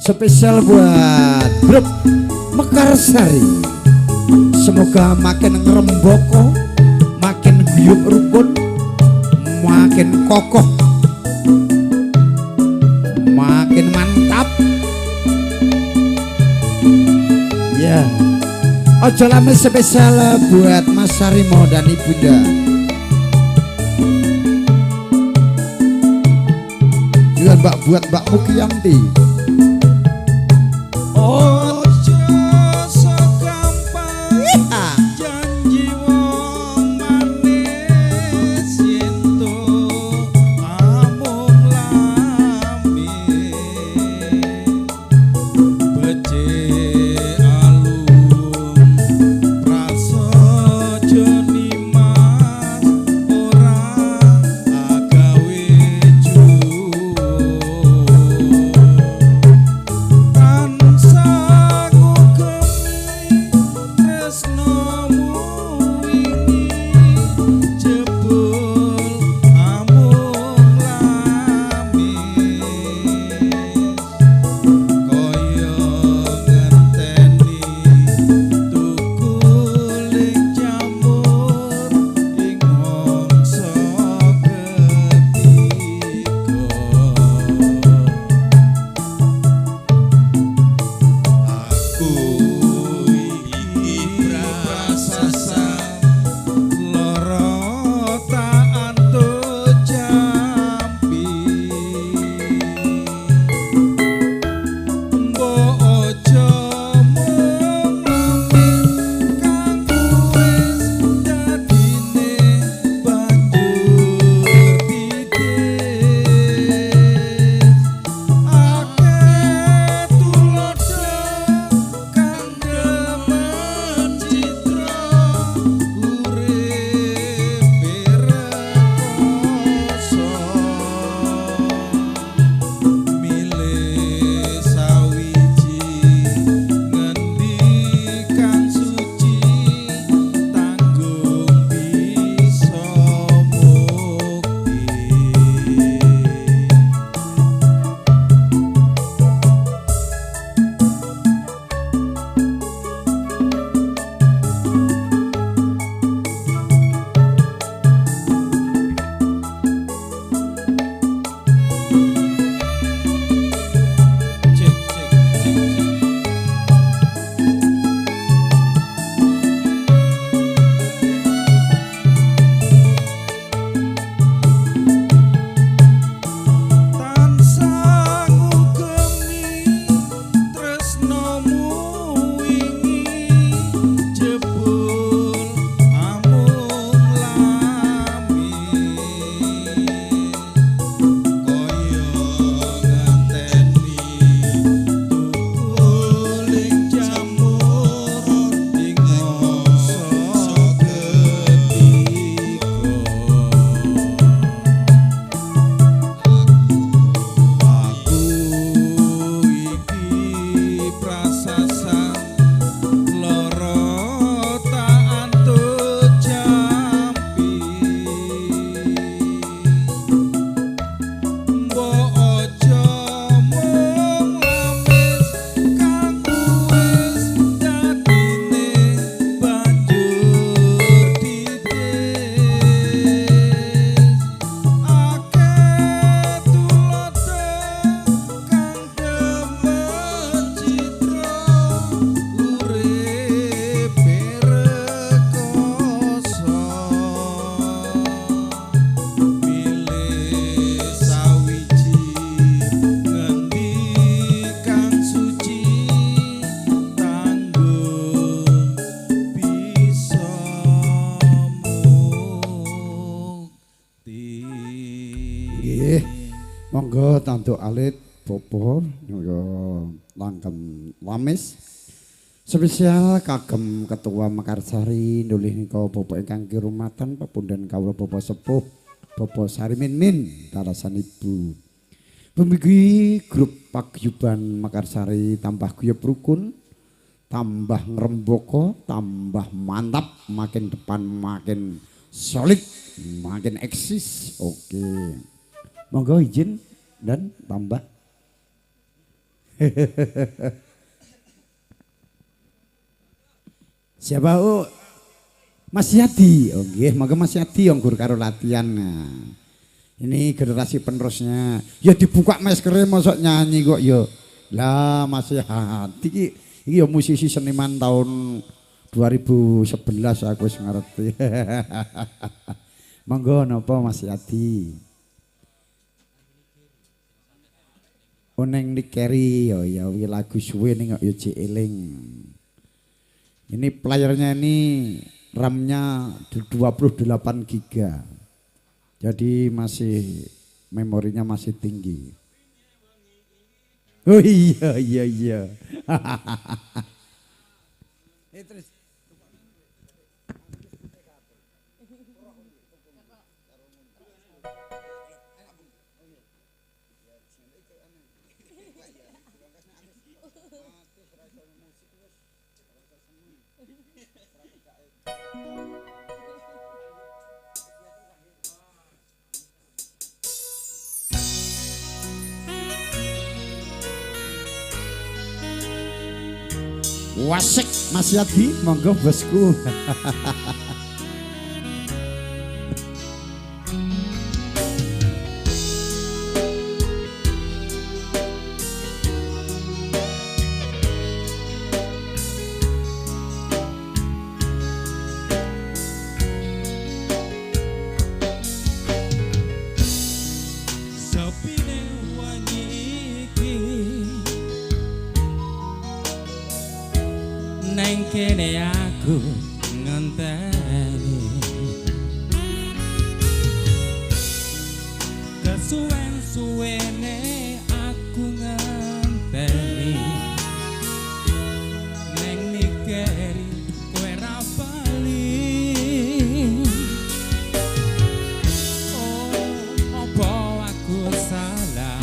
spesial buat grup Mekarsari. Semoga makin ngeremboko, makin guyub rukun, makin kokoh, makin mantap. Ya, ojo lame spesial buat Mas Sarimo dan Ibunda. Juga buat Mbak Mukianti. Monggo tantu alit popo monggo langkem wamis spesial kagem ketua Mekarsari nulih nika Bapak ingkang kirumatan pepundhen kawula Bapak sepuh Bapak Sarimin tarasan Ibu. Pemigi grup paguyuban Mekarsari tambah guyub rukun, tambah ngrembaka, tambah mantap, makin depan makin solid, makin eksis. Oke. Monggo izin dan tambah. Siapa Mas Yadi, oh nggih, monggo Mas Yadi nggur karo latihan. Nah, ini generasi penerusnya. Ya dibuka maskernya mosok nyanyi kok ya. Lah Mas Yadi iki ya musisi seniman tahun 2011 aku wis ngerti. Monggo napa Mas Yadi. Oneng Nikeri ya lagu suwe ning kok ya cek eling. Ini playernya ini RAM-nya 28 giga. Jadi masih memorinya masih tinggi. Oh iya. Terus wasik Mas Yadi, monggo bosku. Neng kene aku ngenteni kesuwen-suwene aku ngenteni neng nikeri kowe ra bali. Oh apa aku salah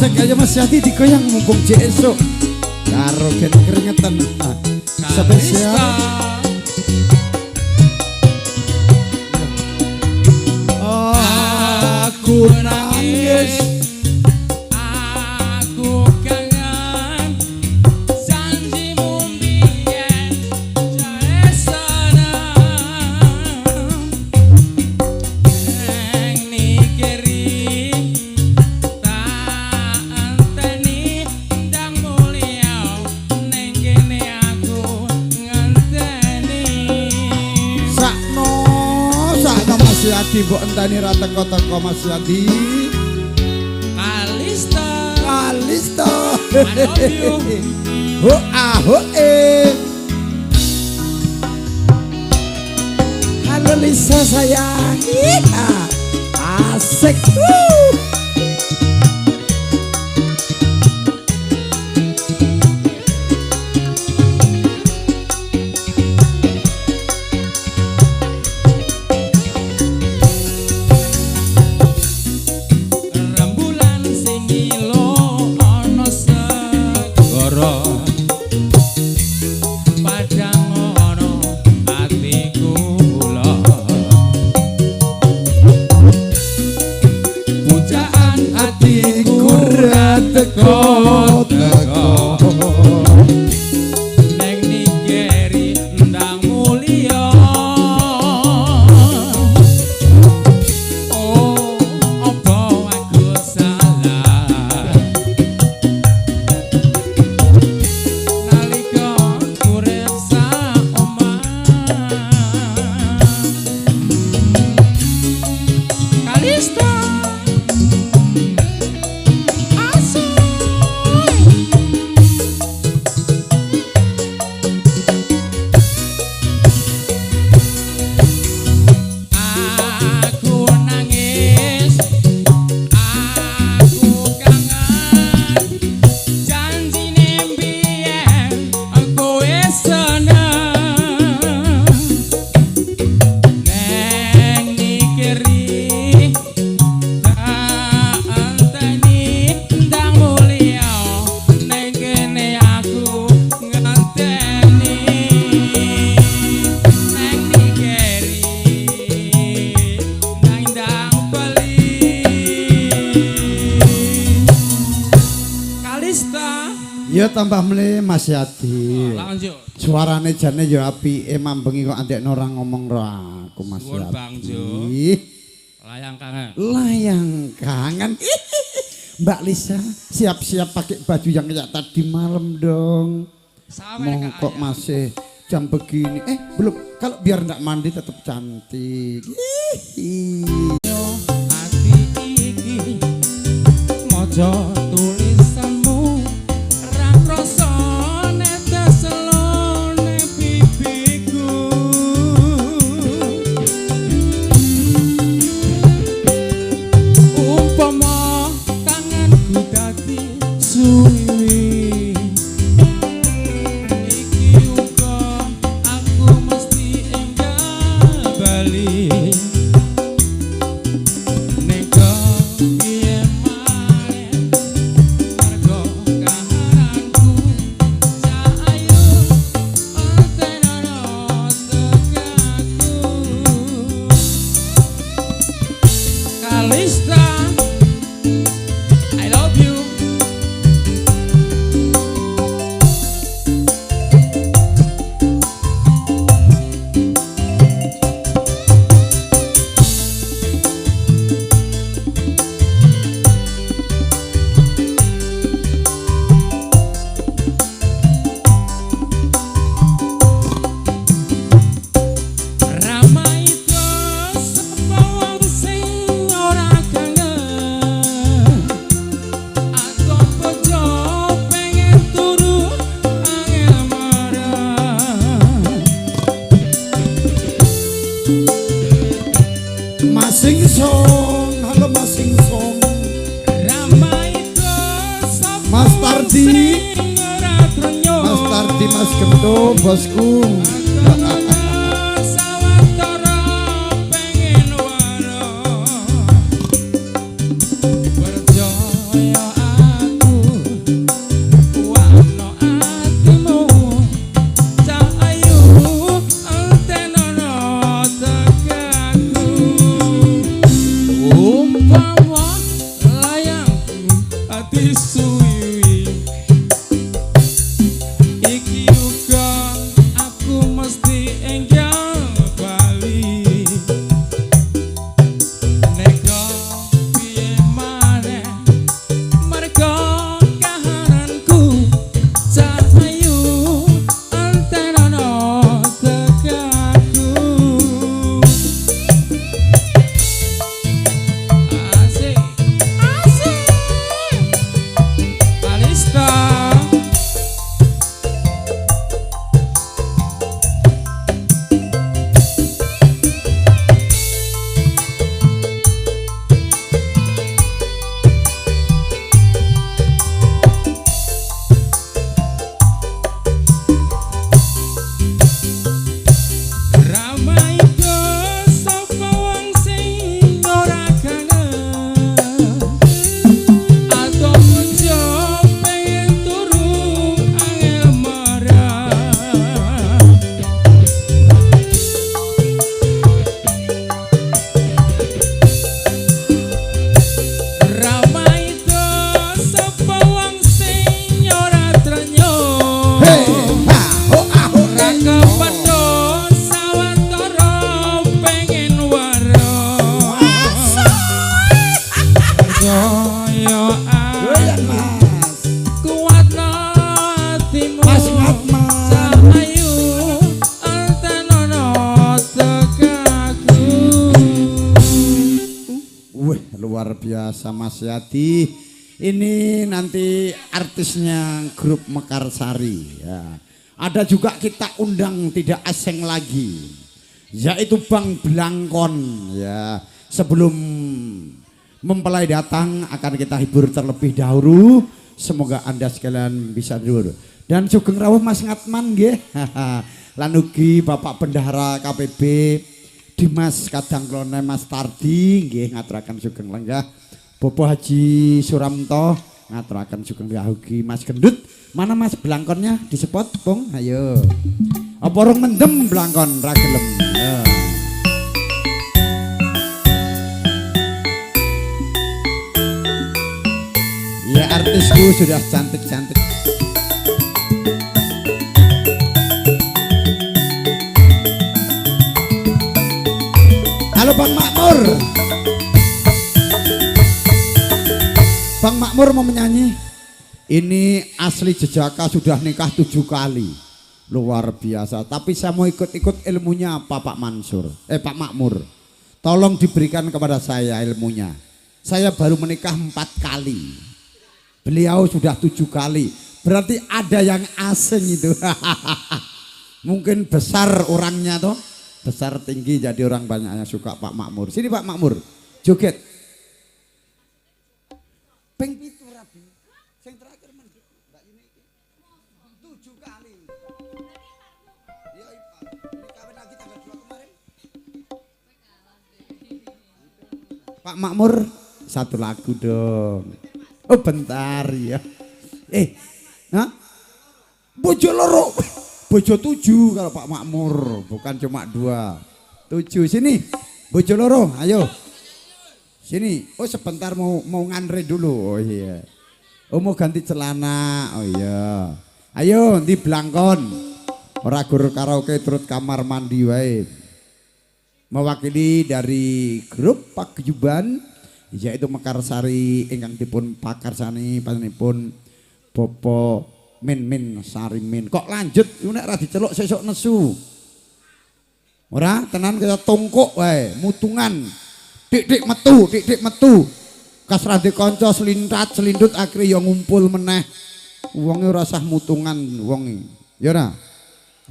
kaya Mas Yadi digoyang mumpung jek esuk karo gen keringetan spesial. Oh, aku nangis, aku kangen janjimu biyen jare sana neng nikeri. Mas Yadi mbok enteni ra teko-teko Mas Yadi. Kalista I love you. Ho aho Halo Lisa sayang. Asik. tambah mle Mas Yadi. Lanjut. Suarane jane ya apike mambengi kok andekno ora ngomong ro aku Mas Suwun Bang Jo. Yadi. Layang kangen. Layang kangen. Mbak Lisa, siap-siap pakai baju yang kayak tadi malam dong. Sama Mongkok masih jam begini. Belum. Kalau biar ndak mandi tetap cantik. Ati iki mojo tulisanmu ra krasa netes selone pipiku. Umpama tanganku dadi suwi iki uga aku mesti enggal bali. Nego piye maneh mergo kaharanku sayu antenono tegaku. Kalista, I love you. Ramai terus sapa wong sing ora kangen. Aku bojo pengen turu angel marah. Masing song, halo masing song. Ramai terus sapa Mas wong Tardi. sing ora trenyo. Mas Tardi, Mas Gento, bosku. Sawetara pengen waro. Percaya aku wano atimu cahayu antenono tegaku. Umpama layangku ati suwi iki uga aku mesti enggal bali. Nego piye maneh mergo kahananku cahayu antenono tegaku. Asik, asik. Kalista. Ramai terus sapa wong sing ora kangen. Aku bojo pengen turu angel marah. Ramai terus sapa wong sing ora trenyo. Hey, ha, ho, ah, ho, Raka padha sawetara pengen waro. Percaya Doyan, aku Mas. kuatno atimu Mas Ngatman. cahayu antenono tegaku. Wih, luar biasa Mas Yadi. Ini nanti artisnya grup Mekarsari ya. Ada juga kita undang tidak asing lagi, yaitu Bang Blangkon ya. Sebelum mempelai datang akan kita hibur terlebih dahulu. Semoga Anda sekalian bisa tidur. Dan sugeng rawuh Mas Ngatman nggih. Lan ugi Bapak Bendahara KPB Dimas Kadangklone Mas Tardi nggih ngaturaken sugeng lenggah. Bapak Haji Suramto ngaturaken sugeng lenggah ugi Mas Gendut. Mana Mas Blangkonnya disepot, Pung? Ayo. Apa rung mendem Blangkon ra gelem. Ya. Ya artisku sudah cantik-cantik. Bang Makmur. Bang Makmur mau menyanyi. Ini asli Jejaka sudah nikah 7 kali. Luar biasa. Tapi saya mau ikut-ikut ilmunya Pak Mansur. Pak Makmur. Tolong diberikan kepada saya ilmunya. Saya baru menikah 4 kali. Beliau sudah 7 kali. Berarti ada yang asing itu. Mungkin besar orangnya toh. Besar tinggi jadi orang banyak yang suka Pak Makmur. Sini Pak Makmur. Joget. Ping pitu rabi. Sing terakhir menduk. Mbak ini 7 kali. Ya ini kawin lagi tanggal 2 kemarin. Pak Makmur satu lagu dong. Oh bentar ya. Nah, bojo loro. Bojo 7 kalau Pak Makmur, bukan cuma 2. 7 sini. Bojo loro, ayo. Sini. Oh sebentar mau ngantre dulu. Oh iya. Oh mau ganti celana. Oh iya. Ayo di Blangkon. Ora gur karaoke turut kamar mandi wae. Mewakili dari grup Paguyuban yaitu Mekarsari ingkang dipun pakarsani panjenenganipun Bapak Min Sarimin. Kok lanjut nek ra diceluk sesuk nesu. Ora tenan kaya tongkok wae, mutungan. Dik metu. Kas ra kanca selindut akhire ya ngumpul meneh. Wonge ora usah mutungan wong. Ya ora?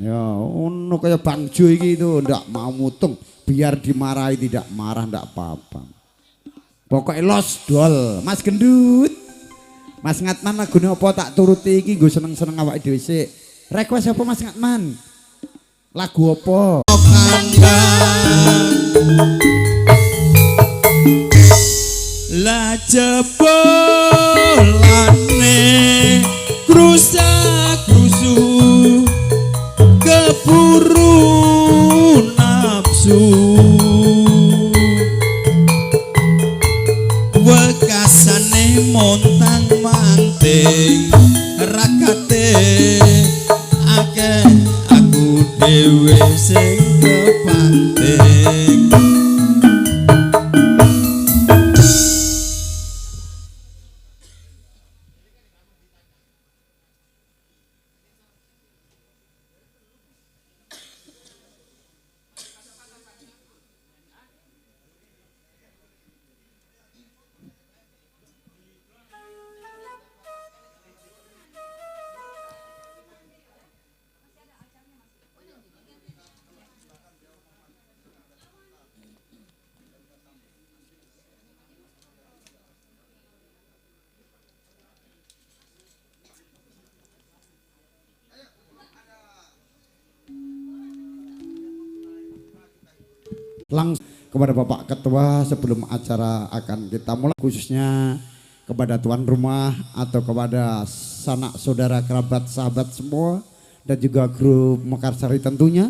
Ya ono kaya Bang Jo iki itu ndak mau mutung, biar dimarahi tidak marah ndak apa-apa. Pokoknya los dol, Mas Gendut. Mas Ngatman lagune apa tak turuti iki nggo seneng-seneng awake dhewe sik. Request apa Mas Ngatman? Lagu apa? La jebolane krusa-krusu keburu nafsu wekasane montang manting rakate akeh aku dhewe sing kepanting. Langsung kepada Bapak Ketua sebelum acara akan kita mulai, khususnya kepada tuan rumah atau kepada sanak saudara kerabat sahabat semua dan juga grup Mekarsari tentunya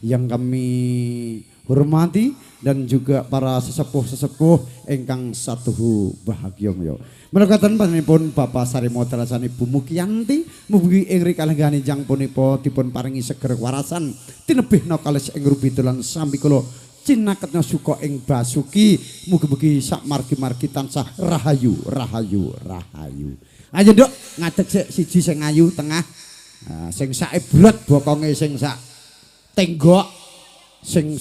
yang kami hormati dan juga para sesepuh-sesepuh ingkang satuhu bahagia yo. Menekaten panjenenganipun Bapak Sarimoto Rasani Ibu Mukianti mugi ing rikalenggani jang punika dipun paringi seger warasan tinebihna kalis ing rubitulan sambi kula cinaketna suka ing basuki mugi-mugi sak margi-margi tansah rahayu. Ayo Nduk ngadeg sik siji sing ayu tengah. Sing sake bulet bokonge sing sak tenggok sing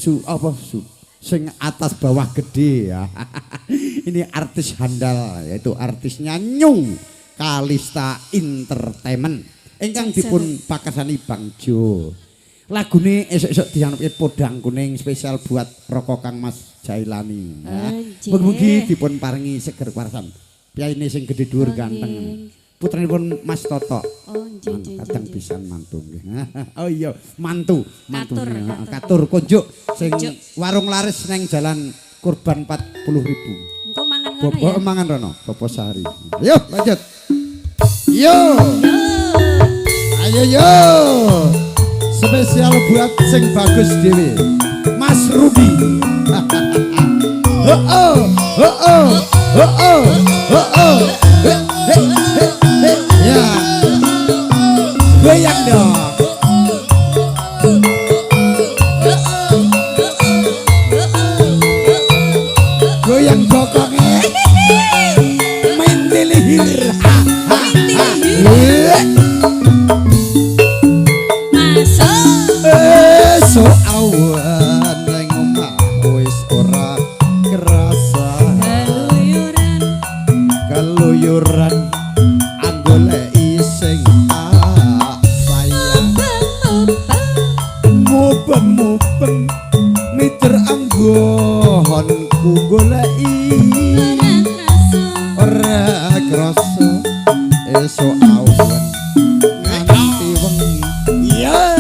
sing atas bawah gede ya. Ini artis handal yaitu artis Nyanyung Kalista Entertainment ingkang dipun pakarsani Bang Jo. Lagune esuk-esuk dianupi podang kuning spesial buat rokok Kang Mas Jailani ya. Mugi-mugi dipun paringi seger warasan. Piyane sing gedhe dhuwur ganteng. Putranipun Mas Toto. Oh nggih. Kadang pisan mantu nggih. Oh iya, mantu. Katur konjuk sing warung laris neng jalan Kurban 40.000. Engko mangan ngono ya. Bobo mangan rono, Bobo Sari. Yo lanjut. Yo. Ayo yo. Spesial buat sing bagus dewe Mas Ruby. Ya goyang dong. esok awan ning omah wis ora kerasa keluyuran anggoleki sing sayang mubeng-mubeng miter anggonku goleki ora krasa esok awan nganti wengi ya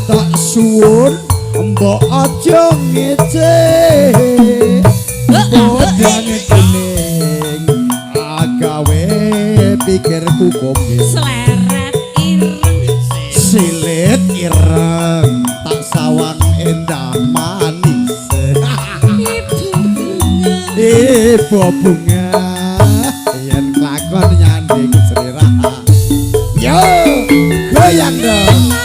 tak suwun mbok aja ngece bodang kening agawe pikirku kombe Seleret ireng silit ireng tak sawang endah manis ibu bunga yen kelakon nyanding seliraha yo goyang dong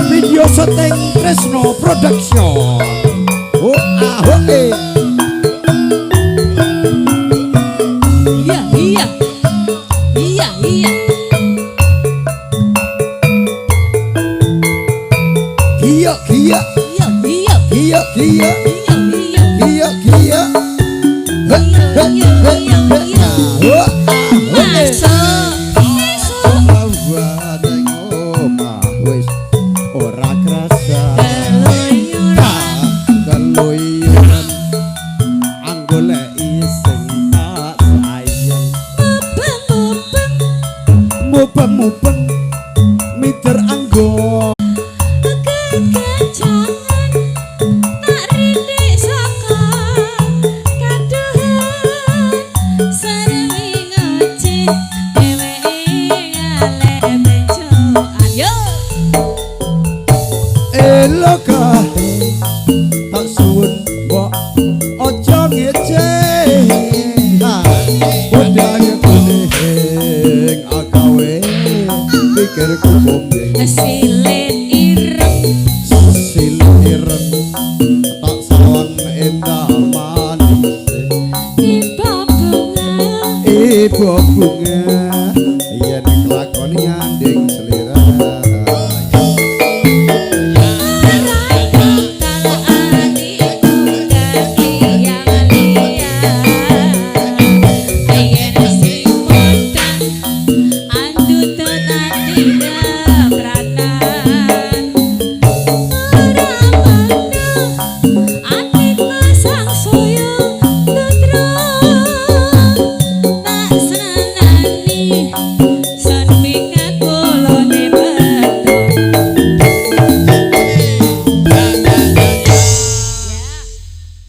video syuting Tresno Production. iya iya iya iya Kia kia iya iya kia kia iya kia ora kerasa keluyuran anggoleki sing sayang mubeng-mubeng miter anggo eloka tak suwun mbok aja ngece bodang kening agawe pikirku kombe silit ireng tak sawang endah manis ibu bunga yen kelakon nyanding selera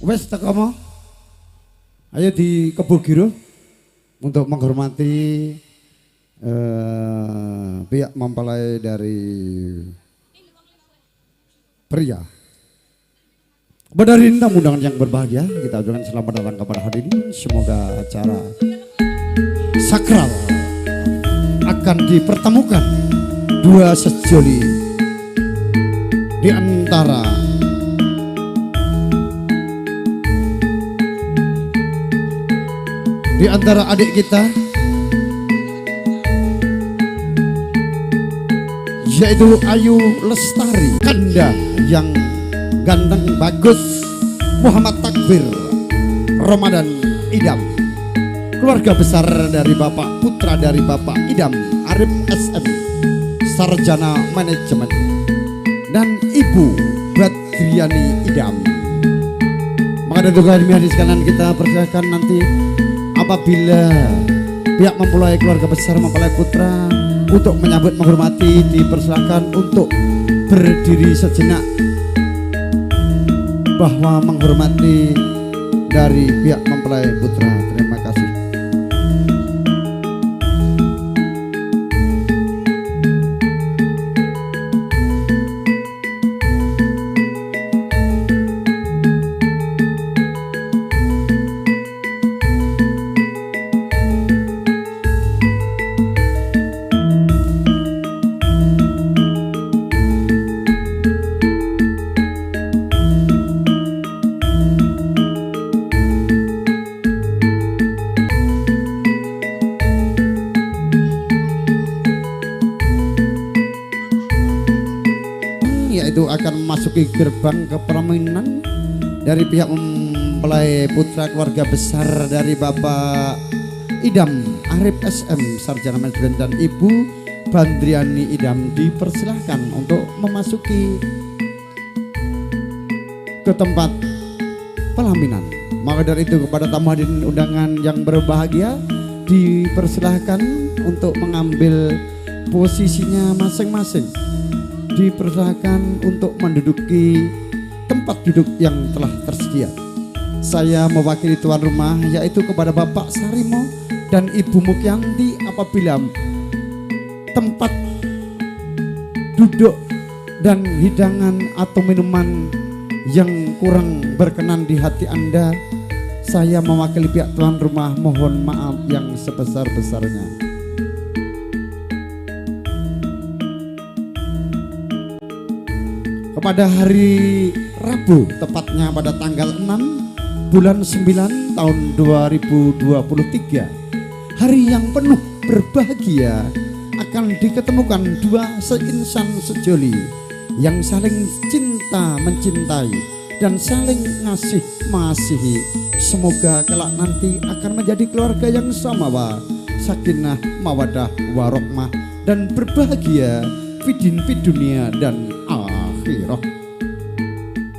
wes tekomo ayo di Kebogiro untuk menghormati pihak mempelai dari pria. Kepada tamu undangan yang berbahagia kita ucapkan selamat datang kepada hadirin. Semoga acara sakral akan dipertemukan dua sejoli di antara adik kita yaitu Ayu Lestari Kanda yang ganteng bagus, Muhammad Takbir Ramadan Idam keluarga besar dari Bapak, putra dari Bapak Idam Arif SM, sarjana manajemen, dan Ibu Badriani Idam. Maka dari itu hadirin sekalian, kita persilakan nanti apabila pihak mempelai keluarga besar mempelai putra untuk menyambut menghormati, dipersilakan untuk berdiri sejenak bahwa menghormati dari pihak mempelai putra. Terima kasih. Yaitu akan memasuki gerbang kepemimpinan dari pihak mempelai putra keluarga besar dari Bapak Idam Arif SM, sarjana manajemen, dan Ibu Badriani Idam dipersilahkan untuk memasuki ke tempat pelaminan. Maka dari itu kepada tamu hadirin undangan yang berbahagia dipersilahkan untuk mengambil posisinya masing-masing. Dipersilakan untuk menduduki tempat duduk yang telah tersedia. Saya mewakili tuan rumah yaitu kepada Bapak Sarimo dan Ibu Mukyanti, apabila tempat duduk dan hidangan atau minuman yang kurang berkenan di hati Anda, saya mewakili pihak tuan rumah mohon maaf yang sebesar-besarnya. Pada hari Rabu, tepatnya pada tanggal 6 bulan 9 tahun 2023, hari yang penuh berbahagia, akan diketemukan dua seinsan sejoli yang saling cinta mencintai dan saling ngasih mengasihi. Semoga kelak nanti akan menjadi keluarga yang samawa, sakinah, mawadah, warohmah, dan berbahagia fid dunia dan akhirat.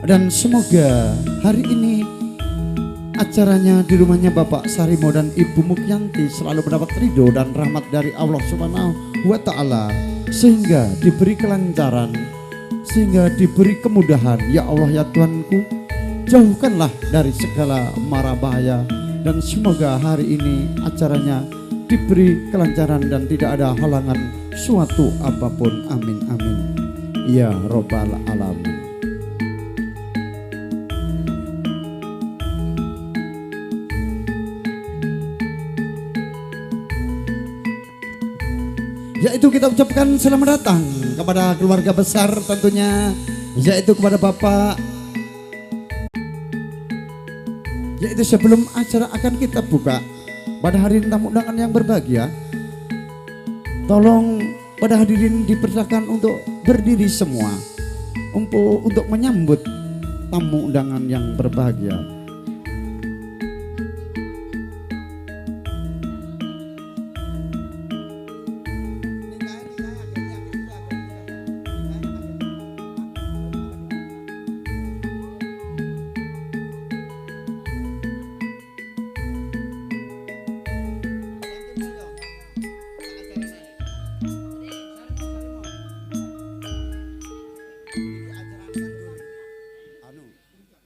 Dan semoga hari ini acaranya di rumahnya Bapak Sarimo dan Ibu Mukyanti selalu mendapat ridho dan rahmat dari Allah Subhanahu wa Ta'ala, sehingga diberi kelancaran, sehingga diberi kemudahan. Ya Allah ya Tuhanku, jauhkanlah dari segala mara bahaya, dan semoga hari ini acaranya diberi kelancaran dan tidak ada halangan suatu apapun. Amin amin ya robbal alamin. Yaitu kita ucapkan selamat datang kepada keluarga besar tentunya, yaitu kepada Bapak. Yaitu sebelum acara akan kita buka pada hadirin tamu undangan yang berbahagia, tolong pada hadirin dipersilakan untuk berdiri semua untuk menyambut tamu undangan yang berbahagia.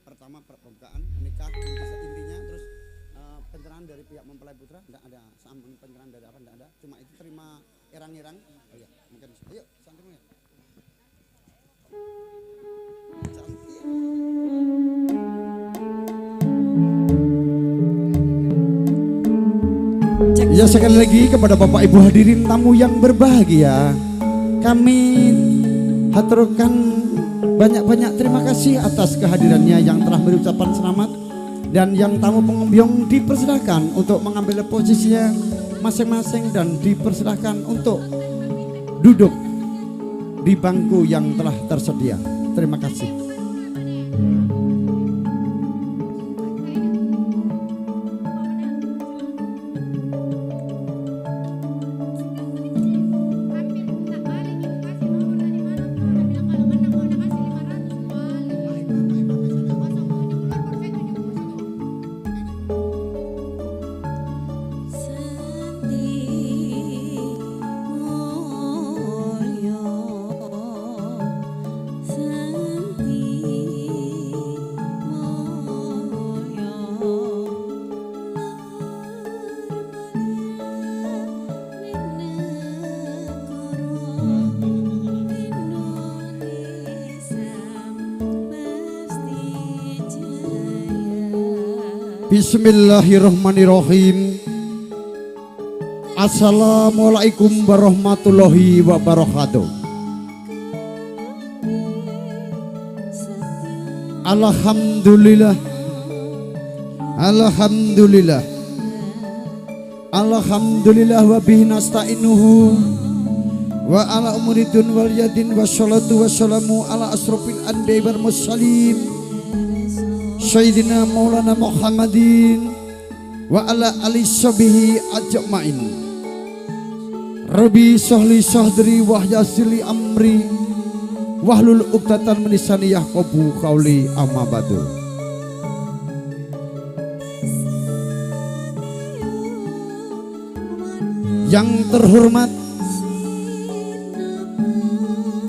Pertama pembukaan nikah intinya, terus pencerahan dari pihak mempelai putra enggak ada, pencerahan dari apa enggak ada, cuma itu terima irang-irang. Oh iya, mungkin ayo santai ya. Ya, sekali lagi kepada Bapak Ibu hadirin tamu yang berbahagia, kami haturkan banyak-banyak terima kasih atas kehadirannya yang telah berucapan selamat, dan yang tamu pengunjung dipersilahkan untuk mengambil posisinya masing-masing dan dipersilahkan untuk duduk di bangku yang telah tersedia. Terima kasih. Bismillahirrahmanirrahim. Assalamualaikum warahmatullahi wabarakatuh. Alhamdulillah. Alhamdulillah. Alhamdulillah wa bihi nasta'inuhu wa ala umuridun wal yadin wassalatu wassalamu ala asrofil anbiya'i wal mursalin Sayyidina Maulana Muhammadin wa ala ali sahbihi ajma'in. Rabbi sahli sahdri wahyasili amri wahlul uqdatan min lisani yafqahu qawli amma ba'du. Yang terhormat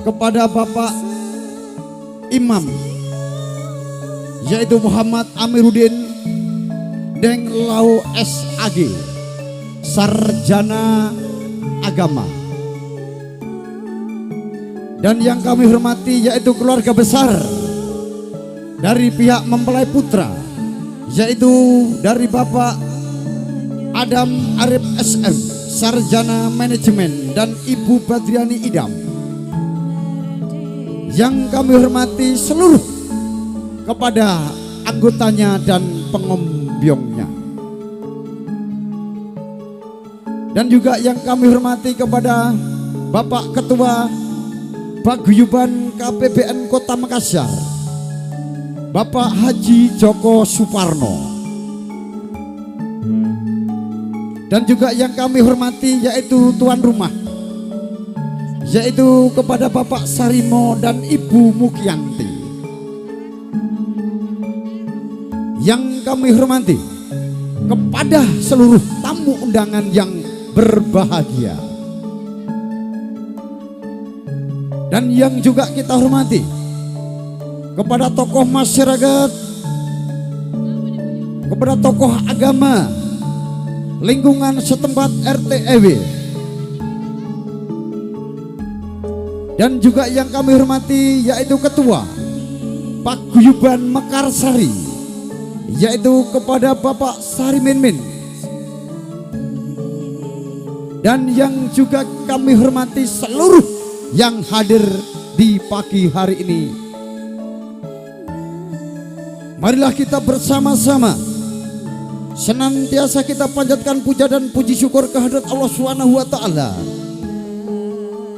kepada Bapak Imam yaitu Muhammad Amiruddin Deng Lau SAG, Sarjana Agama. Dan yang kami hormati yaitu keluarga besar dari pihak mempelai putra, yaitu dari Bapak Adam Arif SM, Sarjana Manajemen, dan Ibu Badriani Idam. Yang kami hormati seluruh kepada anggotanya dan pengombyongnya. Dan juga yang kami hormati kepada Bapak Ketua Paguyuban KPBN Kota Makassar, Bapak Haji Joko Suparno. Dan juga yang kami hormati yaitu tuan rumah, yaitu kepada Bapak Sarimo dan Ibu Mukianti. Yang kami hormati kepada seluruh tamu undangan yang berbahagia. Dan yang juga kita hormati kepada tokoh masyarakat, kepada tokoh agama, lingkungan setempat RT RW. Dan juga yang kami hormati yaitu Ketua Paguyuban Mekarsari, yaitu kepada Bapak Sari Minmin. Dan yang juga kami hormati seluruh yang hadir di pagi hari ini. Marilah kita bersama-sama senantiasa kita panjatkan puja dan puji syukur kehadirat Allah Subhanahu wa taala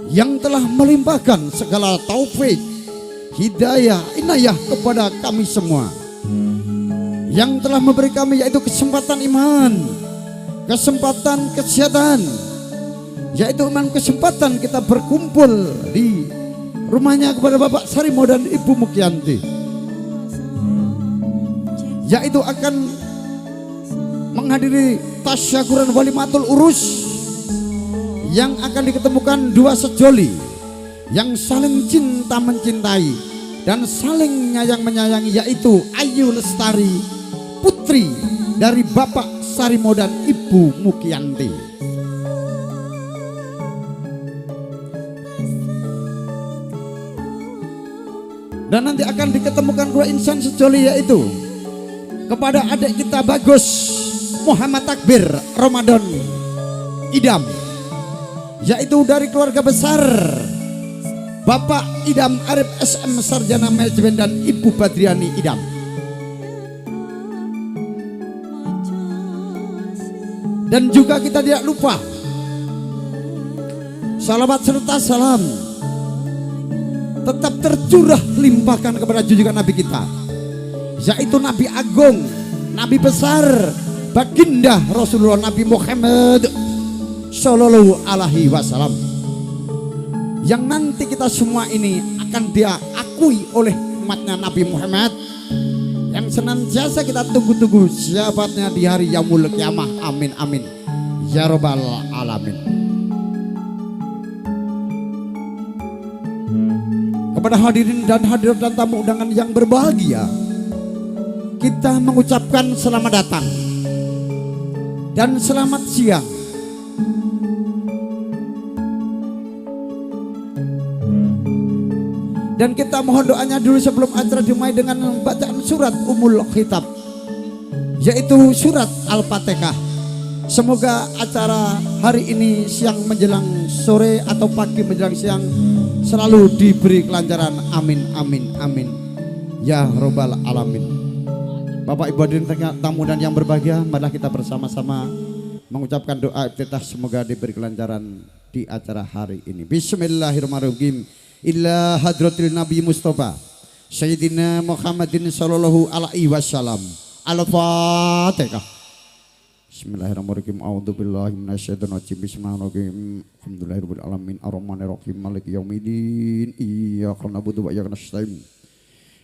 yang telah melimpahkan segala taufik, hidayah, inayah kepada kami semua, yang telah memberi kami yaitu kesempatan iman, kesempatan kesehatan, yaitu iman kesempatan kita berkumpul di rumahnya kepada Bapak Sarimo dan Ibu Mukianti, yaitu akan menghadiri tasyakuran walimatul urus yang akan diketemukan dua sejoli yang saling cinta mencintai dan saling nyayang menyayangi, yaitu Ayu Lestari, putri dari Bapak Sarimo dan Ibu Mukianti. Dan nanti akan diketemukan dua insan sejoli, yaitu kepada adik kita Bagus Muhammad Takbir Ramadan Idam, yaitu dari keluarga besar Bapak Idam Arif SM, Sarjana Manajemen, dan Ibu Badriani Idam. Dan juga kita tidak lupa salawat serta salam tetap tercurah limpahkan kepada junjungan Nabi kita, yaitu Nabi Agung, Nabi besar, Baginda Rasulullah Nabi Muhammad Sallallahu Alaihi Wasallam, yang nanti kita semua ini akan dia akui oleh umatnya Nabi Muhammad, yang senantiasa kita tunggu-tunggu syafaatnya di hari Yaumul Qiyamah. Amin amin ya rabbal alamin. Kepada hadirin dan hadirat dan tamu undangan yang berbahagia, kita mengucapkan selamat datang dan selamat siang. Dan kita mohon doanya dulu sebelum acara dimulai dengan bacaan surat Ummul Khitab, yaitu surat Al-Fatihah. Semoga acara hari ini siang menjelang sore atau pagi menjelang siang selalu diberi kelancaran. Amin amin amin ya robbal alamin. Bapak Ibu hadirin tamu dan yang berbahagia, marilah kita bersama-sama mengucapkan doa iftitah semoga diberi kelancaran di acara hari ini. Bismillahirrahmanirrahim. Illa hadratil Nabi Mustafa Sayyidina Muhammadin sallallahu alaihi wasallam. Al-Fatihah. Bismillahirrahmanirrahim. A'udzubillahi minasyaitonir rajim. Bismillahirrahmanirrahim. Alhamdulillahirabbil alamin arrahmanirrahim maliki yaumiddin. Iyyaka na'budu wa iyyaka nasta'in.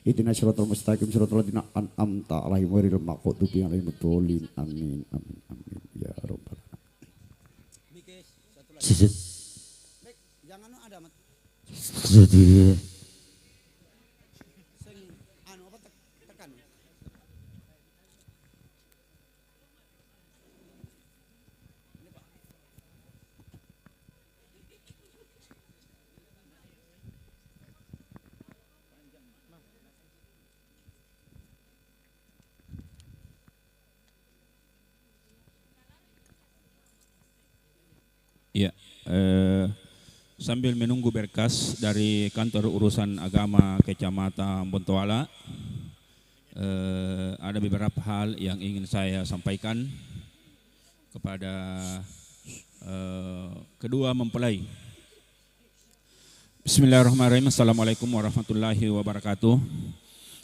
Ihdinas siratal mustaqim siratal ladzina an'amta 'alaihim ghairil maghdubi 'alaihim waladdallin. Amin amin amin ya rabbal alamin. Jangan ada amat. Tekan. Ya, sambil menunggu berkas dari kantor urusan agama Kecamatan Bontoala, ada beberapa hal yang ingin saya sampaikan kepada kedua mempelai. Bismillahirrahmanirrahim. Assalamualaikum warahmatullahi wabarakatuh.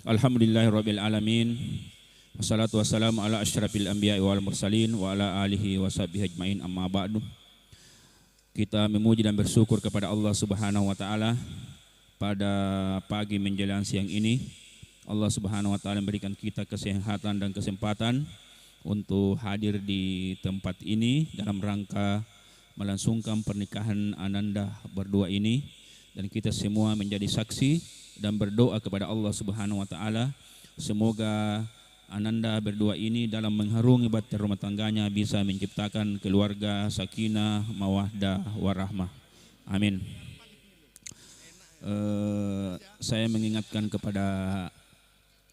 Alhamdulillahirabbil alamin. Wassalatu wassalamu ala asyrafil anbiya'i wal mursalin wa ala alihi washabihi ajmain, amma ba'du. Kita memuji dan bersyukur kepada Allah Subhanahu wa taala pada pagi menjelang siang ini. Allah Subhanahu wa taala memberikan kita kesehatan dan kesempatan untuk hadir di tempat ini dalam rangka melangsungkan pernikahan Ananda berdua ini, dan kita semua menjadi saksi dan berdoa kepada Allah Subhanahu wa taala semoga Ananda berdua ini dalam mengharungi bahtera rumah tangganya bisa menciptakan keluarga sakinah, mawaddah, warahmah. Amin. Saya mengingatkan kepada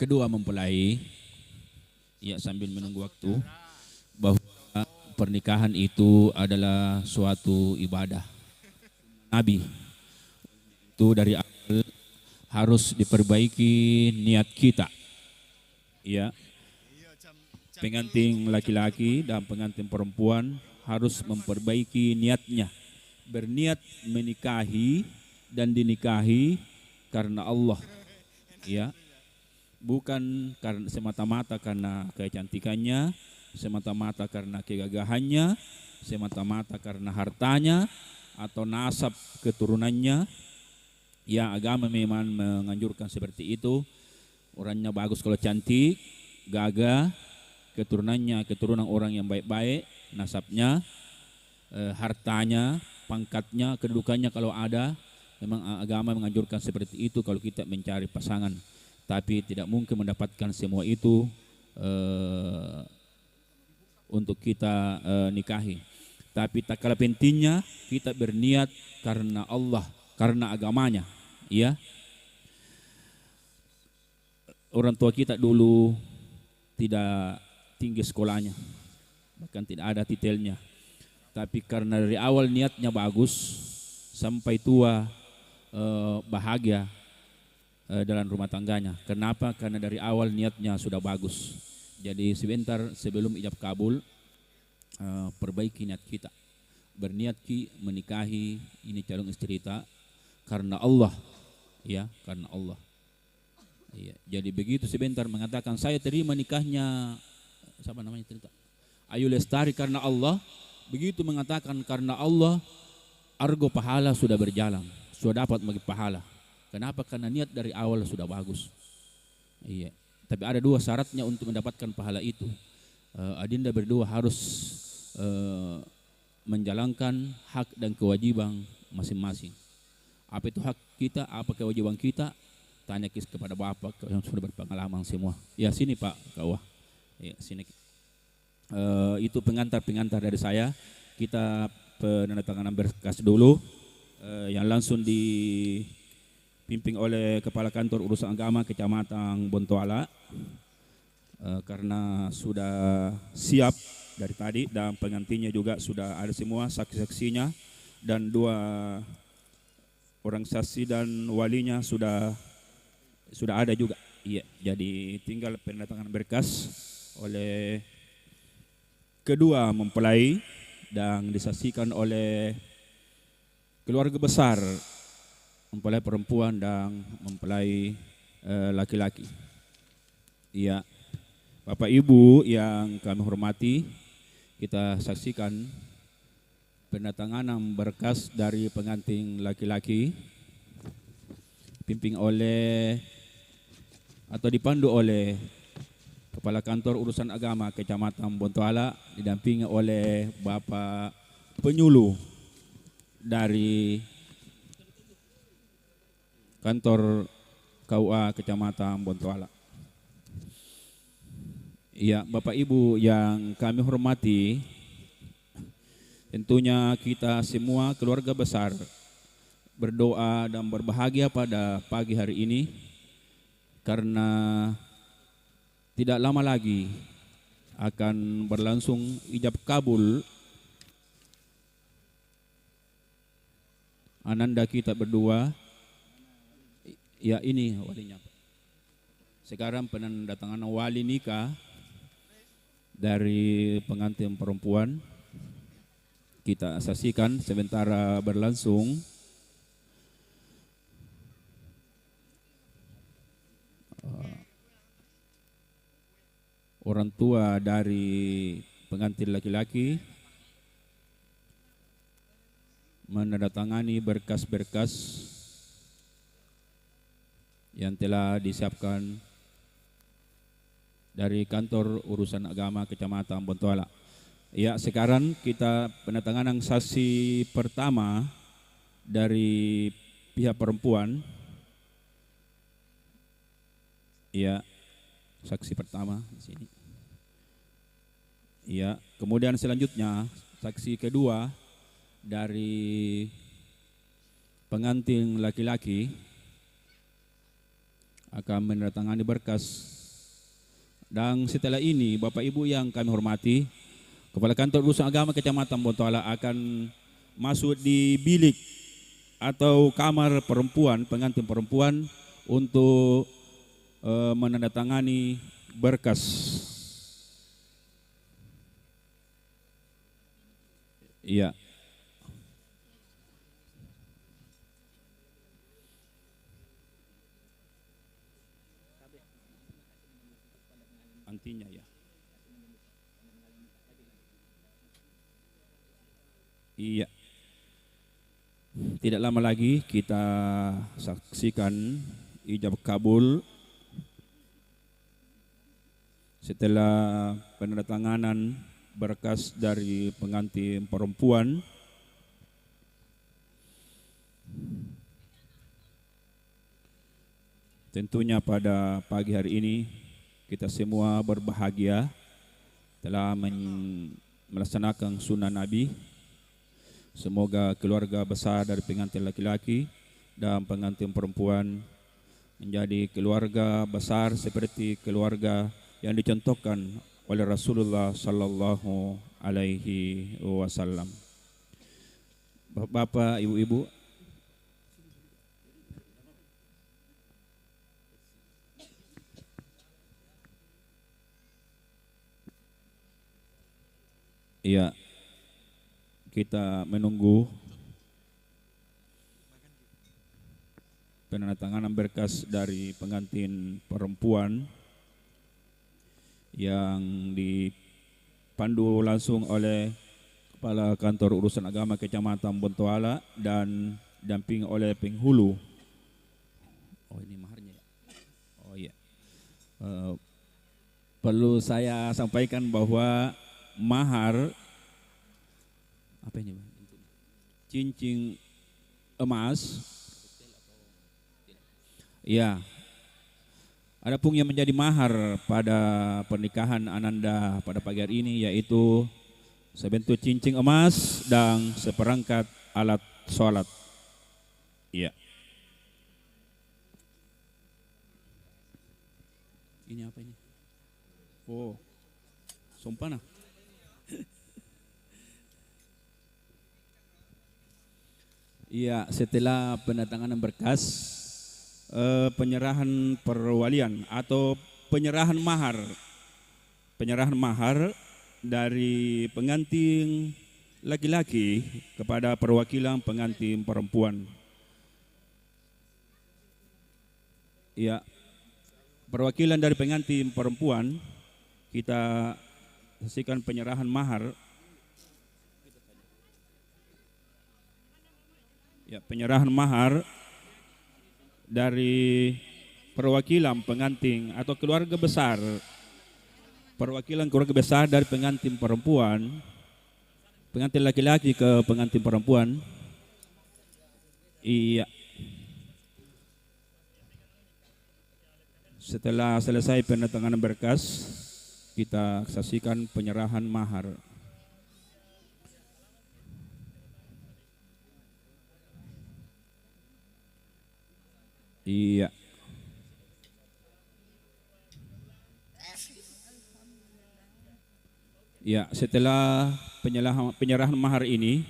kedua mempelai, ya sambil menunggu waktu, bahwa pernikahan itu adalah suatu ibadah Nabi. Itu dari awal harus diperbaiki niat kita. Ya. Pengantin laki-laki dan pengantin perempuan harus memperbaiki niatnya, berniat menikahi dan dinikahi karena Allah, ya, bukan karena semata-mata karena kecantikannya, semata-mata karena kegagahannya, semata-mata karena hartanya atau nasab keturunannya. Ya, agama memang menganjurkan seperti itu. Orangnya bagus kalau cantik, gagah, keturunan orang yang baik-baik, nasabnya, hartanya, pangkatnya, kedudukannya kalau ada, memang agama menganjurkan seperti itu kalau kita mencari pasangan. Tapi tidak mungkin mendapatkan semua itu untuk kita nikahi. Tapi tak kalah pentingnya kita berniat karena Allah, karena agamanya, ya. Orang tua kita dulu tidak tinggi sekolahnya, bahkan tidak ada titelnya. Tapi karena dari awal niatnya bagus, sampai tua bahagia dalam rumah tangganya. Kenapa? Karena dari awal niatnya sudah bagus. Jadi sebentar sebelum ijab kabul, perbaiki niat kita. Berniat menikahi ini calon istri kita karena Allah, ya, karena Allah. Ya, jadi begitu sebentar mengatakan saya terima nikahnya, siapa namanya cerita, Ayu Lestari karena Allah. Begitu mengatakan karena Allah, argo pahala sudah berjalan, sudah dapat bagi pahala. Kenapa? Karena niat dari awal sudah bagus. Iya. Tapi ada dua syaratnya untuk mendapatkan pahala itu. Adinda berdua harus menjalankan hak dan kewajiban masing-masing. Apa itu hak kita, apa kewajiban kita? Tanya kepada Bapak yang sudah berpengalaman semua. Ya sini Pak Kawah. Ya sini. Itu pengantar dari saya. Kita penandatanganan berkas dulu yang langsung dipimpin oleh Kepala Kantor Urusan Agama Kecamatan Bontoala. karena sudah siap dari tadi dan pengantinnya juga sudah ada semua saksi-saksinya dan 2 orang saksi dan walinya sudah ada juga. Iya, jadi tinggal pendatangan berkas oleh kedua mempelai dan disaksikan oleh keluarga besar mempelai perempuan dan mempelai laki-laki. Iya, Bapak Ibu yang kami hormati, kita saksikan pendatangan berkas dari pengantin laki-laki dipimpin oleh atau dipandu oleh Kepala Kantor Urusan Agama Kecamatan Bontoala didampingi oleh Bapak Penyuluh dari Kantor KUA Kecamatan Bontoala. Ya, Bapak Ibu yang kami hormati, tentunya kita semua keluarga besar berdoa dan berbahagia pada pagi hari ini karena tidak lama lagi akan berlangsung ijab kabul ananda kita berdua. Ya, ini walinya. Sekarang penandatangan wali nikah dari pengantin perempuan kita saksikan sementara berlangsung. Orang tua dari pengantin laki-laki menandatangani berkas-berkas yang telah disiapkan dari Kantor Urusan Agama Kecamatan Bontoala. Ya, sekarang kita penandatanganan saksi pertama dari pihak perempuan. Ya, saksi pertama di sini. Ya, kemudian selanjutnya saksi kedua dari pengantin laki-laki akan menandatangani berkas. Dan setelah ini Bapak Ibu yang kami hormati, Kepala Kantor Urusan Agama Kecamatan Bontoala akan masuk di bilik atau kamar perempuan, pengantin perempuan untuk menandatangani berkas. Iya. Antinya ya. Iya. Tidak lama lagi kita saksikan ijab kabul setelah penandatanganan berkas dari pengantin perempuan. Tentunya pada pagi hari ini kita semua berbahagia telah melaksanakan sunnah Nabi. Semoga keluarga besar dari pengantin laki-laki dan pengantin perempuan menjadi keluarga besar seperti keluarga yang dicontohkan oleh Rasulullah Sallallahu Alaihi Wasallam. Bapak, ibu-ibu, iya, kita menunggu penandatanganan berkas dari pengantin perempuan yang dipandu langsung oleh Kepala Kantor Urusan Agama Kecamatan Bontoala dan damping oleh penghulu. Oh, ini maharnya ya? Oh iya. Perlu saya sampaikan bahwa mahar apa ini? Cincin emas. Ya. Adapun yang menjadi mahar pada pernikahan ananda pada pagi hari ini yaitu sebentuk cincin emas dan seperangkat alat sholat. Iya. Ini apa ini? Oh, sumpah nah. Iya, setelah penandatanganan berkas, penyerahan perwalian atau penyerahan mahar dari pengantin laki-laki kepada perwakilan pengantin perempuan. Ya, perwakilan dari pengantin perempuan kita saksikan penyerahan mahar. Ya, penyerahan mahar dari perwakilan pengantin atau perwakilan keluarga besar dari pengantin perempuan, pengantin laki-laki ke pengantin perempuan. Iya. Setelah selesai penandatanganan berkas, kita saksikan penyerahan mahar. Iya. Ya, setelah penyerahan mahar ini,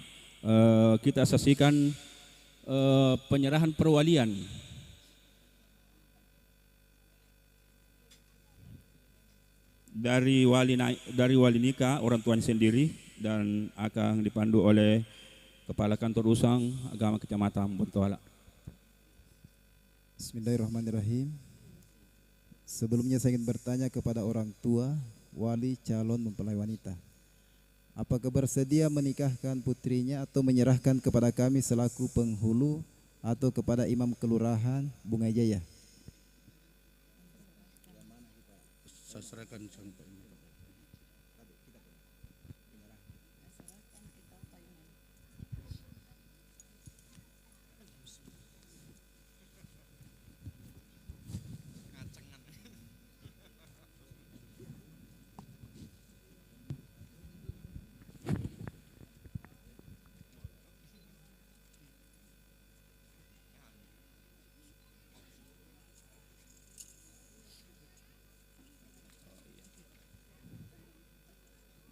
kita saksikan penyerahan perwalian. Dari wali nikah orang tuanya sendiri dan akan dipandu oleh Kepala Kantor Usang Agama Kecamatan Bontoala. Bismillahirrahmanirrahim. Sebelumnya saya ingin bertanya kepada orang tua wali calon mempelai wanita. Apakah bersedia menikahkan putrinya atau menyerahkan kepada kami selaku penghulu atau kepada imam kelurahan Bunga Jaya? Saya serahkan sampai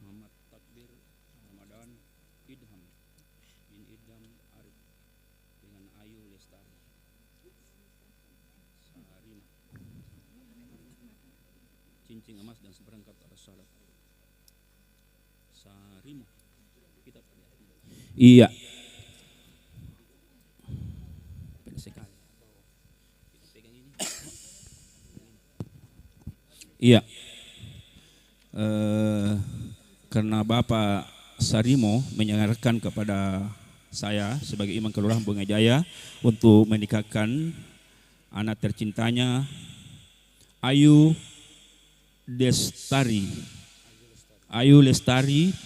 Muhammad Takbir Ramadan Idham bin Idham Arif dengan Ayu Lestari Sarina cincin emas dan seperangkat alas salat Sarimo kita iya beda sekali kita pegang ini iya karena Bapak Sarimo menyarankan kepada saya sebagai imam kelurahan Bunga Jaya untuk menikahkan anak tercintanya Ayu Lestari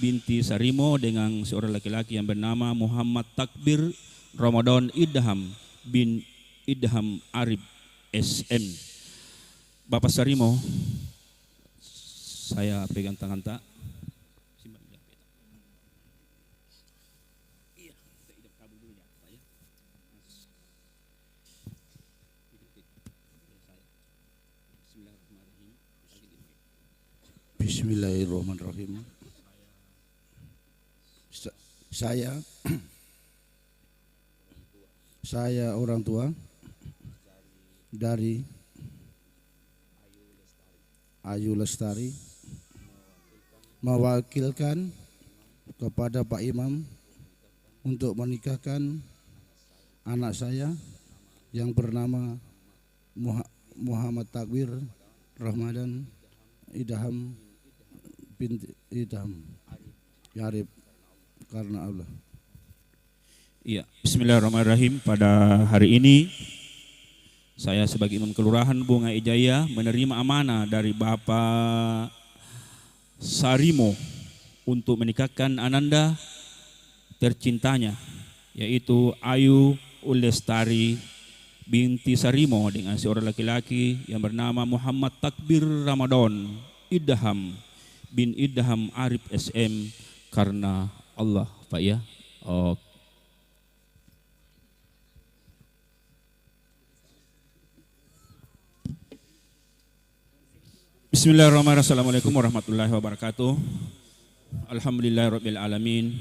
binti Sarimo dengan seorang laki-laki yang bernama Muhammad Takbir Ramadan Idham bin Idham Arif SM. Bapak Sarimo, saya pegang tangan tak. Bismillahirrahmanirrahim. Saya orang tua dari Ayu Lestari mewakilkan kepada Pak Imam untuk menikahkan anak saya yang bernama Muhammad Takbir Ramadan Idham bin Idham Arif karena Allah. Iya, bismillahirrahmanirrahim. Pada hari ini saya sebagai imam kelurahan Bunga Jaya menerima amanah dari Bapak Sarimo untuk menikahkan ananda tercintanya yaitu Ayu Lestari binti Sarimo dengan seorang laki-laki yang bernama Muhammad Takbir Ramadan Idham bin Idham Arif SM karena Allah, Pak ya. Oke. Bismillahirrahmanirrahim. Assalamualaikum warahmatullahi wabarakatuh. Alhamdulillahirabbil alamin.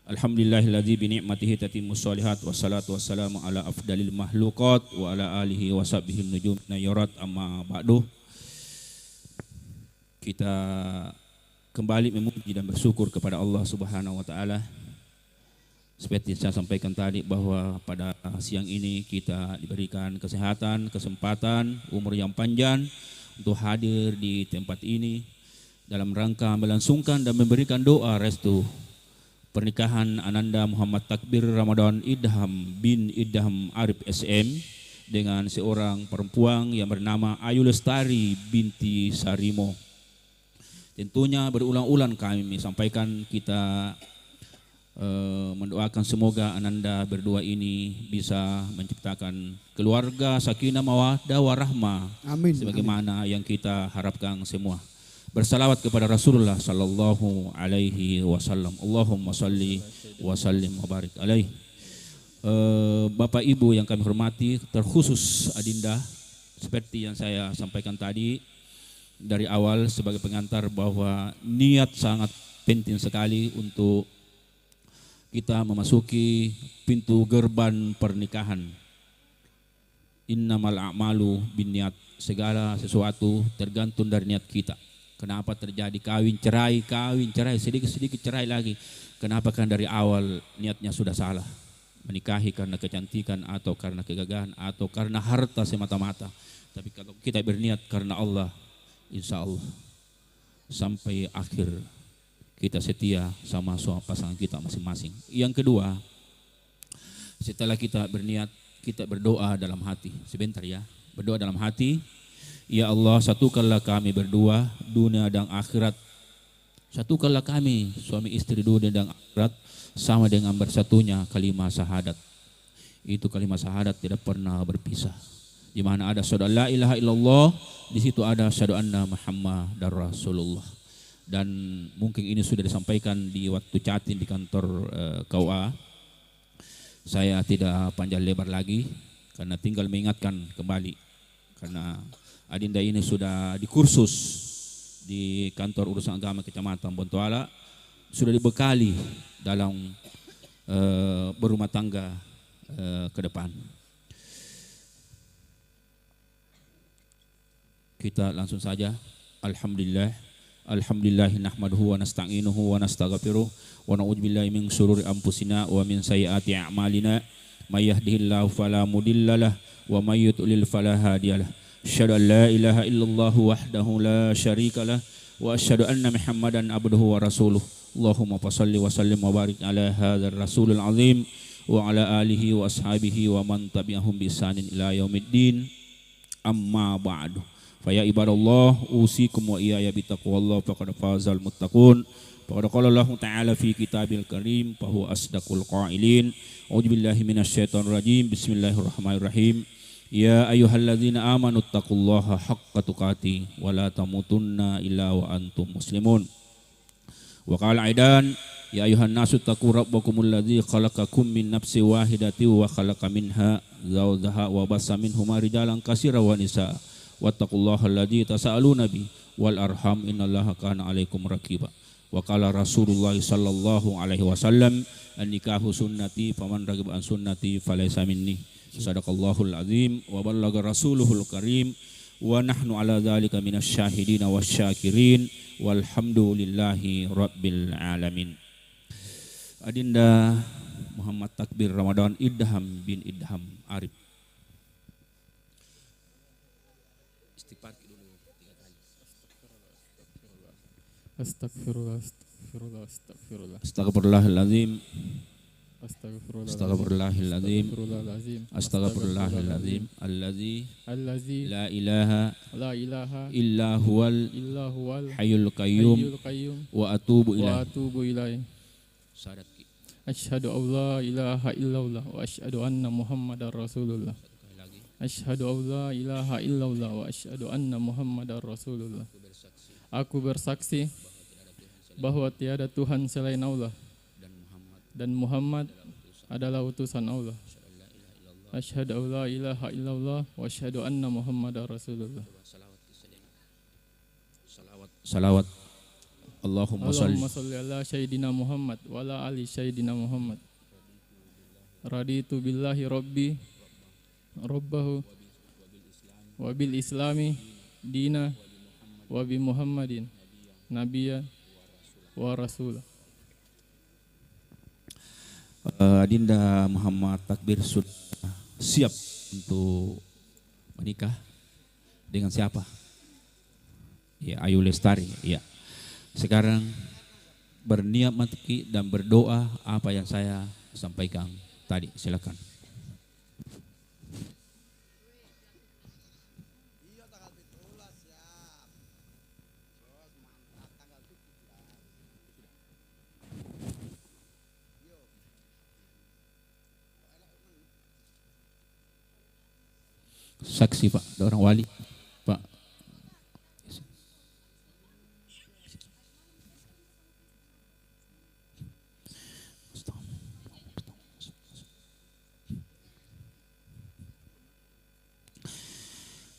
Alhamdulillahilladzi bi ni'matihi tatimmus shalihat wassalatu wassalamu ala afdalil makhluqat wa ala alihi wa sahbihi nujum nayarat amma ba'du. Kita kembali memuji dan bersyukur kepada Allah Subhanahu wa taala. Seperti saya sampaikan tadi bahwa pada siang ini kita diberikan kesehatan, kesempatan, umur yang panjang untuk hadir di tempat ini dalam rangka melangsungkan dan memberikan doa restu pernikahan Ananda Muhammad Takbir Ramadan Idham bin Idham Arif SM dengan seorang perempuan yang bernama Ayu Lestari binti Sarimo. Tentunya berulang-ulang kami sampaikan kita mendoakan semoga Ananda berdua ini bisa menciptakan keluarga sakinah mawaddah warahmah. Amin. Sebagaimana yang kita harapkan semua. Bersalawat kepada Rasulullah sallallahu alaihi wasallam. Allahumma salli wa sallim wa barik alaihi. Bapak Ibu yang kami hormati, terkhusus Adinda, seperti yang saya sampaikan tadi dari awal sebagai pengantar bahwa niat sangat penting sekali untuk kita memasuki pintu gerbang pernikahan. Innamal a'malu binniat. Segala sesuatu tergantung dari niat kita. Kenapa terjadi kawin cerai, sedikit-sedikit cerai lagi. Kenapa? Kan dari awal niatnya sudah salah. Menikahi karena kecantikan atau karena kegagahan atau karena harta semata-mata. Tapi kalau kita berniat karena Allah, insya Allah sampai akhir kita setia sama pasangan kita masing-masing. Yang kedua, setelah kita berniat, kita berdoa dalam hati. Sebentar ya, berdoa dalam hati. Ya Allah, satukanlah kami berdua dunia dan akhirat. Satukanlah kami suami istri dunia dan akhirat sama dengan bersatunya kalimat syahadat. Itu kalimat syahadat tidak pernah berpisah. Di mana ada syahadu la ilaha illallah, di situ ada syahadu anna Muhammadar Rasulullah. Dan mungkin ini sudah disampaikan di waktu chatting di kantor KUA. Saya tidak panjang lebar lagi karena tinggal mengingatkan kembali karena Adinda ini sudah dikursus di kantor urusan agama Kecamatan Bontoala, sudah dibekali dalam berumah tangga ke depan. Kita langsung saja. Alhamdulillahi nahmaduhu wa nasta'inuhu wa nastaghfiruh wa na'udzubillahi min syururi anfusina wa min sayyiati a'malina may yahdihillahu fala mudhillalah wa may yudlil fala hadiyalah. Asyhadu an la ilaha illallah wahdahu la syarikalah wa asyhadu anna Muhammadan abduhu wa rasuluh. Allahumma shalli wa sallim wa barik ala hadzal rasulil azim wa ala alihi wa ashabihi wa man tabi'ahum bi ihsanin ila yaumiddin. Amma ba'du. Fa ya ibadallah usikum wa iyaya bittaqwallah faqad fazal muttaqun. Faqad qala Allah ta'ala fi kitabil karim fa huwa asdaqul qailin. A'udzubillahi minasyaitonir rajim. Bismillahirrahmanirrahim. Ya ayyuhalladzina amanu taqullaha haqqa tuqatih wa la tamutunna illa wa antum muslimun. Wa qala aidan ya ayyuhan nasu taqu rabbakumul ladzi khalaqakum min nafsin wahidatin wa khalaqa minha zawjaha wa bassa minhuma rijalan katsiran wa nisaa wattaqullaha alladzi tasaaluna bi wal arham innallaha kana 'alaikum raqiba. Wa qala Rasulullah sallallahu alaihi wasallam an nikahu sunnati faman raghiba an sunnati falaysa minni. Sadaqallahul azim wa ballagha rasuluhul karim wa nahnu ala dzalika minasyahidin wasyakirin walhamdulillahi rabbil alamin. Adinda Muhammad Takbir Ramadan Idham bin Idham Arif. Istighfar dulu 3 kali. Astagfirullah, astagfirullah, astagfirullah. Astagfirullahalazim. Astagfirullahalazim. Astagfirullahalazim. Allazi Allazi la ilaha la ilaha illa huwal illa huwal hayyul qayyum hayyul qayyum wa atubu wa ilaih. atubu ilaih. Syahadat. Asyhadu an la ilaha illallah wa asyhadu anna Muhammadar Rasulullah. Asyhadu an la ilaha illallah wa asyhadu anna Muhammadar Rasulullah. Aku bersaksi bahwa tiada Tuhan selain Allah dan Muhammad adalah utusan Allah. Asyhadu an la ilaha illallah wa asyhadu anna Muhammadar Rasulullah. Salawat. Allahumma salli. Allahumma salli ala Sayyidina Muhammad wa ala ali Sayyidina Muhammad. Raditu billahi rabbi rabbahu wa bil islami dina wa bi Muhammadin nabiyya wa rasulah. Adinda Muhammad Takbir sudah siap untuk menikah dengan siapa? Ya, Ayu Lestari. Ya. Sekarang berniat mati dan berdoa apa yang saya sampaikan tadi. Silakan. Saksi Pak, ada orang wali Pak.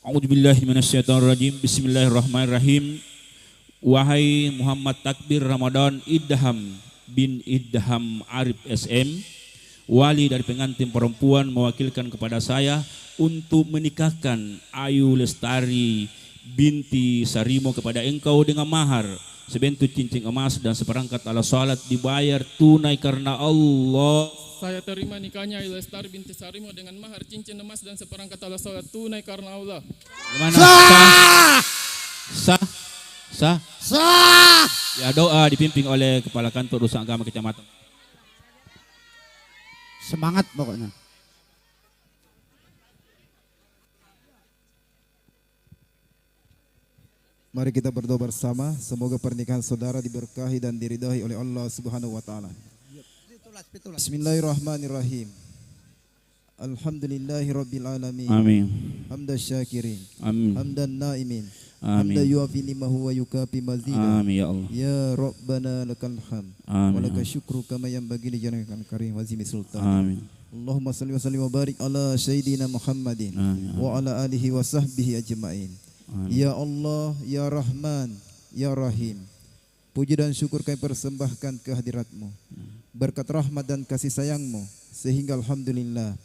A'udzubillahi minasyaitonirrajim. Bismillahirrahmanirrahim. Wahai Muhammad Takbir Ramadan Idham bin Idham Arif SM, wali dari pengantin perempuan, mewakilkan kepada saya untuk menikahkan Ayu Lestari binti Sarimo kepada engkau dengan mahar sebentuk cincin emas dan seperangkat alat salat dibayar tunai karena Allah. Saya terima nikahnya Ayu Lestari binti Sarimo dengan mahar cincin emas dan seperangkat alat salat tunai karena Allah. Gimana? Sah. Ya, doa dipimpin oleh Kepala Kantor Urusan Agama Kecamatan. Semangat pokoknya. Mari kita berdoa bersama, semoga pernikahan saudara diberkahi dan diridhai oleh Allah Subhanahu wa taala. Bismillahirrahmanirrahim. Alhamdulillahirabbil alamin. Amin. Hamdan syakirin. Amin. Hamdan naimin. Amin. Hamdan yuafi ni'mahu wa yukafi mazida. Amin ya Allah. Ya Rabbana lakal hamd. Amin. Wa lakal syukru kama yanbaghi li jalalika karim wa azimi sultan. Amin. Allahumma salli wa sallim wa barik ala sayyidina Muhammadin Amin. wa ala alihi wa sahbihi ajma'in. Amin. Ya Allah, Ya Rahman, Ya Rahim, puji dan syukur kami persembahkan kehadirat-Mu, berkat rahmat dan kasih sayang-Mu, sehingga Alhamdulillah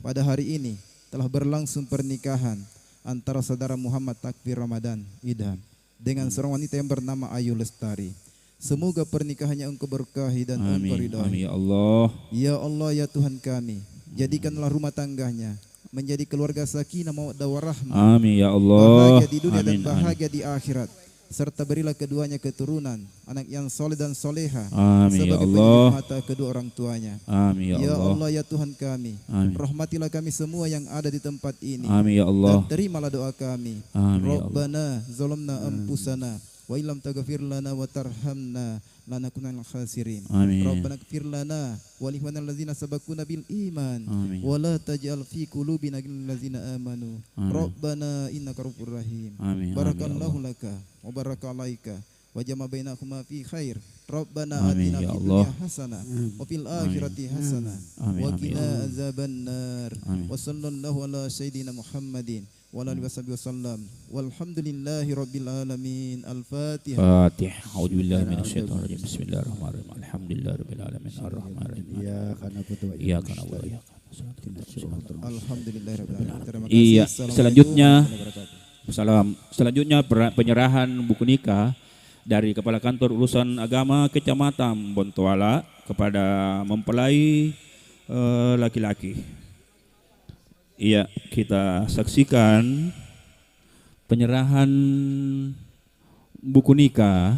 pada hari ini telah berlangsung pernikahan antara saudara Muhammad Takbir Ramadan Idham dengan seorang wanita yang bernama Ayu Lestari. Semoga pernikahannya Engkau berkahi dan Engkau Amin. ridhai. Amin ya Allah. Ya Allah, ya Tuhan kami, jadikanlah rumah tangganya menjadi keluarga sakinah mawaddah warahmah, Amin ya Allah. bahagia di dunia Amin. dan bahagia di akhirat, serta berilah keduanya keturunan, anak yang soleh dan soleha, Amin ya sebagai Allah. penyelidik mata kedua orang tuanya. Amin ya Ya Allah. Allah, ya Tuhan kami, Amin. rahmatilah kami semua yang ada di tempat ini, Amin ya Allah. dan terimalah doa kami. Amin ya Allah. Rabbana zalamna anfusana wa illam taghfir lana wa tarhamna lanakunanna khasirin. Amin. Rabbana ighfir lana wa li ikhwanina allazina sabaquna bil iman Amin. wa la taj'al fi qulubina ghillan ladzina amanu. Amin. Rabbana innaka ra'ufur rahim. Amin. Barakallahu laka wa baraka alaika wa jama bainakuma fi khair. Rabbana Amin, atina ya fid Allah. dunya hasanah wa fil akhirati hasanah Amin, wa amin, qina ya Allah. azabannar. Amin. Wa sallallahu ala sayyidina Muhammadin wa ala alihi wasallam. Walhamdulillahi rabbil alamin. Al-Fatihah. Fatih. A'udzubillahi minasyaitonir rajim. Bismillahirrahmanirrahim. Alhamdulillahirabbil alamin. Arrahmanirrahim. Ya karena butuh Iyyaka na'budu wa iyyaka nasta'in. Alhamdulillahirabbil alamin. Terima kasih. Iya, Assalamualaikum selanjutnya warahmatullahi wabarakatuh. Salam. Selanjutnya penyerahan buku nikah dari Kepala Kantor Urusan Agama Kecamatan Bontoala kepada mempelai laki-laki. Iya, kita saksikan penyerahan buku nikah.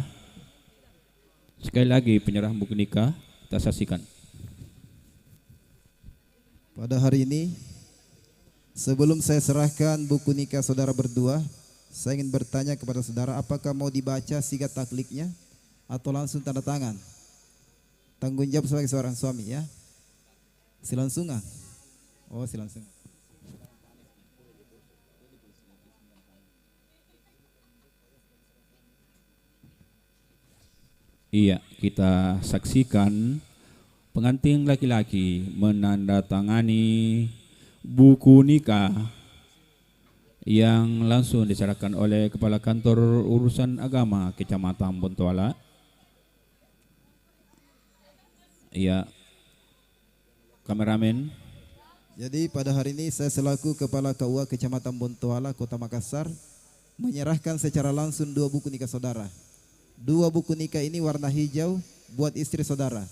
Sekali lagi penyerahan buku nikah kita saksikan. Pada hari ini, sebelum saya serahkan buku nikah saudara berdua, saya ingin bertanya kepada saudara, apakah mau dibaca sigat takliknya atau langsung tanda tangan? Tanggung jawab sebagai seorang suami ya. Silangsungan. Oh, silangsungan. Iya, kita saksikan pengantin laki-laki menandatangani buku nikah yang langsung diserahkan oleh Kepala Kantor Urusan Agama Kecamatan Bontoala. Ya, kameramen. Jadi pada hari ini saya selaku Kepala KUA Kecamatan Bontoala Kota Makassar menyerahkan secara langsung 2 buku nikah saudara. 2 buku nikah ini warna hijau buat istri saudara.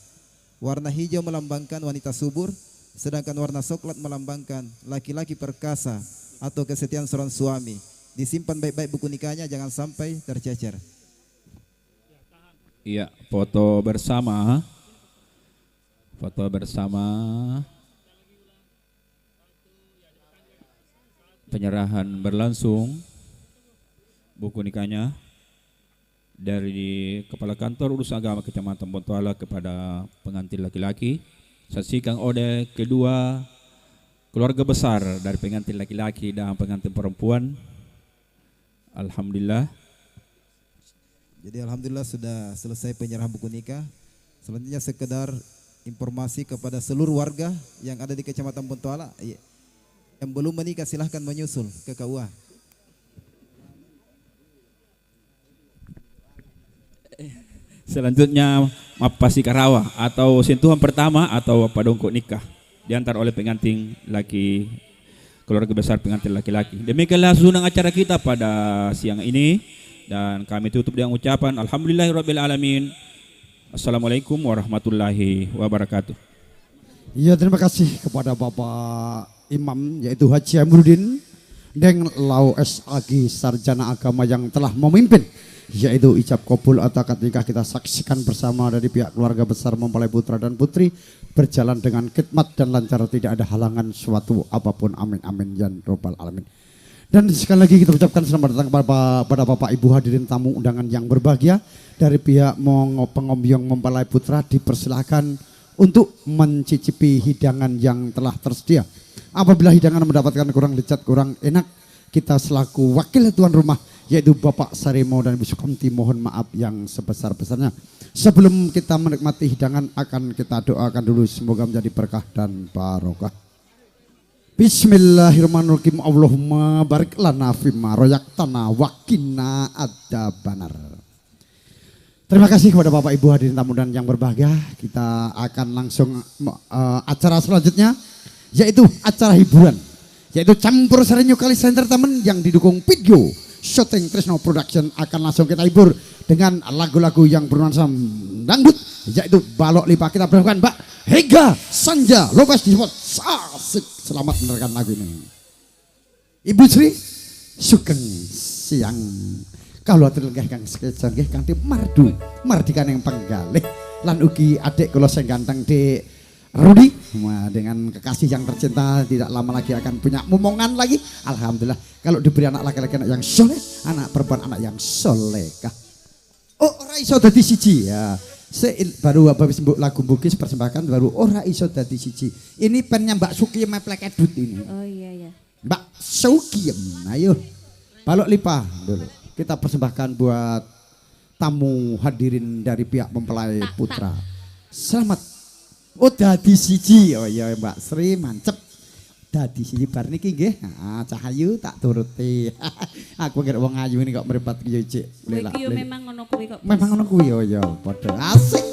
Warna hijau melambangkan wanita subur, sedangkan warna coklat melambangkan laki-laki perkasa atau kesetiaan seorang suami. Disimpan baik-baik buku nikahnya, jangan sampai tercecer. Iya, foto bersama. Foto bersama. Penyerahan berlangsung buku nikahnya dari Kepala Kantor Urusan Agama Kecamatan Bontoala kepada pengantin laki-laki. Saksikan oleh kedua keluarga besar dari pengantin laki-laki dan pengantin perempuan. Alhamdulillah. Jadi alhamdulillah sudah selesai penyerahan buku nikah. Selanjutnya sekedar informasi kepada seluruh warga yang ada di Kecamatan Bontoala. Yang belum menikah silahkan menyusul ke KUA. Selanjutnya mapasi karawa atau sentuhan pertama atau padongkok nikah diantar oleh pengantin laki, keluarga besar pengantin laki-laki. Demikianlah sunang acara kita pada siang ini dan kami tutup dengan ucapan alhamdulillahirabbil alamin. Assalamualaikum warahmatullahi wabarakatuh. Ya, terima kasih kepada Bapak Imam yaitu Haji Amiruddin Deng Lau SAG Sarjana Agama yang telah memimpin yaitu ijab kabul atau akad nikah kita saksikan bersama dari pihak keluarga besar mempelai putra dan putri berjalan dengan khidmat dan lancar, tidak ada halangan suatu apapun. Amin amin ya robbal alamin. Dan sekali lagi kita ucapkan selamat datang pada Bapak Ibu hadirin tamu undangan yang berbahagia dari pihak pengombyong mempelai putra, dipersilahkan untuk mencicipi hidangan yang telah tersedia. Apabila hidangan mendapatkan kurang lezat, kurang enak, kita selaku wakil tuan rumah yaitu Bapak Sarimo dan Ibu Sukamti mohon maaf yang sebesar-besarnya. Sebelum kita menikmati hidangan akan kita doakan dulu semoga menjadi berkah dan barokah. Bismillahirrahmanirrahim. Allahumma barik lana fimma royaktana wa qina adzabannar. Terima kasih kepada Bapak Ibu hadirin tamu dan yang berbahagia. Kita akan langsung acara selanjutnya yaitu acara hiburan, yaitu campur sari New Kalis Entertainment yang didukung video Shooting Trisno Production akan langsung kita hibur dengan lagu-lagu yang bernuansa dangdut yaitu Balok Lipa. Kita berharapkan Mbak Hega Sanja Lopez di spot. Selamat mendengarkan lagu ini. Ibu Sri Sugeng siang kalau terlenggah kang sketsa nggih kanthi mardikan yang penggalih lan ugi adik kula sing ganteng Dik Rudi dengan kekasih yang tercinta tidak lama lagi akan punya momongan lagi. Alhamdulillah kalau diberi anak laki-laki anak yang soleh, anak perempuan anak yang solehkah. Oh ora iso dadi siji ya. Baru habis lagu bugis persembahkan baru ora iso dadi siji. Ini pennya Mbak Sukiem Meplek Edut ini. Oh iya. Mbak Sukiem, ayo Balok Lipa dulu. Kita persembahkan buat tamu hadirin dari pihak mempelai putra. Selamat. Oh dadi siji. Oh iya Mbak Sri mancep. Dadi siji bar niki nggih. Cahayu tak turuti. Aku kira wong ayu ini kok mripat ki cik. Kowe memang ngono kuwi kok. Memang ngono kuwi oh ya padha asik.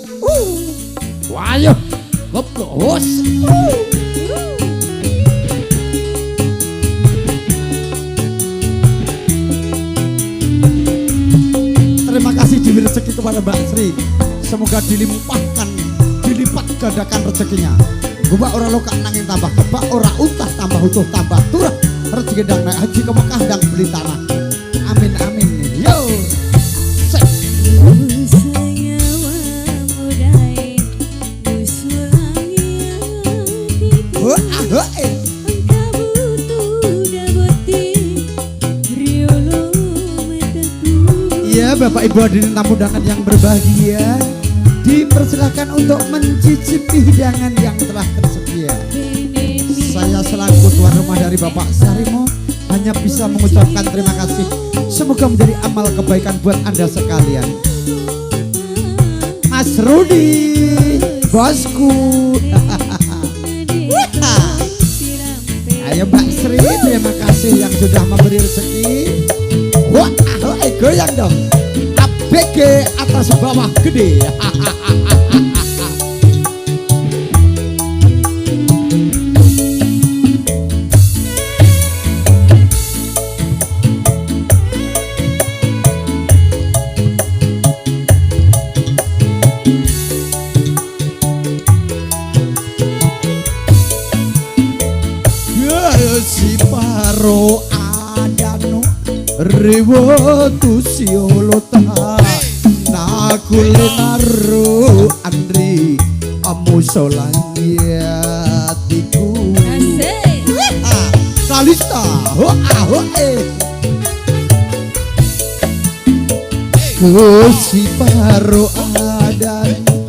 Wah ayo. Goblok. Terima kasih diberi rezeki kepada Mbak Sri. Semoga dilimpahkan, dilipat gandakan rezekinya. Gubak ora lokak nanging tambah kebak, ora untah tambah utuh tambah turah. Rezeki dang naik haji ke Mekah dang beli tanah. Amin amin. Yo. Ya Bapak Ibu hadirin tamu undangan yang berbahagia, dipersilahkan untuk mencicipi hidangan yang telah tersedia. Saya selaku tuan rumah dari Bapak Sarimo hanya bisa mengucapkan terima kasih. Semoga menjadi amal kebaikan buat Anda sekalian. Mas Rudi, bosku. Ayo Mbak Sri, terima kasih yang sudah memberi rezeki. Wah, goyang dong. ABG atas bawah gede. Si paro adano rewo tu siolota nakulenaro andri amu solangiatiku Kalista si paro adano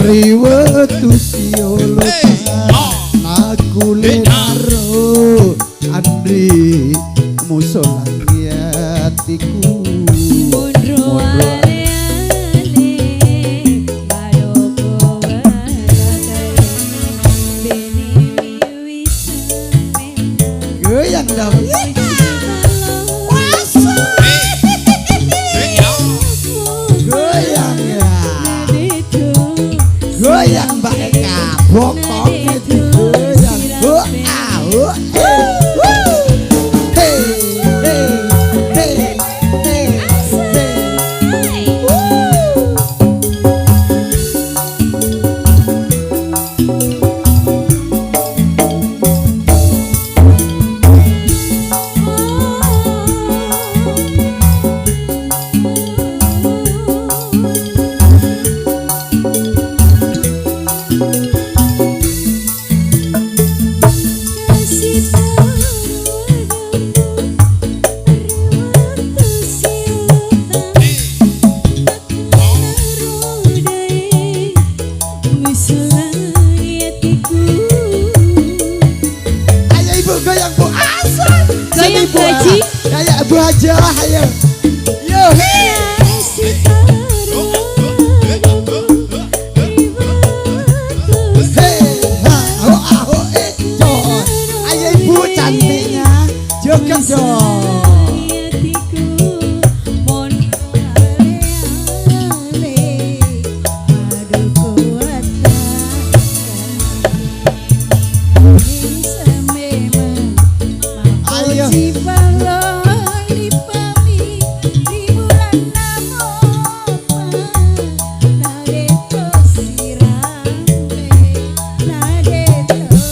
rewo tu siolota nakulenaro andri musolangiatiku goyang dong goyang ya goyang Mbak Eka bokongnya digoyang kayak Bu Haja ayo. Yo. Ayo Ibu cantiknya joget dong.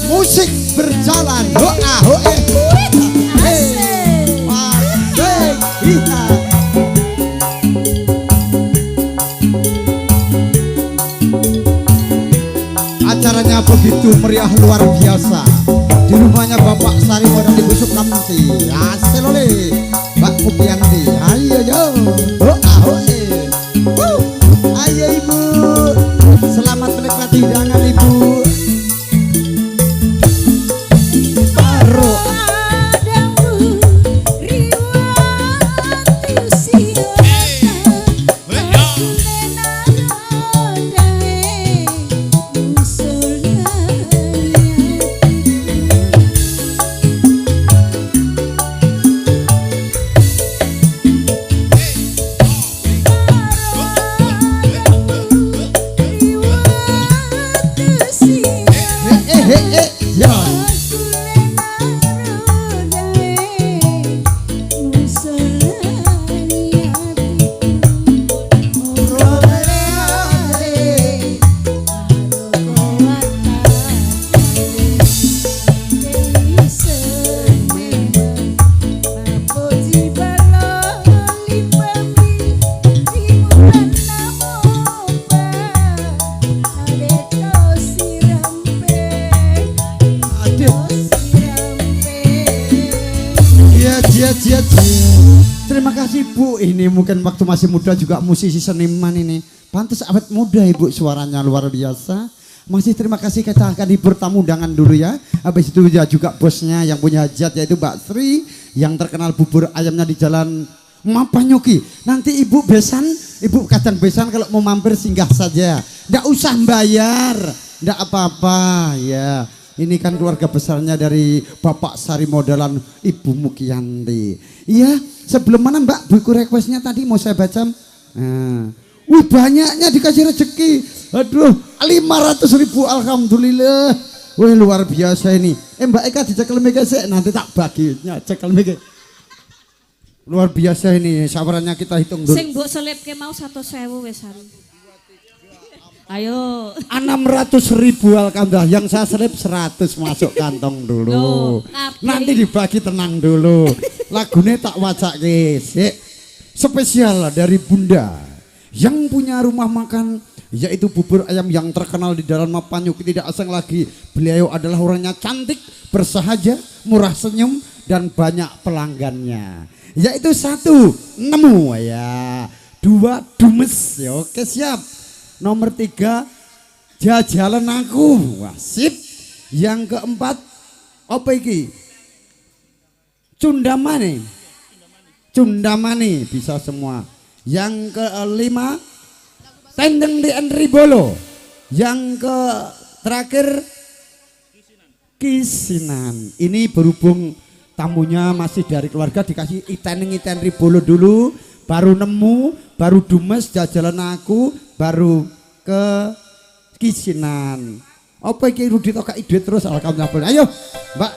Musik berjalan, acaranya begitu meriah luar biasa di rumahnya Bapak Sarimo dan Ibu Sukamti. Hasil oleh Mbak Pupianti. Ayo yo, ayo Ibu, selamat menikmati hidangan Ibu. Terima kasih Bu, ini mungkin waktu masih muda juga musisi seniman ini. Pantas awet muda Ibu, suaranya luar biasa. Masih terima kasih, kita akan hibur tamu undangan dulu ya. Habis itu juga bosnya yang punya hajat yaitu Mbak Sri yang terkenal bubur ayamnya di Jalan Mapanyoki. Nanti Ibu besan, Ibu kadang besan kalau mau mampir singgah saja. Nggak usah bayar, nggak apa-apa ya. Ini kan keluarga besarnya dari Bapak Sari Modalan Ibu Mukianti. Iya, sebelum mana Mbak buku requestnya tadi mau saya baca. Nah, banyaknya dikasih rezeki. Aduh, 500.000 alhamdulillah. Wih luar biasa ini. Mbak Eka dicekel mega sih, nanti tak baginya cekel mega. Luar biasa ini, sabarannya kita hitung dulu. Sing mbok selipke mau 100.000 wesan. Ayo. 600.000 alhamdulillah, yang saya selip 100 masuk kantong dulu. Loh, kabeh. Nanti dibagi tenang dulu. Lagunya tak wacake sik. Spesial dari Bunda yang punya rumah makan yaitu bubur ayam yang terkenal di dalam Mapanyuk. Tidak asing lagi, beliau adalah orangnya cantik, bersahaja, murah senyum dan banyak pelanggannya. Yaitu 1 nemu ya, 2 dumes ya, oke siap. Nomor 3 jajalan aku, wah sip. Yang keempat apa iki? Cundamani, Cundamani bisa semua. Yang kelima Tendeng di Enribolo. Yang ke terakhir Kisinan. Ini berhubung tamunya masih dari keluarga dikasih iten Ribolo dulu, baru nemu, baru dumes jajalan aku, baru ke Kisinan. Apa iki Rudi toka ide terus alhamdulillah. Ayo Mbak,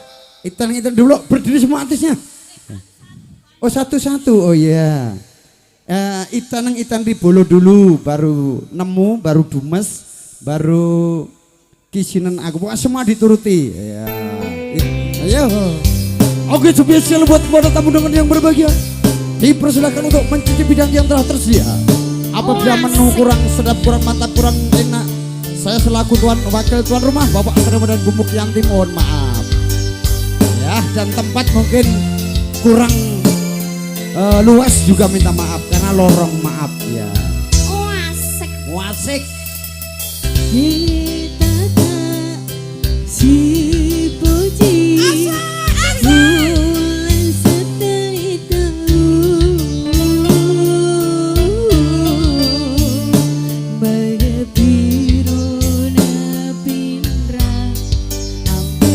iten dulu, berdiri semua artisnya. Oh satu-satu, oh iya. Iten Ribolo dulu, baru nemu, baru dumes, baru Kisinan aku. Pokoknya semua dituruti. Ya. Ayo. Oke, spesial buat para tamu dengan yang berbahagia. Dipersilakan untuk mencicipi bidang yang telah tersedia. Apabila menu kurang sedap, kurang mantap, kurang enak, saya selaku wakil tuan rumah Bapak Sri dan Bu Mukianti mohon maaf. Ya, dan tempat mungkin kurang luas juga minta maaf karena lorong, maaf ya. Wasik. Wasik. Kita tak si puji bulan seteri tahu begitu napindra ampe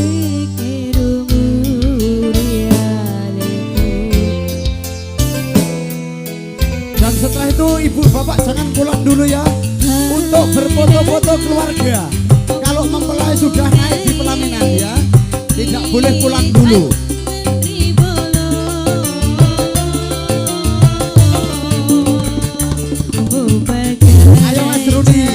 Dan setelah itu ibu bapak jangan pulang dulu ya, untuk berfoto-foto keluarga. Kalau mempelai sudah naik di pelaminan ya, tidak boleh pulang dulu. Ayo Mas Rudi.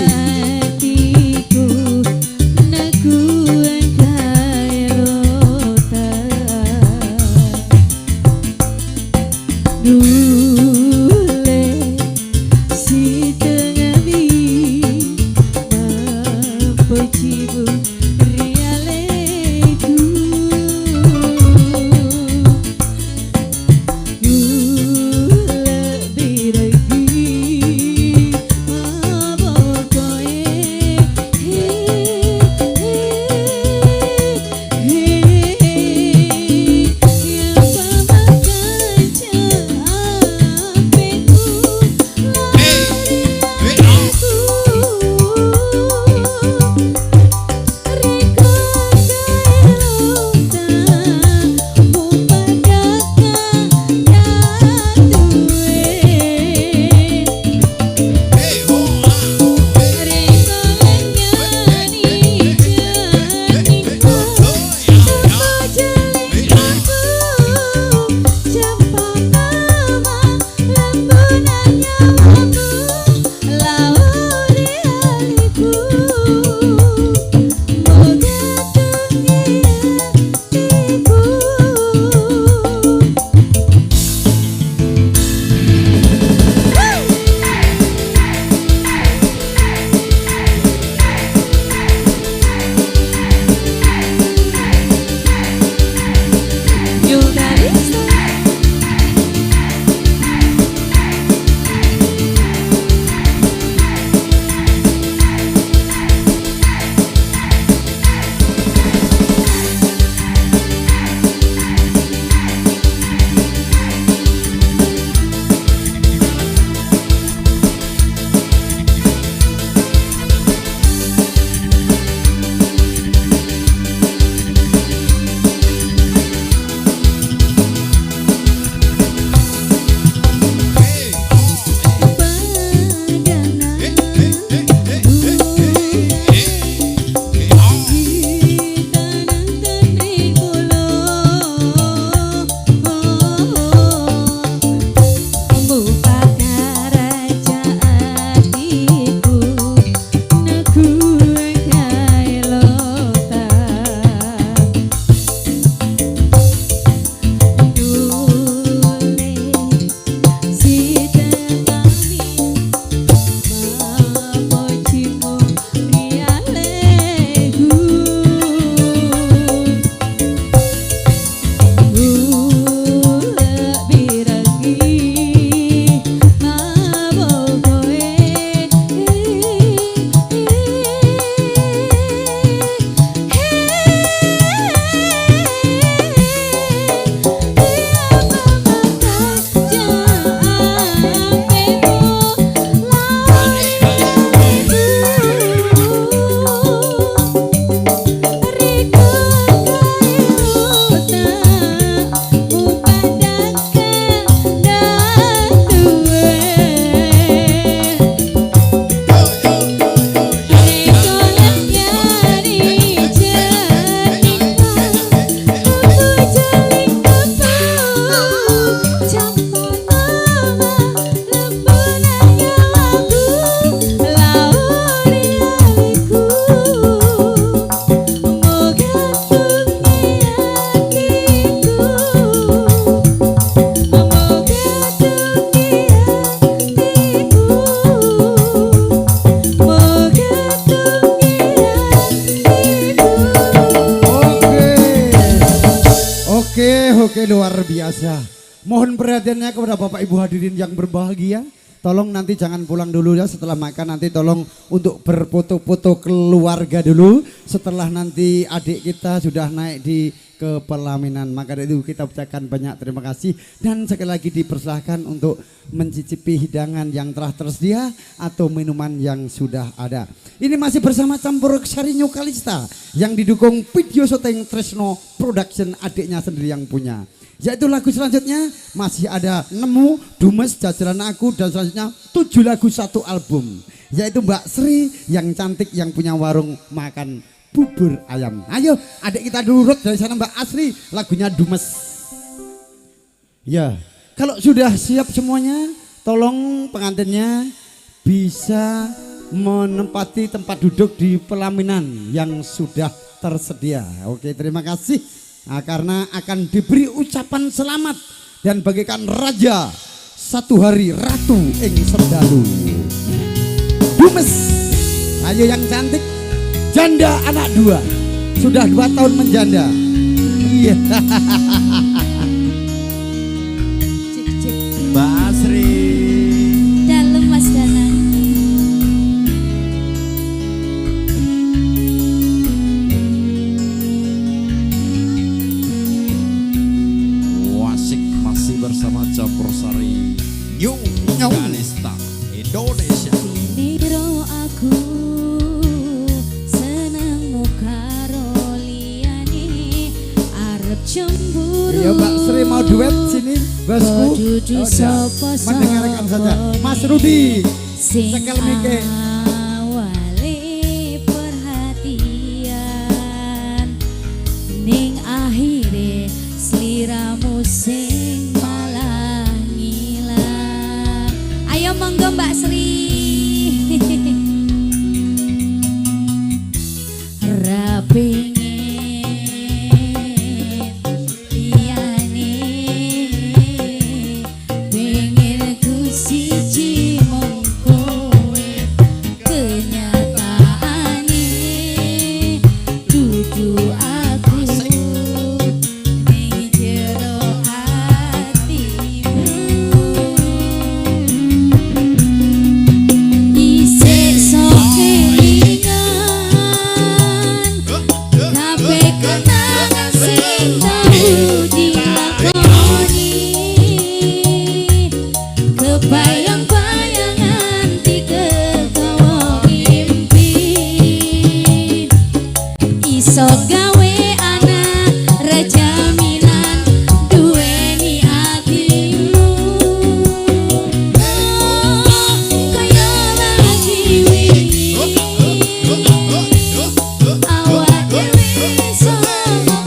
oke luar biasa. Mohon perhatiannya kepada Bapak Ibu hadirin yang berbahagia. Tolong nanti jangan pulang dulu ya, setelah makan nanti tolong untuk berfoto-foto keluarga dulu. Setelah nanti adik kita sudah naik di kepelaminan, maka dari itu kita ucapkan banyak terima kasih. Dan sekali lagi dipersilahkan untuk mencicipi hidangan yang telah tersedia atau minuman yang sudah ada. Ini masih bersama Campur Sari New Kalista yang didukung video syuting Tresno Production, adiknya sendiri yang punya. Yaitu lagu selanjutnya masih ada Nemu, Dumes, Jajaran Aku, dan selanjutnya 7 lagu 1 album. Yaitu Mbak Sri yang cantik yang punya warung makan bubur ayam. Ayo adik kita dulu dari sana Mbak Asri, lagunya Dumes. Ya, kalau sudah siap semuanya, tolong pengantinnya bisa menempati tempat duduk di pelaminan yang sudah tersedia. Oke, terima kasih. Nah, karena akan diberi ucapan selamat dan bagikan raja 1 hari ratu ing serdalu. Dumes, ayo yang cantik, janda anak 2, sudah 2 tahun menjanda. Iya. Mbak Asri dalam Mas Danan. Wasik masih bersama Campur Sari New Kalista Indonesia. Niro aku seneng karo liyane arep cemburu. Iya Mbak Sri mau duet sini bosku. Dudu sapa mendengarkan saja Mas Rudi sing sekel mike. awale perhatian ning akhire sliramu sing malah ngilang. Ayo monggo Mbak Sri. Rapi iso gawe anak rejaminan duweni atimu kaya lagi wingi awak dhewe iso ngomong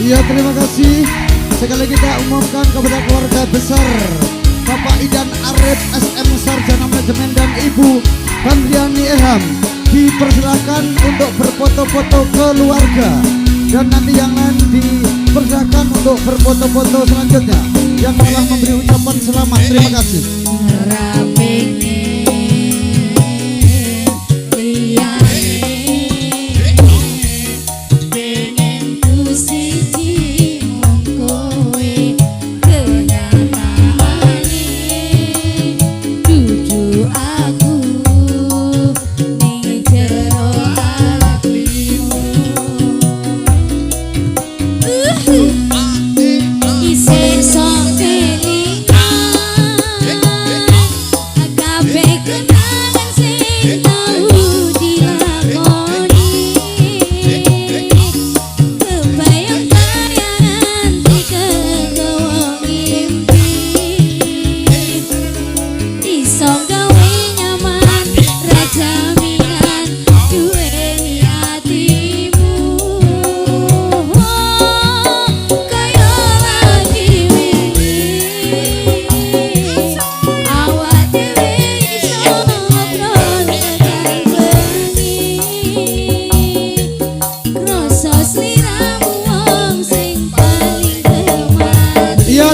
Iya, terima kasih. Sekali lagi kita umumkan kepada keluarga besar Bapak Idan Arif SM Sarjana Manajemen dan Ibu Bandriani Eham dipersilakan untuk berfoto-foto keluarga, dan nanti yang lain dipersilakan untuk berfoto-foto selanjutnya yang telah memberi ucapan selamat. Terima kasih.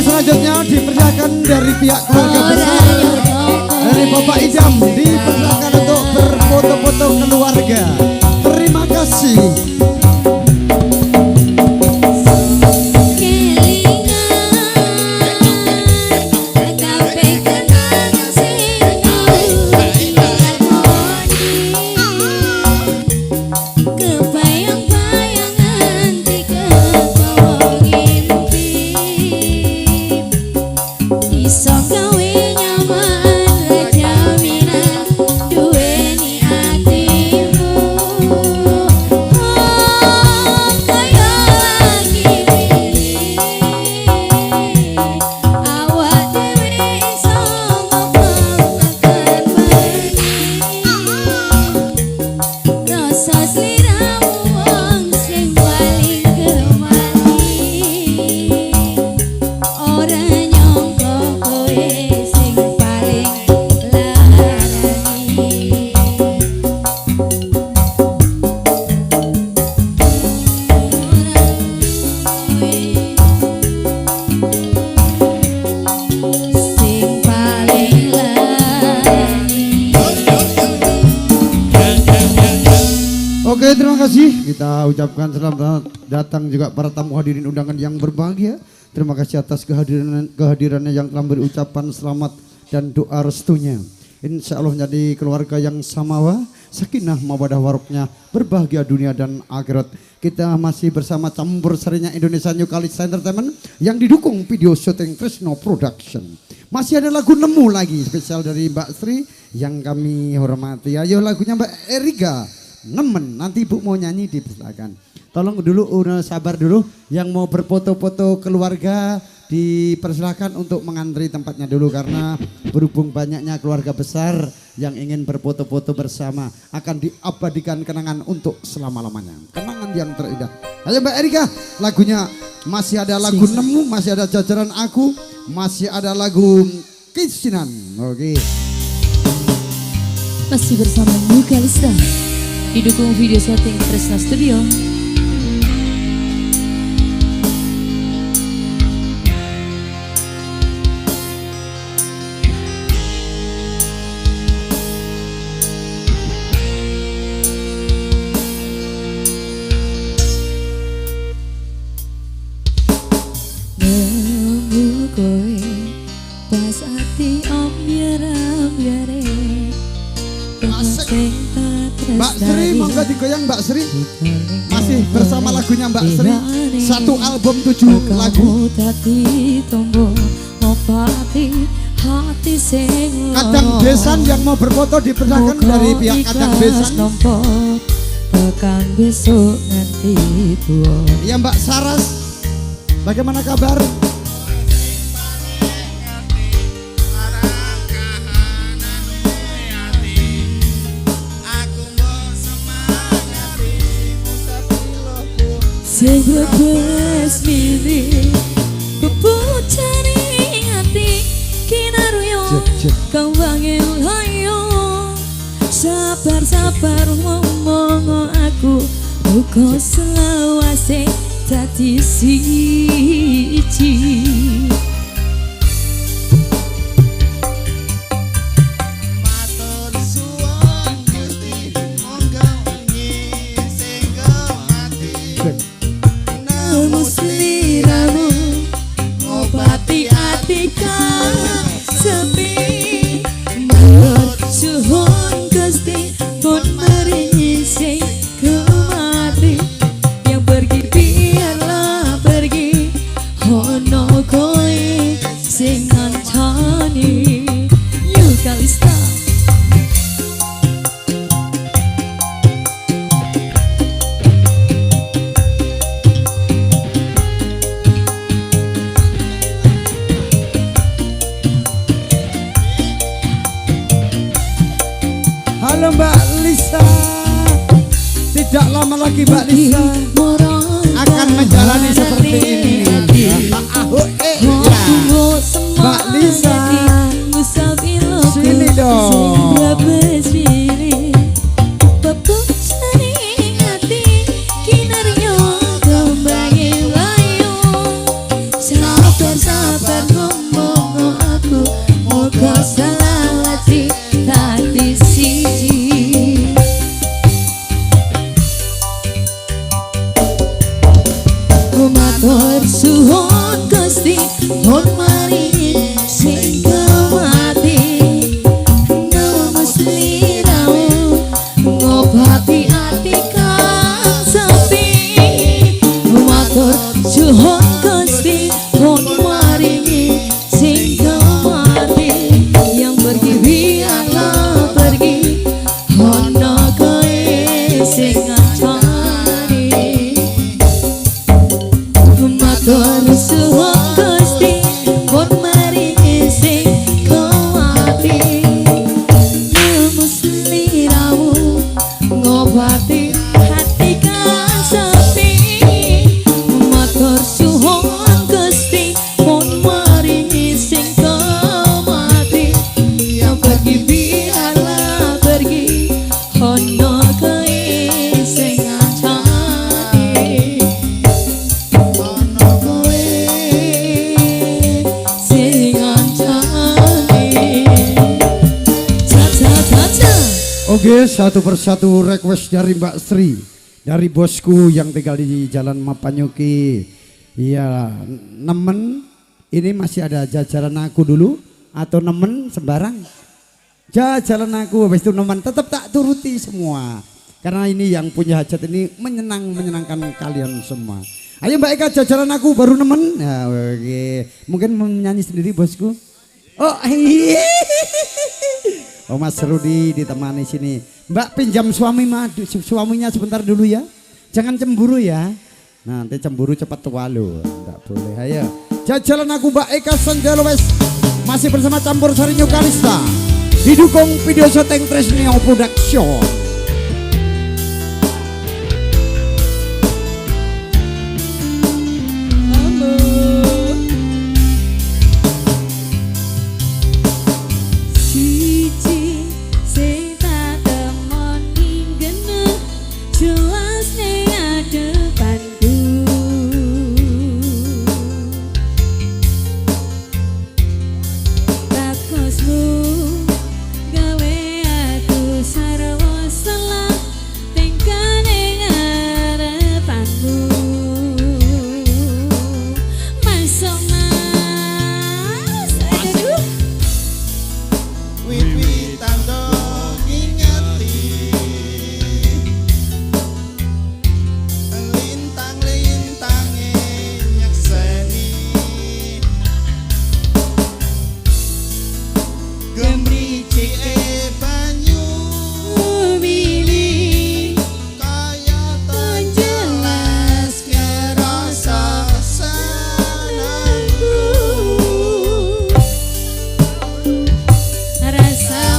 Selanjutnya dipersilakan dari pihak keluarga besar dari Bapak Idam dipersilakan untuk berfoto-foto keluarga. Terima kasih. Oke, terima kasih. Kita ucapkan selamat datang juga para tamu hadirin undangan yang berbahagia. Terima kasih atas kehadirannya yang telah beri ucapan selamat dan doa restunya. Insya Allah menjadi keluarga yang samawa, sakinah mawadah warahmah, berbahagia dunia dan akhirat. Kita masih bersama campur sarinya Indonesia New Kalista Entertainment yang didukung video syuting Tresno Production. Masih ada lagu nemu lagi spesial dari Mbak Sri yang kami hormati. Ayo lagunya Mbak Erika. Nemen, nanti Ibu mau nyanyi dipersilakan. Tolong dulu sabar dulu, yang mau berfoto-foto keluarga dipersilakan untuk mengantri tempatnya dulu, karena berhubung banyaknya keluarga besar yang ingin berfoto-foto bersama, akan diabadikan kenangan untuk selama-lamanya. Kenangan yang terindah. Ayo Mbak Erika, lagunya masih ada lagu nemu, masih ada jajaran aku, masih ada lagu kisinan. Oke. Masih bersama New Kalista, didukung video syuting Tresno Studio. Nemu kowe pas ati om biara-biare. Mbak Sri, monggo digoyang Mbak Sri. Masih bersama lagunya Mbak Sri. Satu album 7 lagu. Kadang Besan yang mau berfoto dipersilakan dari pihak Kadang Besan. Tekan besok nanti tua. Ya Mbak Saras, bagaimana kabar? sing bebas milih kepucane ati kinaryo kang wangil hayo sabar ngomong aku uga selawase dadi siji. Sliramu ngobati ati kang sepi matur suwun Gusti pun maringi sing kemati yang pergi biarlah pergi ono kowe sing ngancani yuk Kalista. Halo Mbak Lisa, tidak lama lagi Mbak Lisa akan menjalani seperti ini. Mbak Lisa, sini dong. Sabar ngomong aku moga selawasi dadi siji. Matur suwun Gusti pun maringi sing kemati nama sliramu ngobati ati kang sepi. Matur suwun Gusti pun maringi sing kemati yang pergi biarlah pergi ono kowe sing ngancani. Matur suwun Gusti pun maringi sing kemati ilmu sliramu ngobati hati kang sepi. Matur suwun Gusti pun maringi sing kemati yang pergi biarlah pergi ono kowe sing ngancani. Ono kowe sing ngancani. Caca. Oke, satu persatu request dari Mbak Sri, dari bosku yang tinggal di Jalan Mapanyuki. Iya, nemen ini masih ada jajaran aku dulu atau nemen sembarang? Jajaran aku, habis itu nemen tetap tak turuti semua. Karena ini yang punya hajat ini menyenangkan kalian semua. Ayo Mbak Eka, jajaran aku baru nemen. Nah, oke. Mungkin menyanyi sendiri bosku. Oh iya. Oh Mas Rudi ditemani sini. Mbak pinjam suaminya sebentar dulu ya. Jangan cemburu ya. Nanti cemburu cepat tua lo. Enggak boleh. Ayo. Jajaran aku Mbak Eka Sanjalowes masih bersama Campur Sari New Kalista. Didukung video syuting Tresneo Production. Rasa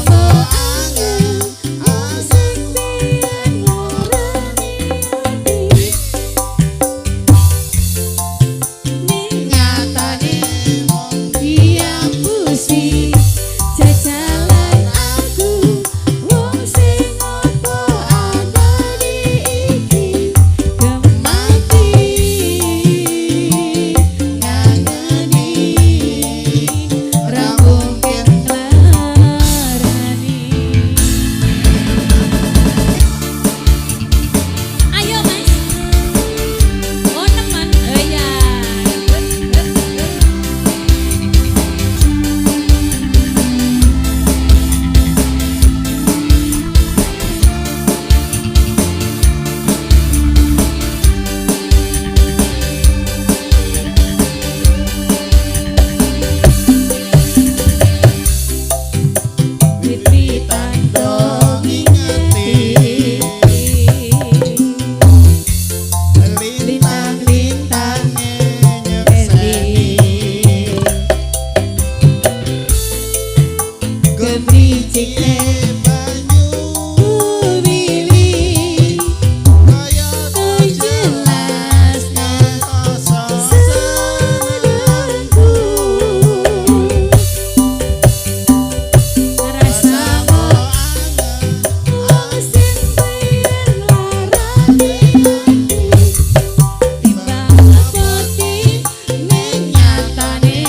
kebricik banyu mili jelas saudaraku rasa wong sing pengen larani timbang poti ning nyatane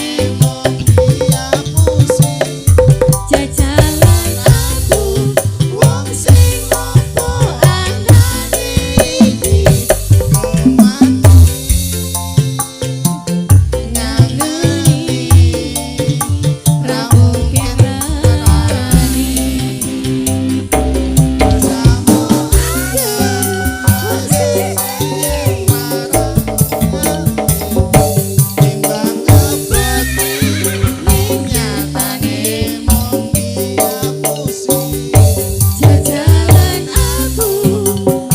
jajalan aku wong sing opo anane iki ngangeni ra mungkin rani bersama aku wong sing timbang ngepeti ning nyatane jajalan aku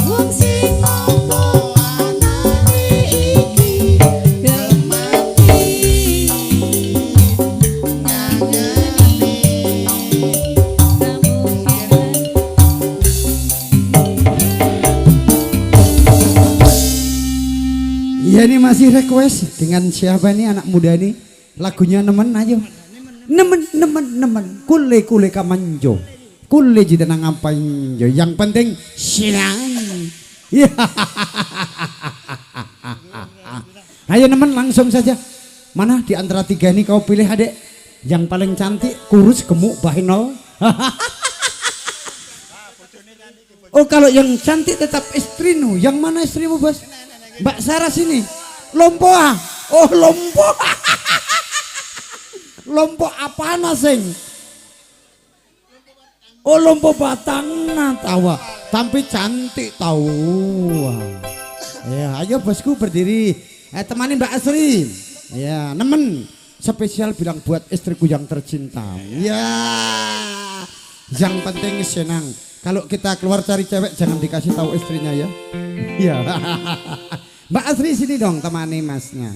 wong sing opo anane iki gemati ngangeni Iya ini masih request dengan siapa nih anak muda nih? Lagunya nemen aja. Nemen. Kule kamanjo. Kule jida nang ngapain jo. Yang penting sinang. Iya. Ayo nemen langsung saja. Mana di antara tiga ini kau pilih adek? Yang paling cantik, kurus, gemuk, bahinol. Oh kalau yang cantik tetap istrimu. Yang mana istrimu bos? Mbak Sarah sini. Lompoa. Oh lompoa. Lompo apa nasing? Oh lompo batang tawa. Tapi cantik tahu. Ya ayo bosku berdiri. Temani Mbak Asri. Ya nemen. Spesial bilang buat istriku yang tercinta. Ya. Yang penting senang. Kalau kita keluar cari cewek jangan dikasih tahu istrinya ya. Iya. Mbak Asri sini dong temani masnya.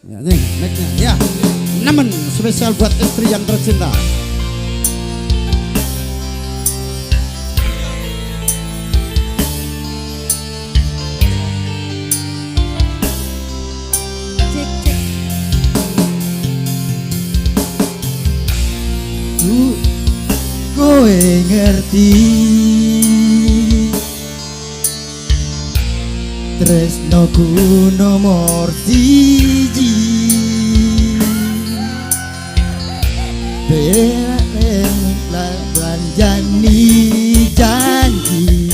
Ya, nih, naiknya. Ya. Nemen spesial buat istri yang tercinta. Kowe ngerti tresnoku nomor siji belanjani janji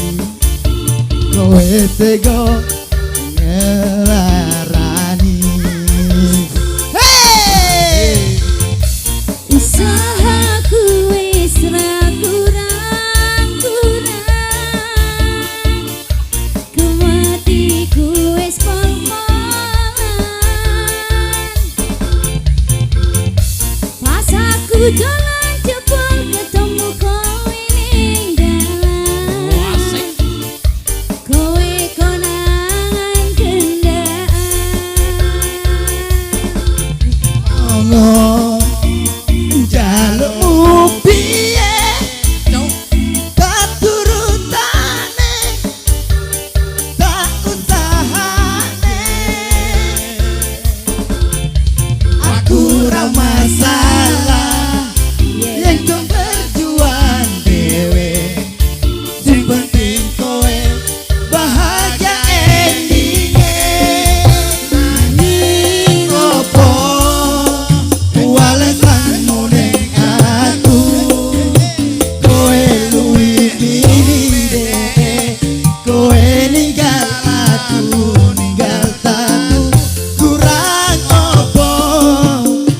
kowe tega ngelarani usahaku wis ra kurang-kurang kematiku wis pas aku jalan jebol ketemu kowe ning dalan kowe konangan kendaan jalukmu piye katurutane tak usahane aku ra masalah yen kau berjuang dewe sing penting kowe bahagia endinge nanging opo walesanmu ning aku kowe luwih milih kowe ninggal aku ninggal taku kurang opo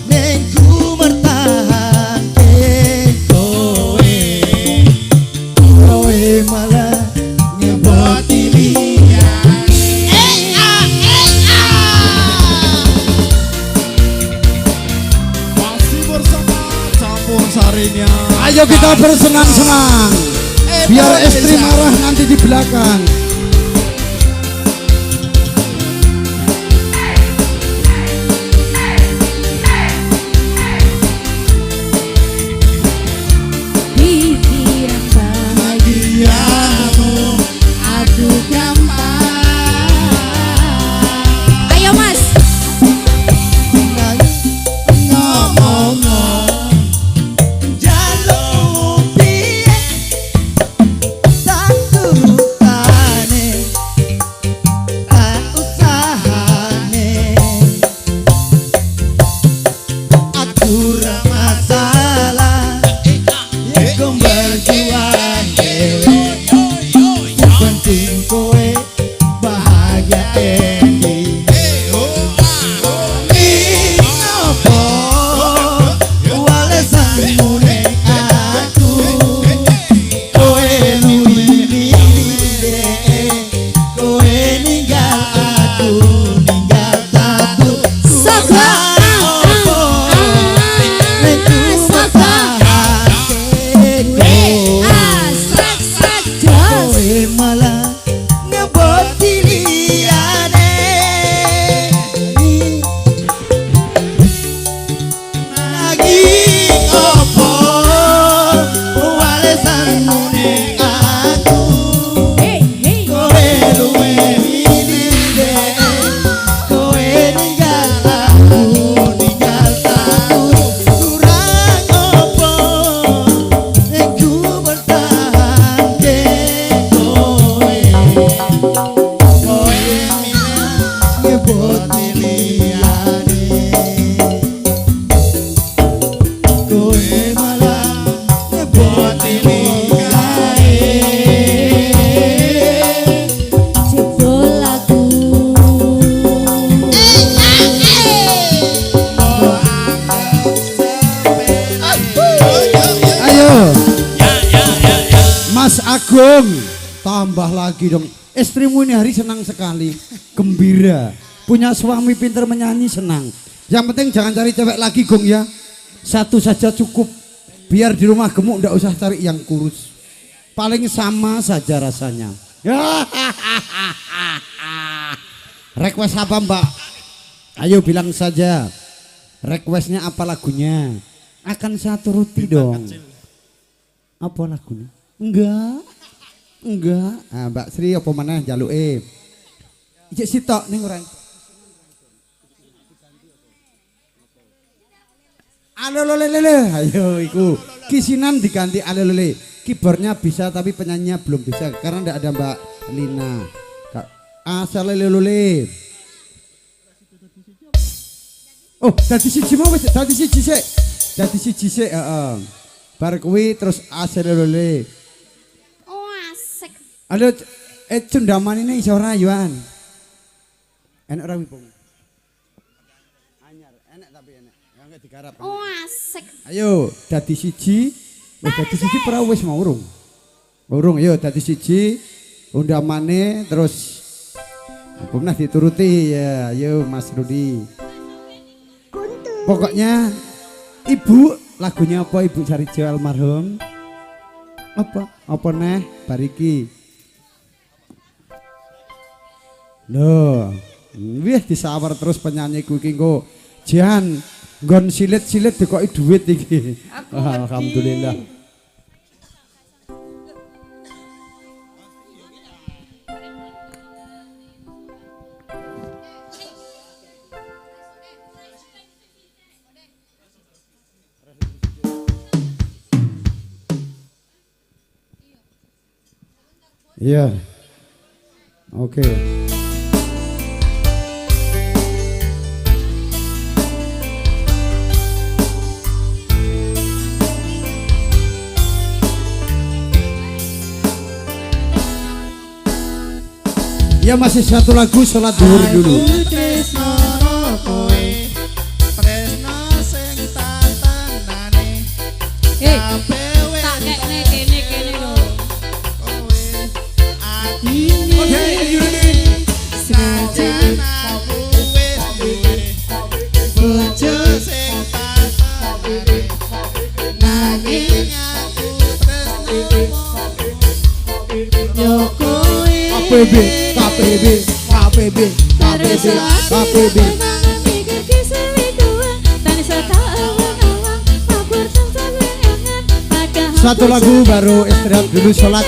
ning ku mertahanke kowe malah nyeboti liyane Masih bersama campur sarinya. Ayo kita bersenang-senang. Biar istri marah nanti di belakang. Aku berjuang dewe penting kowe bahagia endi Ngopo walesanmu ning aku kowe luwih kowe ninggal aku ninggal tabu malah ngebot diliane lagi opo walesanmu ning aku kowe luwe milih kowe ninggal aku ninggal aku kurang opo aku bertahan ngebot miliane kowe malah ngebot miliane Jebol aku. ayo Mas Agung tambah lagi dong. Istrimu ini hari senang sekali, gembira, punya suami pintar menyanyi senang. Yang penting jangan cari cewek lagi Gong ya, satu saja cukup. Biar di rumah gemuk ndak usah cari yang kurus, paling sama saja rasanya. Request apa Mbak? Ayo bilang saja. Requestnya apa lagunya? Akan saya turuti dong. Apa lagunya? Enggak. Ah, Mbak Sri apa maneh jaluke? Ijek sitok ning ora. Alololele. Ayo iku. Kisinan diganti alolole. Keyboardnya bisa tapi penyanyinya belum bisa karena ndak ada Mbak Lina. Asalolole. Oh, dadi siji mau wis, dadi siji sik. Dadi siji sik, heeh. Bar kuwi terus asalolole. Halo, cundaman ini iso ora Yuan? Enak ora wipung? Anyar, enak tapi enak. Yang digarap. Oh asik. Ayo, dadi siji. Dadi siji pra wis mau urung. Urung, yo dadi siji. Undamane terus pernah dituruti ya, ayo Mas Rudi. Pokoknya Ibu lagunya apa Ibu Sarijo almarhum? Apa neh bariki? Loh, wih disawar terus penyanyi kuwi iki engko jan nggon silit-silit dikoki duit iki. Alhamdulillah. Iya. Oke. Ya masih satu lagu sholat zuhur dulu. Tak kene kene lho. KPB. Satu lagu baru istirahat dulu sholat.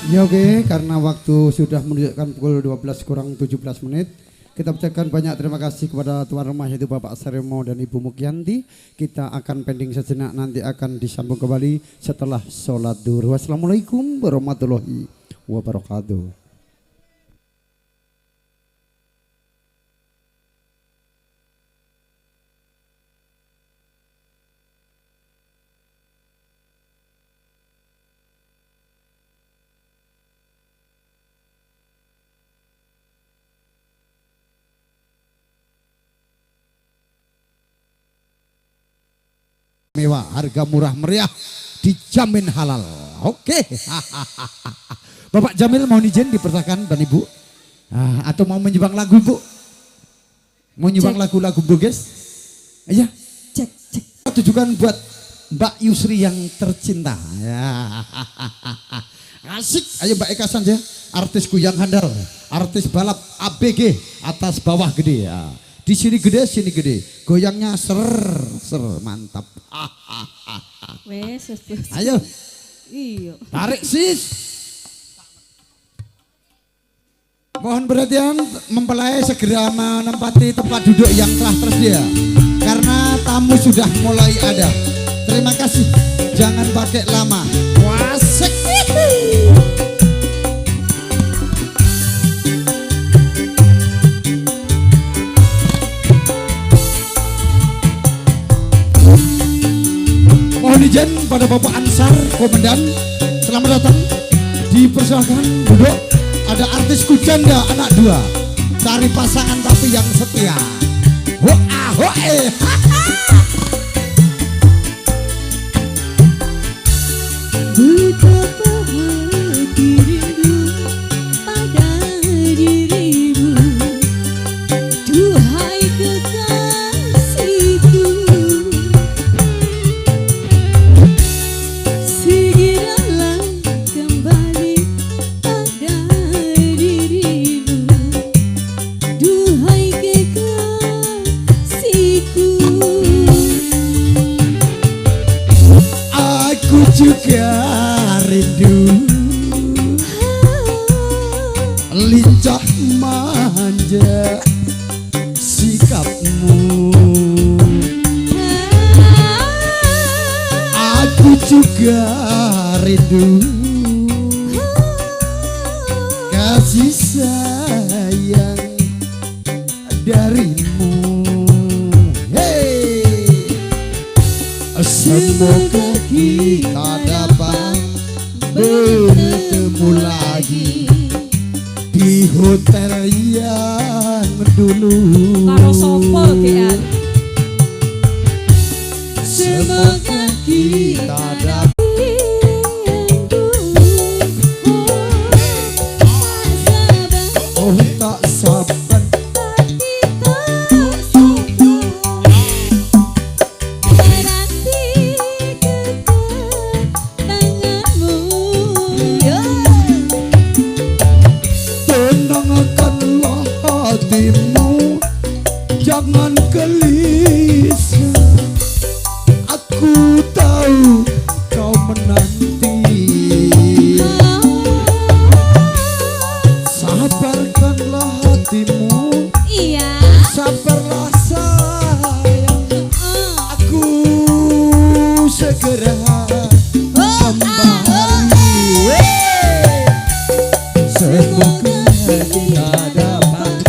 Ya oke, karena waktu sudah menunjukkan pukul 12 kurang 17 menit. Kita ucapkan banyak terima kasih kepada tuan rumah yaitu Bapak Saremo dan Ibu Mukyanti. Kita akan pending sejenak, nanti akan disambung kembali setelah sholat duhur. Wassalamualaikum warahmatullahi wabarakatuh. Mewah, harga murah meriah, dijamin halal. Oke. Bapak Jamil mau izin dipersilakan dan Ibu. Atau mau menyumbang lagu Bu? Mau nyumbang lagu-lagu Bu guys? Iya. Cek. Tujukan buat Mbak Yusri yang tercinta. Ya. Asik. Ayo Mbak Eka saja. Artisku yang handal, artis balap ABG atas bawah gede ya. Di sini gede, sini gede. Goyangnya ser mantap. Wes. Ayo. Iya. Tarik sis. Mohon perhatian mempelai segera menempati tempat duduk yang telah tersedia. Karena tamu sudah mulai ada. Terima kasih. Jangan pakai lama. Wasek. Mohon izin pada Bapak Ansar, Komandan, selamat datang. Dipersilakan duduk. Ada artisku janda anak 2, cari pasangan tapi yang setia. Betapa hati rindu pada dirimu, duhai kekasihku. Segeralah kembali pada dirimu, duhai kekasihku. Aku juga rindu, lincah manja sikapmu. Aku juga rindu kasih sayang darimu. Hey, semoga kita dapat bertemu lagi di hotel yang dulu. Karo sopo Gian? Semoga kita dapat. Oh tak sabar. Tenangkanlah hatimu, jangan gelisah. Aku tahu kau menanti. Sabarkanlah hatimu, Iya. sabarlah sayang. Aku segera kembali. Semoga kita dapat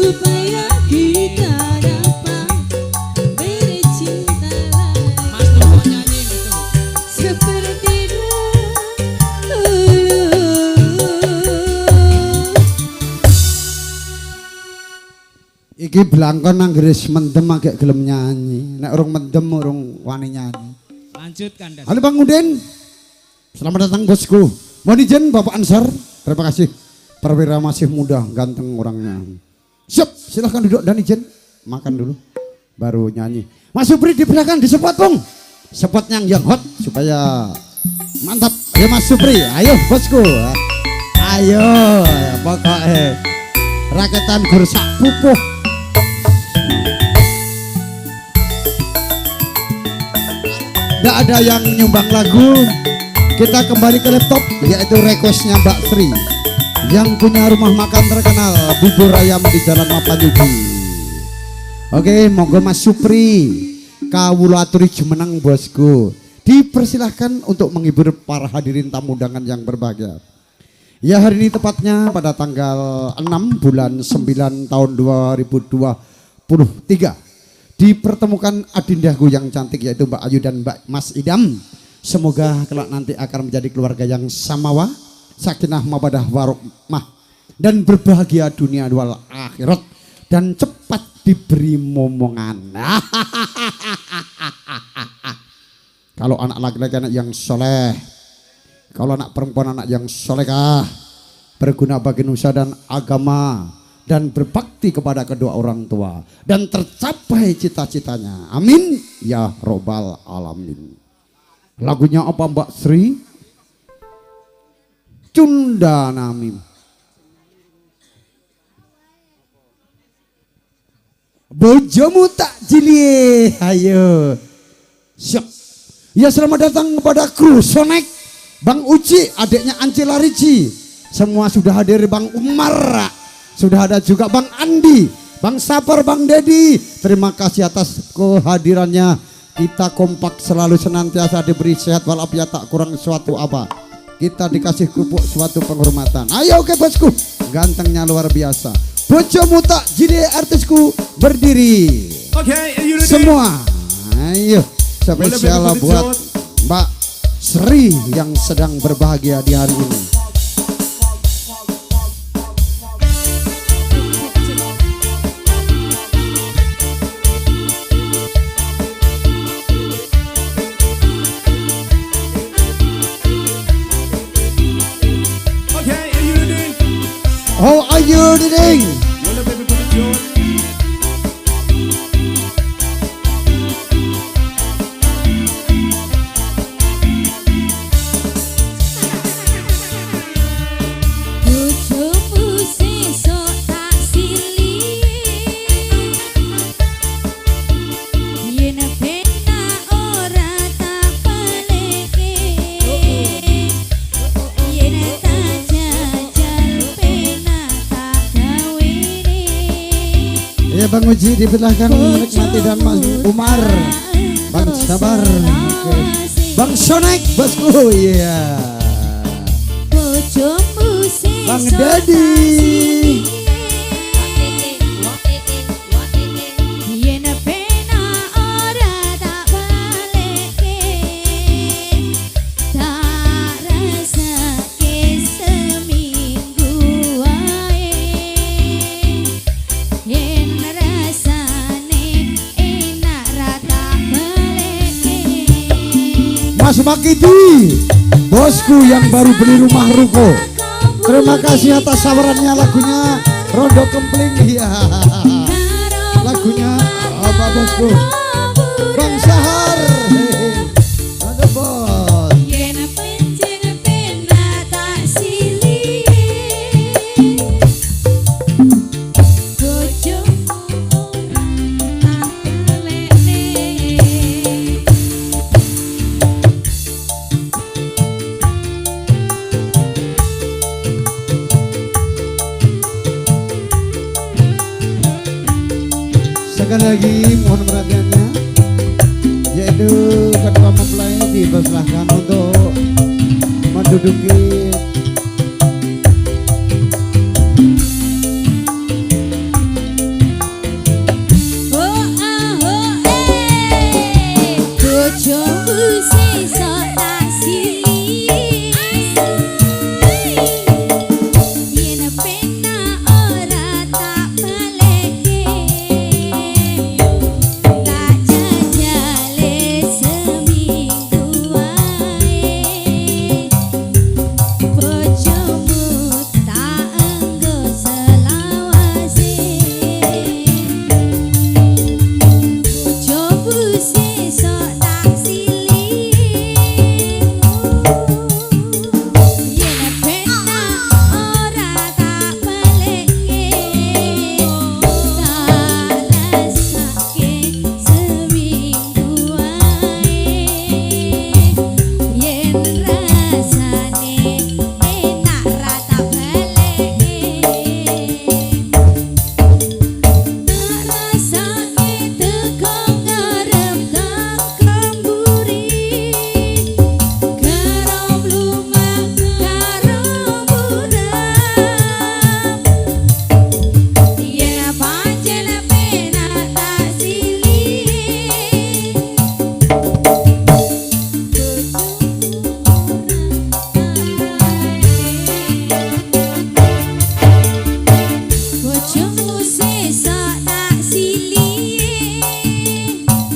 supaya kita dapat bercinta Mas tuh mau nyanyi Mas tuh. seperti dulu. Iki blangkon anggeris mendem agak gelem nyanyi. Nek urung mendem urung wani nyanyi. Lanjutkan Das. Halo Bang Udin. Selamat datang bosku. Mohon izin Bapak Ansar. Terima kasih. Perwira masih muda, ganteng orangnya. Siap, silahkan duduk dan izin. Makan dulu. Baru nyanyi. Mas Supri di belakang di spot Bung. Spotnya yang hot supaya mantap. Ya Mas Supri, ayo bosku. Ayo, pokoknya raketan gursak pupuh. Tidak ada yang nyumbang lagu. Kita kembali ke laptop, yaitu requestnya Mbak Sri yang punya rumah makan terkenal bubur ayam di Jalan Mapanyuki. Oke, monggo Mas Supri kawula aturi jumeneng bosku. Dipersilahkan untuk menghibur para hadirin tamu undangan yang berbahagia. Ya, hari ini tepatnya pada tanggal 6 bulan 9 tahun 2023 dipertemukan adindaku yang cantik yaitu Mbak Ayu dan Mbak Mas Idam. Semoga kelak nanti akan menjadi keluarga yang samawa, sakinah mawadah warahmah dan berbahagia dunia wal akhirat dan cepat diberi momongan. Kalau anak laki-laki anak yang soleh, kalau anak perempuan anak yang solehah, berguna bagi nusa dan agama dan berbakti kepada kedua orang tua dan tercapai cita-citanya. Amin ya robbal alamin. Lagunya apa Mbak Sri? Cunda Namim. Bojomu tak jili. Ayo. Siap. Ya, selamat datang kepada kru Sonek, Bang Uci, adiknya Ancila Ricci. Semua sudah hadir, Bang Umar. Sudah ada juga Bang Andi, Bang Sapar, Bang Dedi. Terima kasih atas kehadirannya. Kita kompak selalu senantiasa diberi sehat walafiat tak kurang suatu apa. Kita dikasih kerupuk suatu penghormatan. Ayo oke bosku, gantengnya luar biasa. Bojomu tak jadi artisku berdiri. Oke, Semua. Ayo spesial buat Mbak Sri yang sedang berbahagia di hari ini. How are you doing? Bojomu sesok tak silih, yen penak ora tak baleke, yen tak jajal penak tak gawene. Ya Bang Uji dipersilahkan menikmati dan Mas Umar, Bang Sabar, oke. Bang Sonek bosku, iya. Bojomu sesok Bang tak Dedi. silih, yen penak ora tak baleke, tak rasake seminggu wae, yen rasane enak ra tak baleke. Mas Makidi, bosku yang baru beli rumah ruko. Terima kasih atas sawarannya lagunya Rondo Kempling. Ya, lagunya apa bosku? Bang Sahar. Ada bos. Yen pencing penak tak silih, bojomu tak balekne. Sekali lagi mohon perhatiannya, yaitu kedua mempelai dipersilahkan untuk menduduki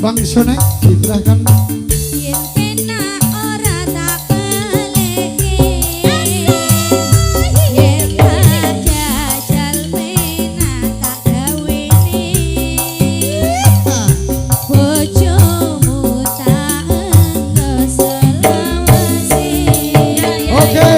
Bang Sonek, silahkan. Yen penak ora tak peleke, yen tak jajal penak tak gawene, bojomu tak engko selawase. Oke.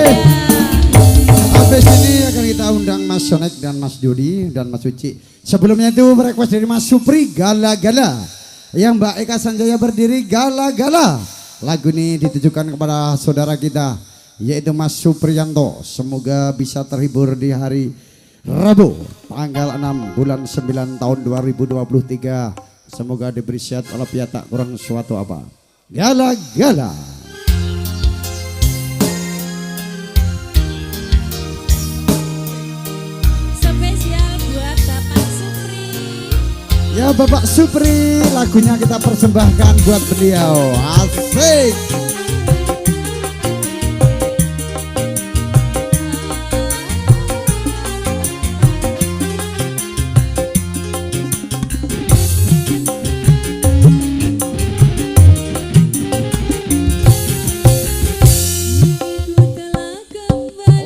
Habis ini akan kita undang Mas Sonek dan Mas Jody dan Mas Uci. Sebelumnya itu request dari Mas Supri, Gala-Gala. Yang Mbak Eka Sanjaya berdiri, Gala-Gala. Lagu ini ditujukan kepada saudara kita, yaitu Mas Supriyanto. Semoga bisa terhibur di hari Rabu tanggal 6 bulan 9 tahun 2023. Semoga diberi sehat walafiat tak kurang suatu apa. Gala-Gala. Spesial buat Bapak Supri. Ya Bapak Supri, lagunya kita persembahkan buat beliau. Asik.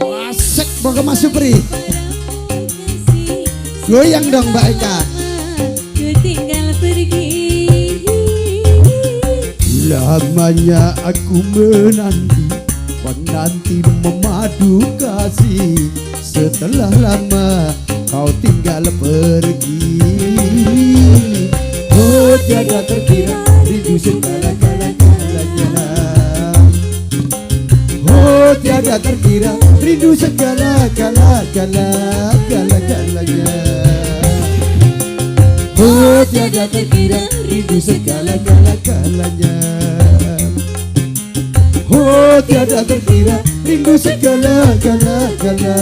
Oh, asik pokoknya Mas Supri. Goyang dong Mbak Eka. Ku tinggal pergi. Lamanya aku menanti memadu kasih. Setelah lama kau tinggal pergi. Oh tiada terkira rindu segala-galanya. Oh tiada terkira rindu segala-galanya. Oh tiada terkira rindu segala-galanya. Oh tiada terkira rindu segala-galanya.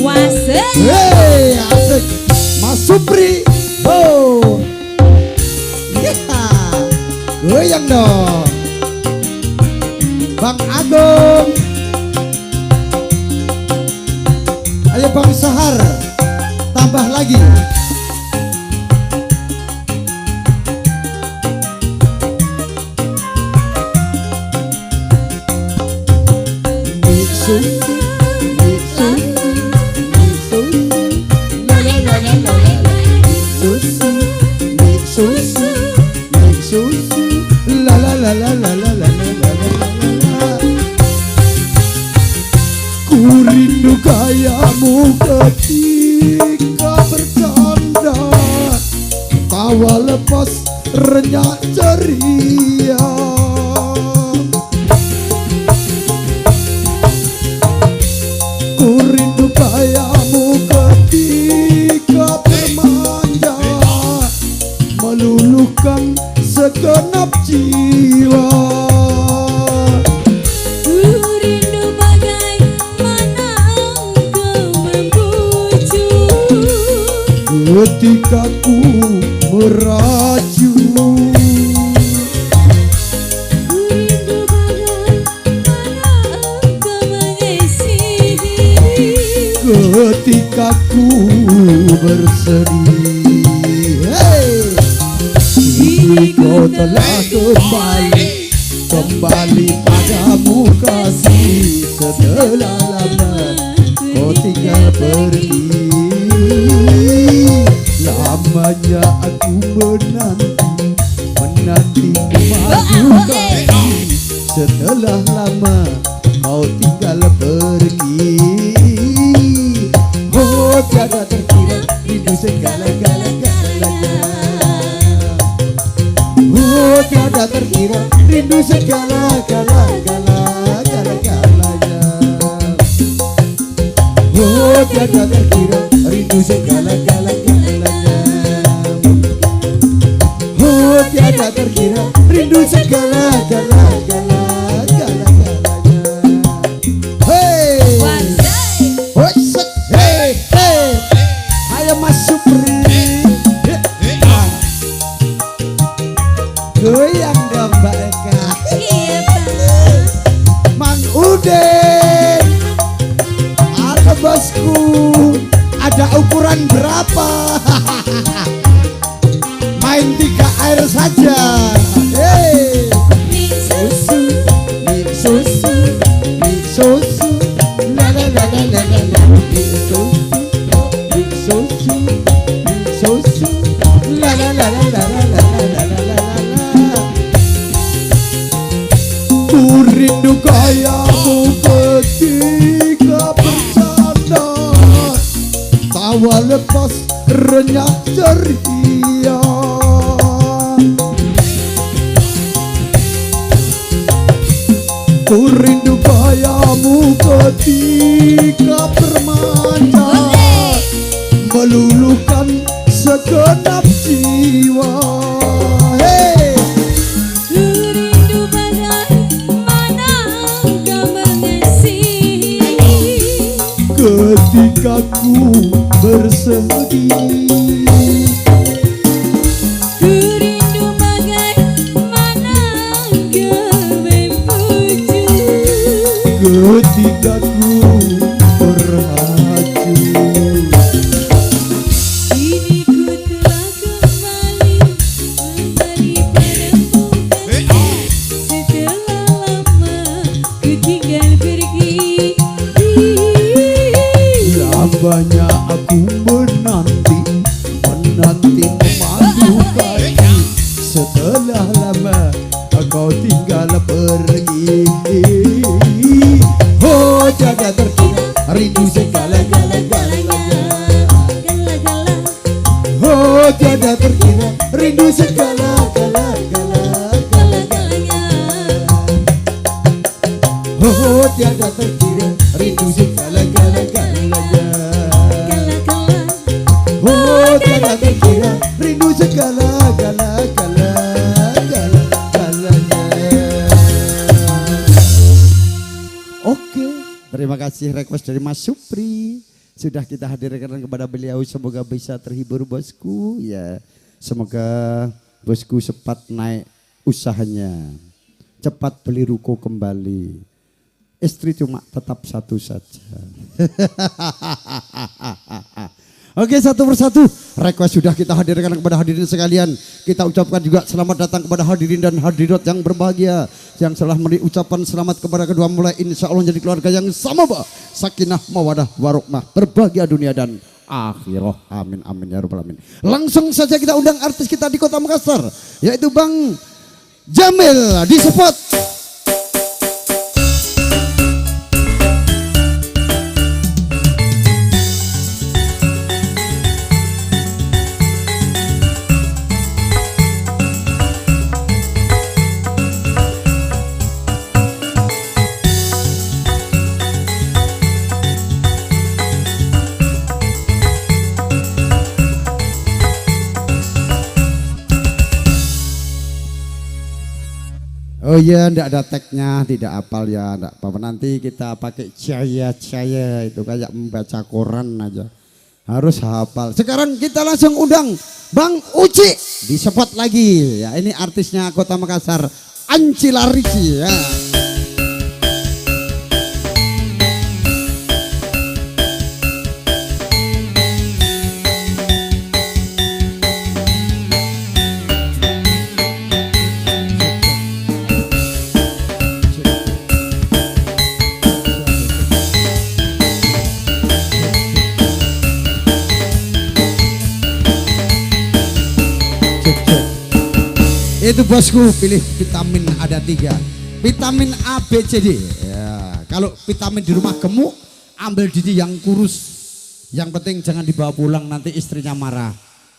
Wasek. Hey, asik Mas Supri. Oh ya, goyang dong Bang Agung. Ayo Bang Sahar, tambah lagi. Ku rindu gayamu ketika bercanda, tawa lepas renyah ceria. Ku rindu gayamu ketika bermanja, meluluhkan segenap jiwa. Ku rindu bagaimana engkau membujuk ketika ku meraju. Ku rindu bagaimana engkau mengisi diri Ketika ku bersedih. Hey! Kini kau telah kembali padamu kasih. Setelah lama kau tinggal pergi. Lamanya aku menanti madu kasih. Setelah lama kau tinggal pergi. Oh tiada terkira rindu segala-galanya. Oh tiada terkira rindu segala-galanya. Oh tiada terkira rindu segala-galanya. Oh tiada terkira rindu segala-galanya. Hey, Wasek. hey, hey, ayo Mas Supri. Goyang dong Mbak Eka. Iya Pak. Mang Udin, ada bosku, ada ukuran berapa? Main 3 air saja. Hey. Mie susu, Mie susu, mie susu, la la la la la la la. Mie susu, mie susu, mie susu, la la la la la la la la la la la. Ku rindu kayamu ketika bercanda, tawa lepas renyah ceria. Ku rindu kayamu ketika bermanja, meluluhkan segenap jiwa. Hey. ku rindu bagaimana kau mengasihi. Ketika ku bersedih, Ku rindu bagaimana kau mempuju. ketika ku berhaju. Kini ku telah kembali memberi perempuan. Setelah lama ku tinggal pergi. Lamanya aku menanti memalukan. Setelah lama kau tinggal pergi. Oh jaga terkira rindu segala-galanya. Gala-gala, Oh tiada terkira rindu segala-galanya. Oh tiada terkira rindu segala-galanya. Oh tiada terkira rindu segala-galanya. Oke, terima kasih request dari Mas Supri. Sudah kita hadirkan kepada beliau, semoga bisa terhibur bosku ya. Semoga bosku cepat naik usahanya, cepat beli ruko kembali. Istri cuma tetap satu saja. Oke, satu persatu request sudah kita hadirkan kepada hadirin sekalian. Kita ucapkan juga selamat datang kepada hadirin dan hadirat yang berbahagia, yang telah memberi ucapan selamat kepada kedua mempelai. Insya Allah jadi keluarga yang sama, sakinah mawadah warahmah, berbahagia dunia dan akhirah. Amin amin ya rabbal alamin. Langsung saja kita undang artis kita di Kota Makassar, yaitu Bang Jamil di spot. Oh iya, ndak ada tagnya, tidak hafal ya, ndak apa-apa. Nanti kita pakai cahaya itu kayak membaca koran aja. Harus hafal. Sekarang kita langsung undang Bang Uci di spot lagi. Ya, ini artisnya Kota Makassar, Ancila Ricci ya. Itu bosku, pilih vitamin ada 3. Vitamin A, B, C, D ya. Kalau vitamin di rumah gemuk, ambil Didi yang kurus. Yang penting jangan dibawa pulang, nanti istrinya marah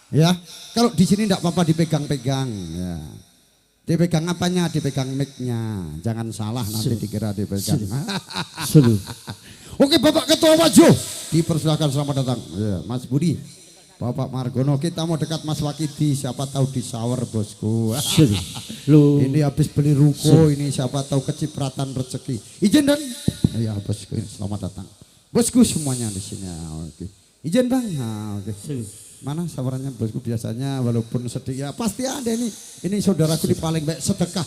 ya. Kalau di sini enggak apa-apa dipegang-pegang ya. Dipegang apanya? Dipegang mic-nya. Jangan salah nanti dikira dipegang. Oke, Bapak Ketua Wajo, dipersilakan, selamat datang ya, Mas Budi, Bapak Margono. Kita mau dekat Mas Wakidi, siapa tahu di shower bosku. Ini habis beli ruko, ini siapa tahu kecipratan rezeki. Izin dan ya bosku, selamat datang bosku semuanya di sini. Oke, izin Bang. Nah, oke. Mana sawarannya bosku? Biasanya walaupun sedih ya pasti ada ini. Ini saudaraku di paling baik sedekah,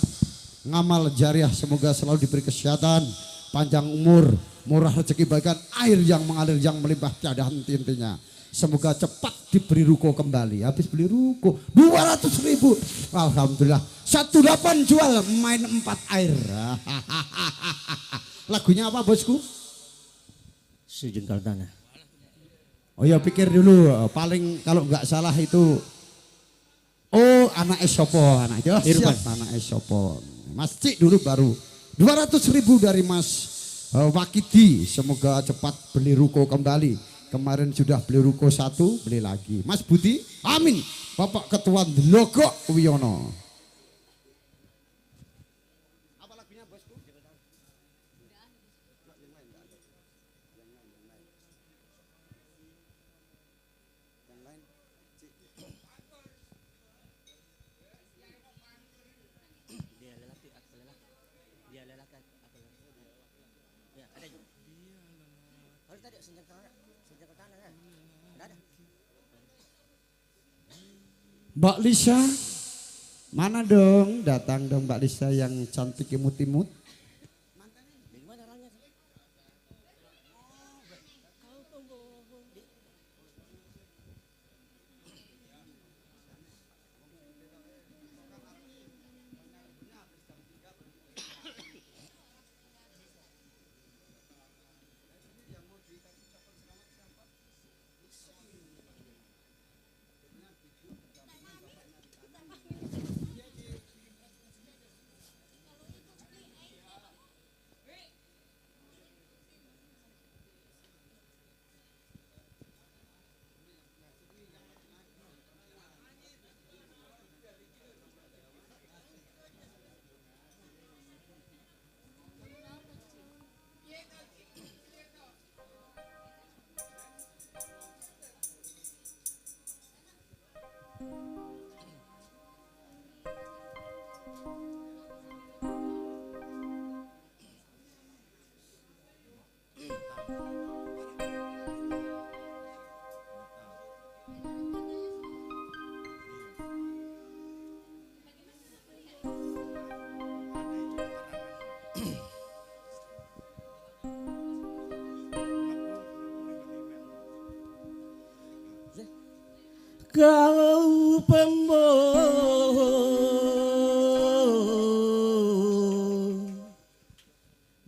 ngamal jariah, semoga selalu diberi kesehatan, panjang umur, murah rezeki, bahkan air yang mengalir yang melimpah tiada henti-hentinya. semoga cepat diberi ruko kembali. Habis beli ruko 200.000. Alhamdulillah 18 jual main 4 air. Lagunya apa bosku? Sejengkal tanah. Oh ya pikir dulu, paling kalau nggak salah itu anak Esopo, anak Irfan. anak Esopo. Mas Cik dulu baru 200.000 dari Mas Wakidi. Semoga cepat beli ruko kembali. Kemarin sudah beli ruko 1, beli lagi. Mas Budi, amin. Bapak Ketua Logo Wiono. Mbak Lisa, mana dong? Datang dong Mbak Lisa yang cantik imut-imut. Kau pembohong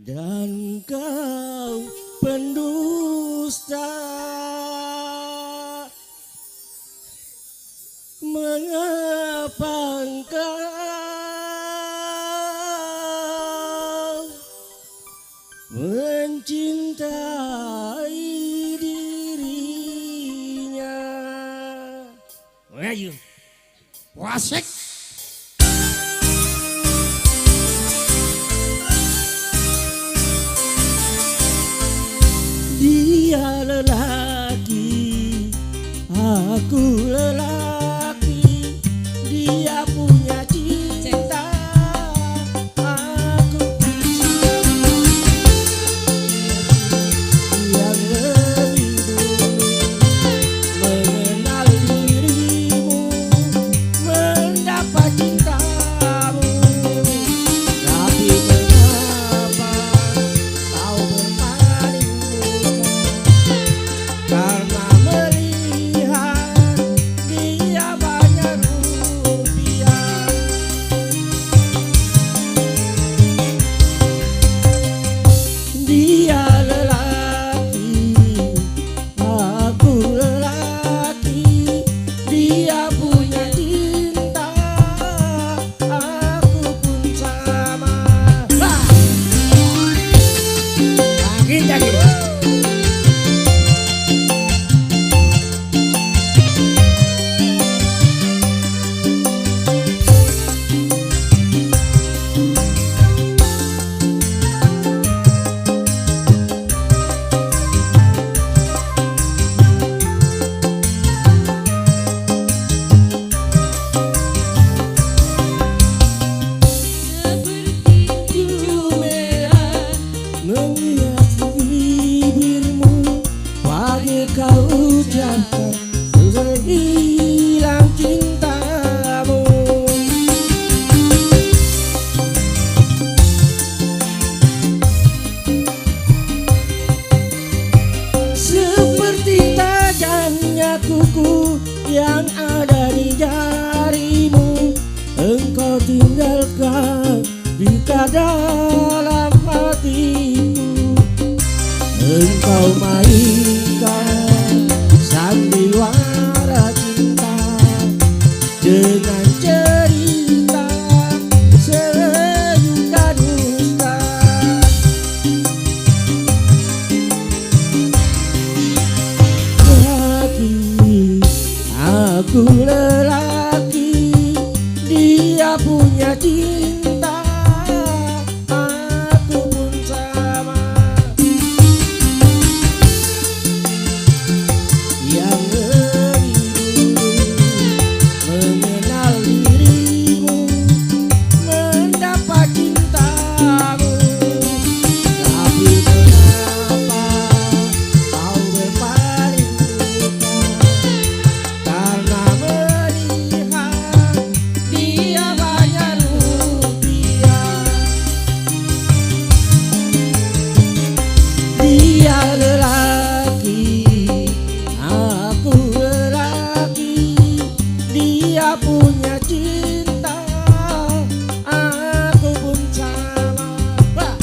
dan kau pendusta, mengapa engkau mencintai dirinya? Ayo, Wasik. dia lelaki, aku lelaki, dia punya cinta, aku yang lebih dulu mengenal dirimu, mendapat cintamu. Tapi mengapa kau berpaling muka? Karena melihat dia banyak rupiah. Dia lelaki, aku lelaki, dia punya cinta, aku pun sama. Lagi. dalam hatiku. Engkau mainkan sandiwara cinta dengan cerita sejuta dusta. Lelaki, aku lelaki, dia punya cinta, aku pun sama. Yang lebih dulu mengenal dirimu, mendapat cintamu. Tapi kenapa kau berpaling luka? Karena melihat dia banyak rupiah. Dia lelaki, aku lelaki, dia punya cinta, aku pun sama. Wah.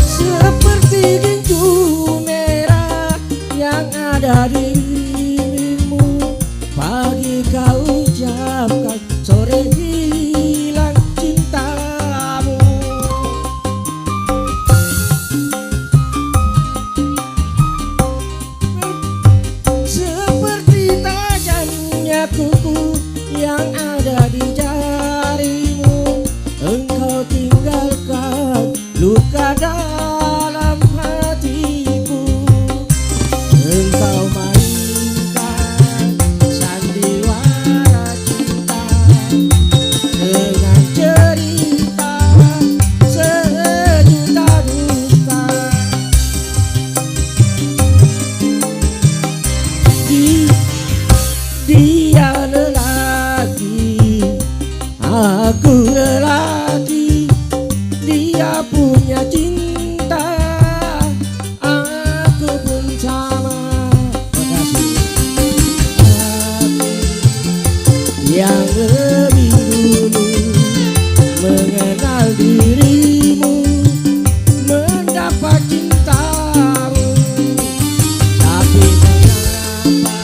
Seperti gincu merah yang ada di dirimu, pagi kau ucapkan, sore hilang cintamu. Seperti tajamnya kuku yang ada di jarimu, engkau tinggalkan luka dalam hatiku. Engkau mainkan sandiwara cinta dengan cerita sejuta dusta. Dia lelaki, aku lelaki, dia punya cinta, aku pun sama. Makasih. Aku yang lebih dulu mengenal dirimu, mendapat cintamu. Tapi kenapa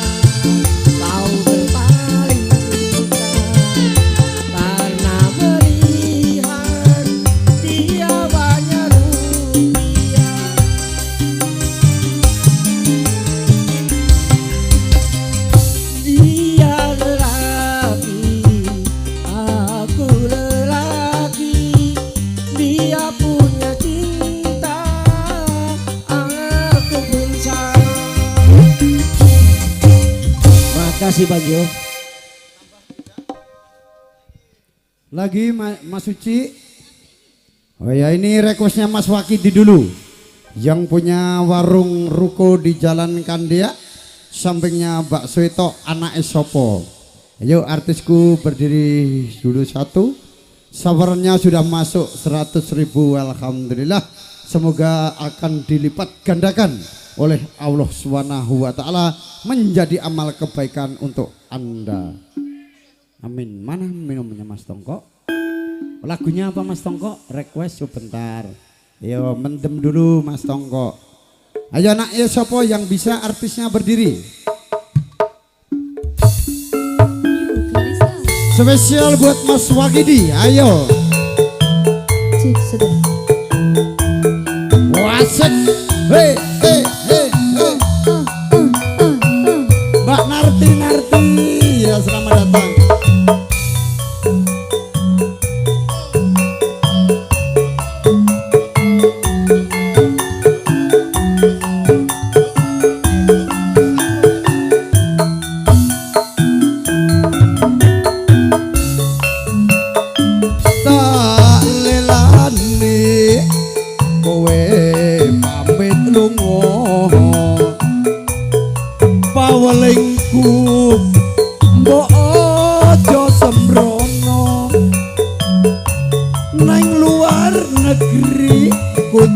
kau berpaling luka? Karena melihat dia banyak rupiah. Dia lelaki, aku lelaki, dia punya cinta, aku pun sama. Makasih Bang Jo. Lagi Mas Suci. Oh ya, ini requestnya Mas Wakidi dulu, yang punya warung ruko di Jalan Kandia, sampingnya Mbak Sueto anak Esopo. Ayo artisku berdiri dulu satu. Sabarnya sudah masuk 100.000, alhamdulillah. Semoga akan dilipat gandakan oleh Allah Subhanahu wa taala menjadi amal kebaikan untuk Anda. Amin. Mana minumnya Mas Tongko? Lagunya apa Mas Tongko? Request sebentar. Ayo mendem dulu Mas Tongko. Ayo anak ya siapa yang bisa artisnya berdiri? Spesial buat Mas Wakidi. Ayo. Cik, sudah. Wasek. Hei, hei, hei, hei. Mbak Narti, ya selamat datang. Tak lelani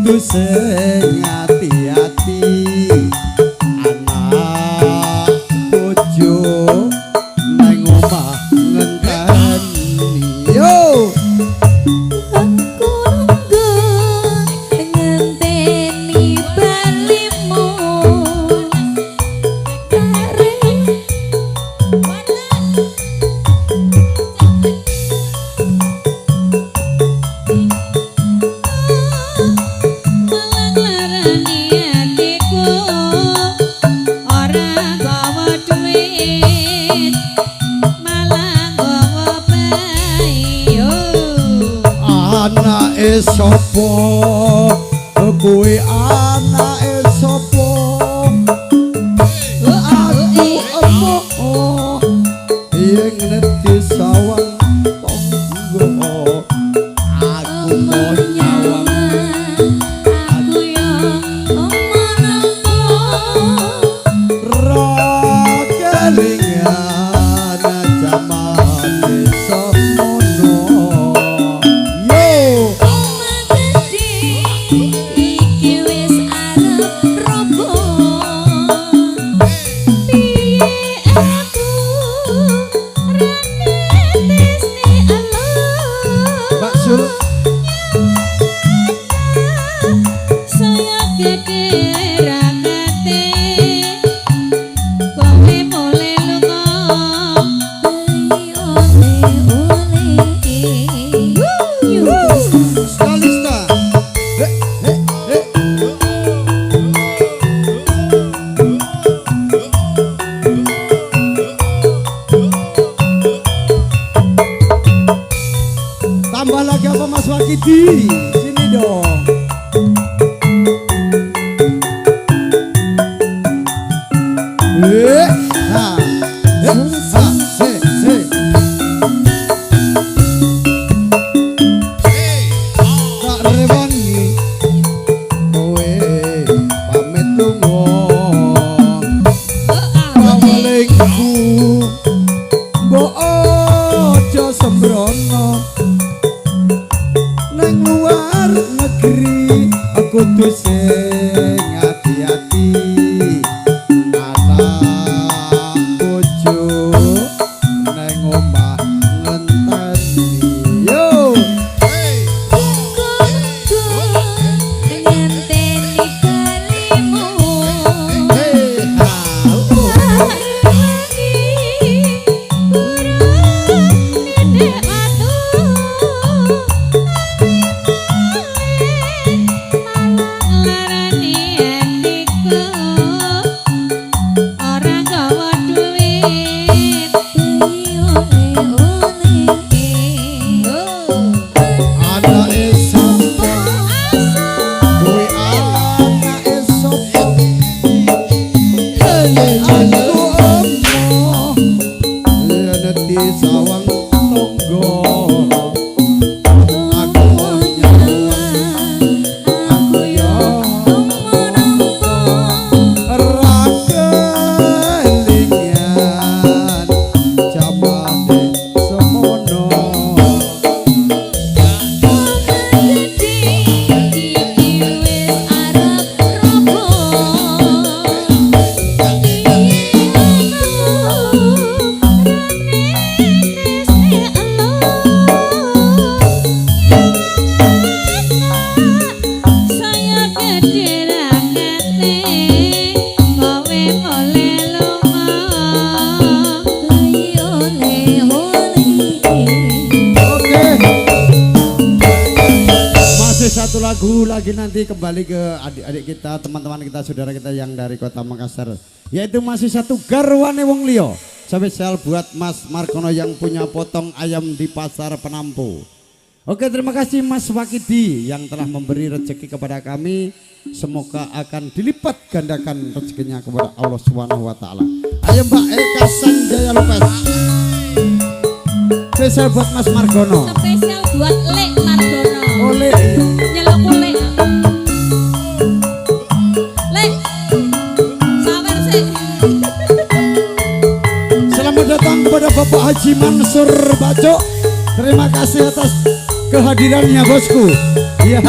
kudu sing hati-hati anak bojo nang omah ngenteni yo Aku nunggu ngenteni balimu malah nglarani hatiku ora gawa duit malah gawa bayi anake sapa kuwi anake sapa aku emoh yen ngerti sawang tonggo aku mau nyawang aku yang omong-omong ra kelingan jamane semono yo omah gede iki wis arep roboh piye aku ranetes ni Allah Mbak Sul saya gede rakate kowe boleh lunga oleh Skalista tambah lagi apa Mas Wakidi sini dong nah tak rewangi kowe pamit lunga Assalamualaikum mbok aja sembrono nang luar negeri aku tuh sing hati-hati anak bojo nang omah ngenteni yo ngenteni balimu anake sapa kuwi anake sapa aku emoh yen ngerti sawang tonggo aku mau nyawang aku yo ra kelingan jamane semono satu lagu lagi nanti kembali ke adik-adik kita, teman-teman kita, saudara kita yang dari kota Makassar, yaitu masih satu garwane wong liya spesial buat Mas Markono yang punya potong ayam di pasar Penampu. Oke, terima kasih Mas Wakidi yang telah memberi rezeki kepada kami, semoga akan dilipat gandakan rezekinya kepada Allah Subhanahu wa taala. Ayo Mbak Eka Sanjaya Lopez, spesial buat Mas Margono, spesial buat Lek Margono. oleh Nyelok Lek. Lek. Sawer sih. Selamat datang kepada Bapak Haji Mansur Baco. Terima kasih atas kehadirannya bosku. Iya,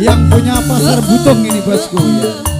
Yang punya pasar butung ini bosku ya.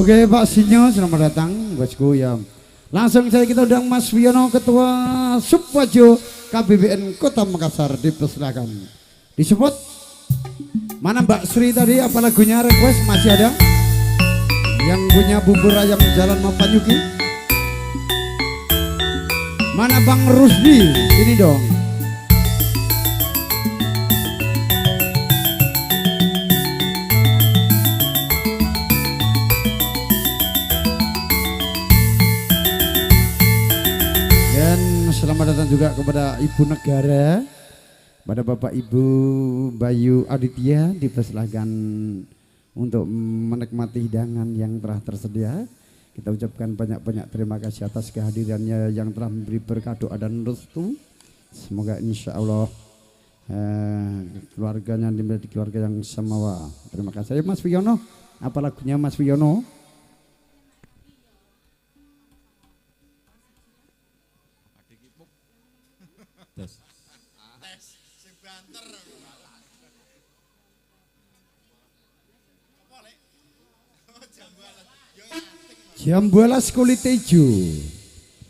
Oke Pak Sinyo, selamat datang bosku ya. Langsung saya kita undang Mas Wiono, Ketua Subwajo KBBN Kota Makassar, dipersilakan. Disebut mana Mbak Sri tadi, apa lagunya request masih ada? Yang punya bubur ayam Jalan Mapanyuki. Mana Bang Rusdi, sini dong. Selamat datang juga kepada Ibu Negara, pada Bapak Ibu Bayu Aditya, dipersilakan untuk menikmati hidangan yang telah tersedia. Kita ucapkan banyak-banyak terima kasih atas kehadirannya yang telah memberi berkah doa dan restu. Semoga insya Allah keluarganya menjadi keluarga yang samawa. Terima kasih Mas Wiono. Apa lagunya Mas Wiono? Jambualas kulit ijo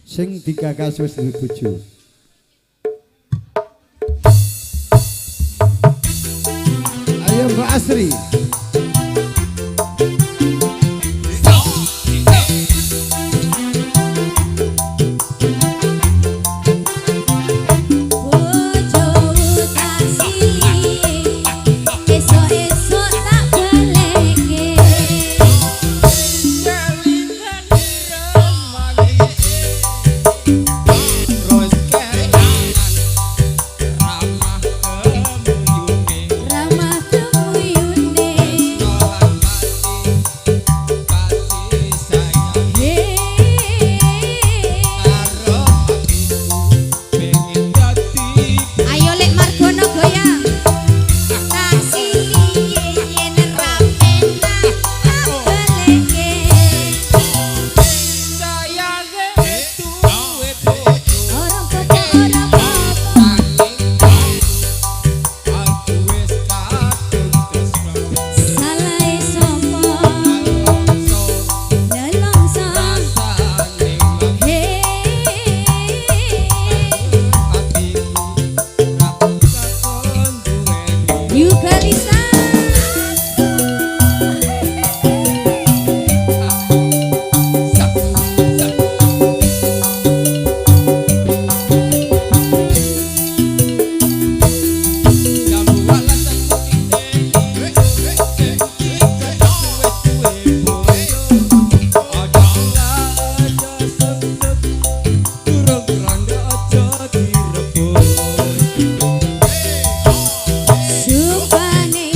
sing digagas wis dibuju. Ayo Mbak Asri. Supane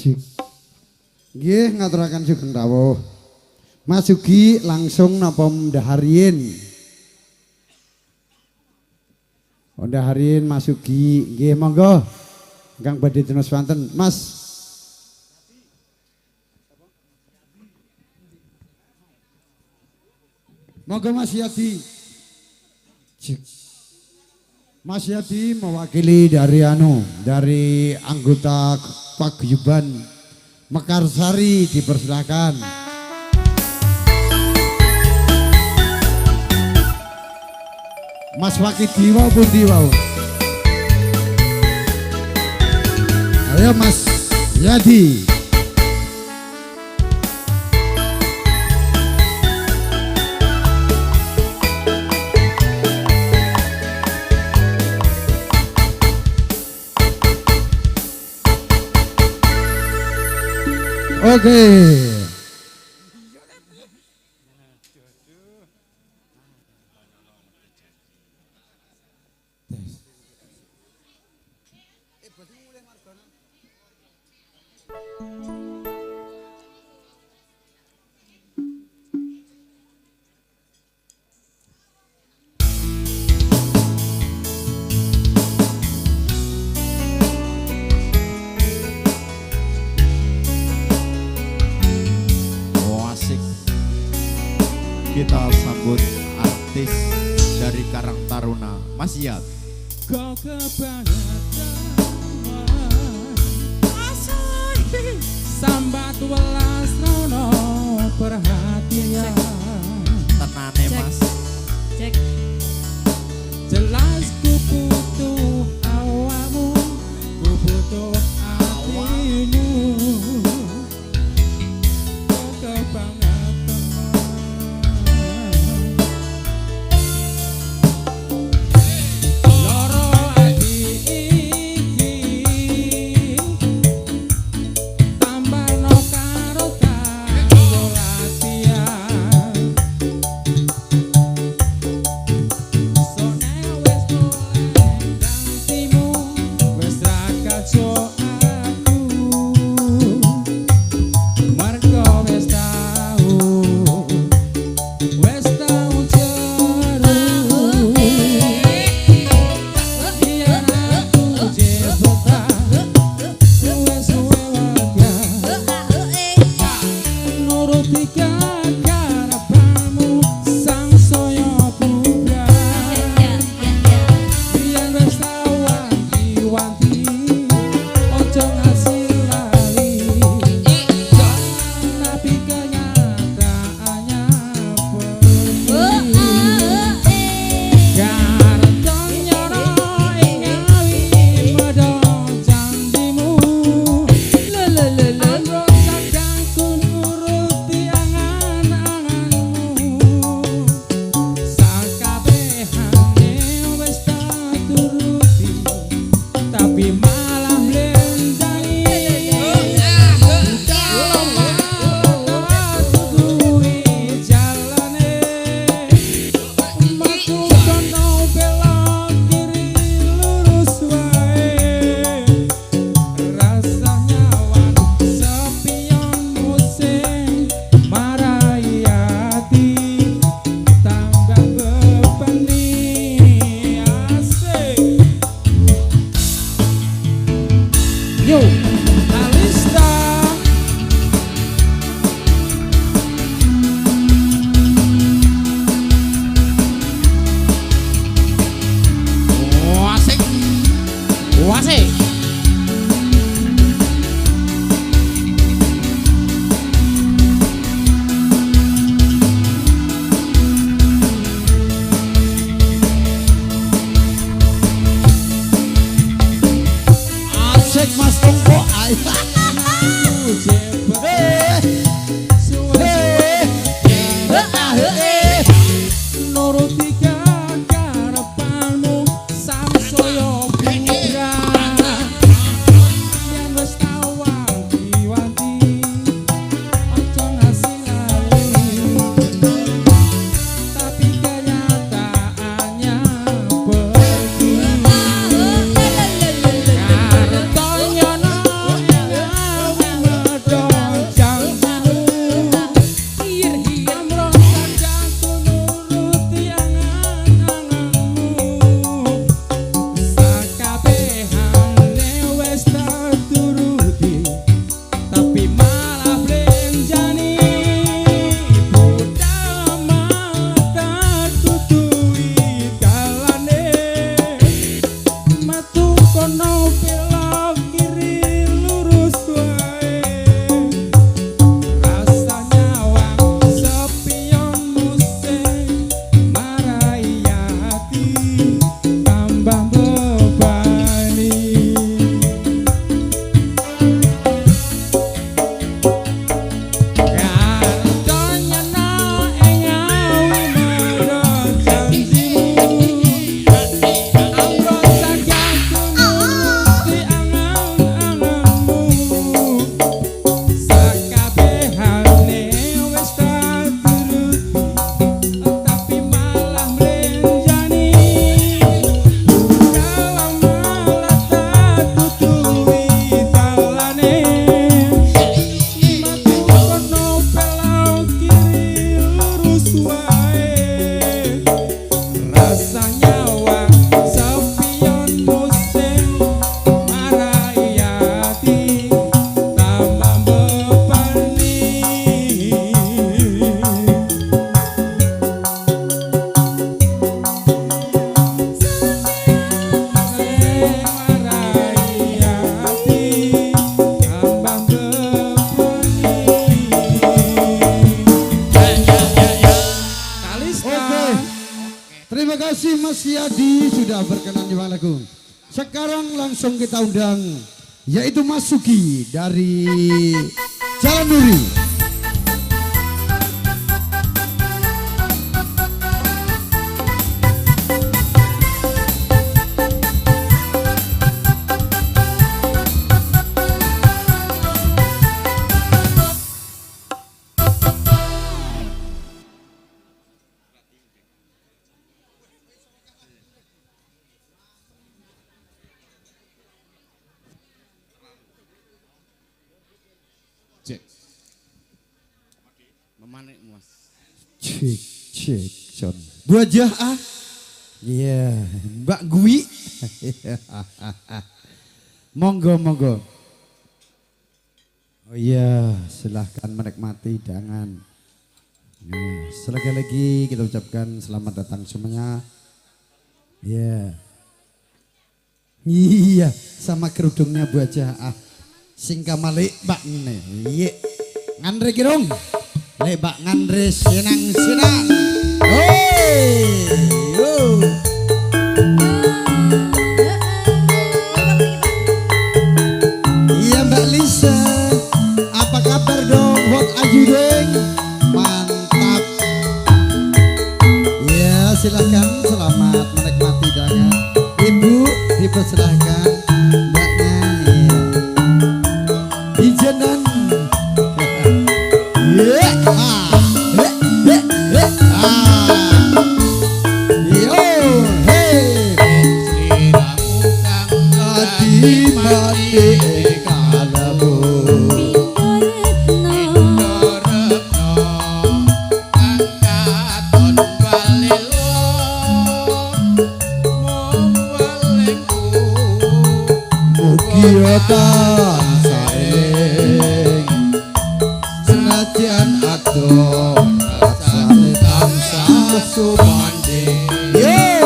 Cik. Nggih ngaturaken sugeng rawuh. Mas Sugi langsung napa ndaharien? Ndaharien Mas Sugi. Nggih monggo. Kang badhe tenes wonten Mas. Monggo Mas Yadi. Cik. Mas Yadi mewakili dari anggota paguyuban Mekarsari, dipersilakan. Mas Wakidi wau pundi wau. Ayo Mas Yadi. Oke. Kita sambut artis dari Karang Taruna, Mas Yat. Kau kebangetan sambat welas rono perhatian. Tenane Mas. Cek. Jelas ku butuh awakmu, ku butuh hatimu. Kau kebangetan kono belok kiri lurus wae rasanya wang sepion musik marai hati tambah bebani kardonya no engawi maro janjimu amro saja nuruti angan-anganmu sakabehane wis tak turuti tapi malah mlenjani kalau malah tak tutui talane matu kono belok kiri lurus wae rasanya wang sepion musik marai hati tambah bebani marai hati tambah Kalista. Oke. Terima kasih Mas Yadi sudah berkenan di lagu. Sekarang langsung kita undang yaitu Mas Sugi dari Jalan Duri. Cek. Memanik Mas. Cek, Son. Buajah ah. Iya, Mbak Gwi. Monggo, monggo. Oh iya, silahkan menikmati hidangan. Nah, sekali lagi kita ucapkan selamat datang semuanya. Iya. Iya, sama kerudungnya Buajah ah. Singka malik bak ngene. Iya. Ngandre kirong. Lek bak ngandre senang-senang. Hei. Yo. Iya Mbak Lisa. Apa kabar dong? What are you doing? Mantap. Ya, silakan selamat menikmati hidangan. Ibu, dipersilahkan. Mbaknya. Iya. Ijenan. Mugiatan saling senajan adon rasane tansah sumanding. Yo.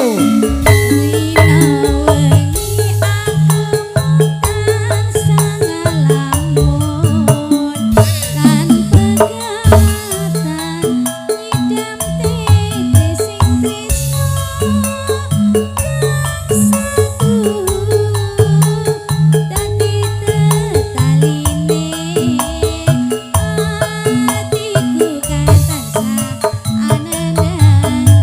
Hatiku kan tansah ananang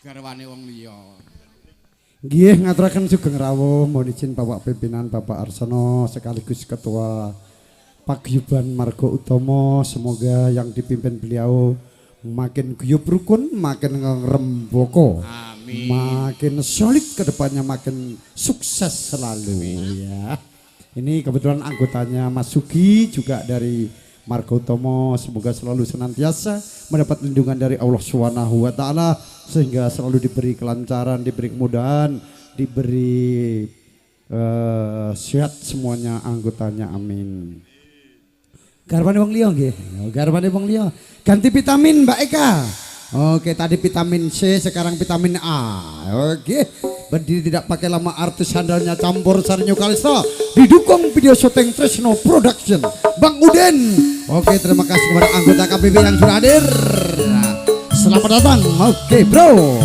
garwane wong liya. Nggih ngaturaken sugeng rawuh mohon izin Bapak pimpinan Bapak Arsono sekaligus Ketua Paguyuban Marga Utama, semoga yang dipimpin beliau makin guyub rukun, makin ngeremboko, makin solid ke depannya, makin sukses selalu ya. Ini kebetulan anggotanya Mas Sugi juga dari Marga Utama, semoga selalu senantiasa mendapat lindungan dari Allah Subhanahu wa taala sehingga selalu diberi kelancaran, diberi kemudahan, diberi sehat semuanya anggotanya, amin. Garwane wong liya nggih. Garwane wong liya. Ganti vitamin Mbak Eka. Oke, tadi vitamin C, sekarang vitamin A. Oke. Berdiri tidak pakai lama, artis handalnya campur sari New Kalista. Didukung video syuting Tresno Production. Bang Uden. Oke, terima kasih kepada anggota KPB yang sudah hadir. Selamat datang. Oke, bro.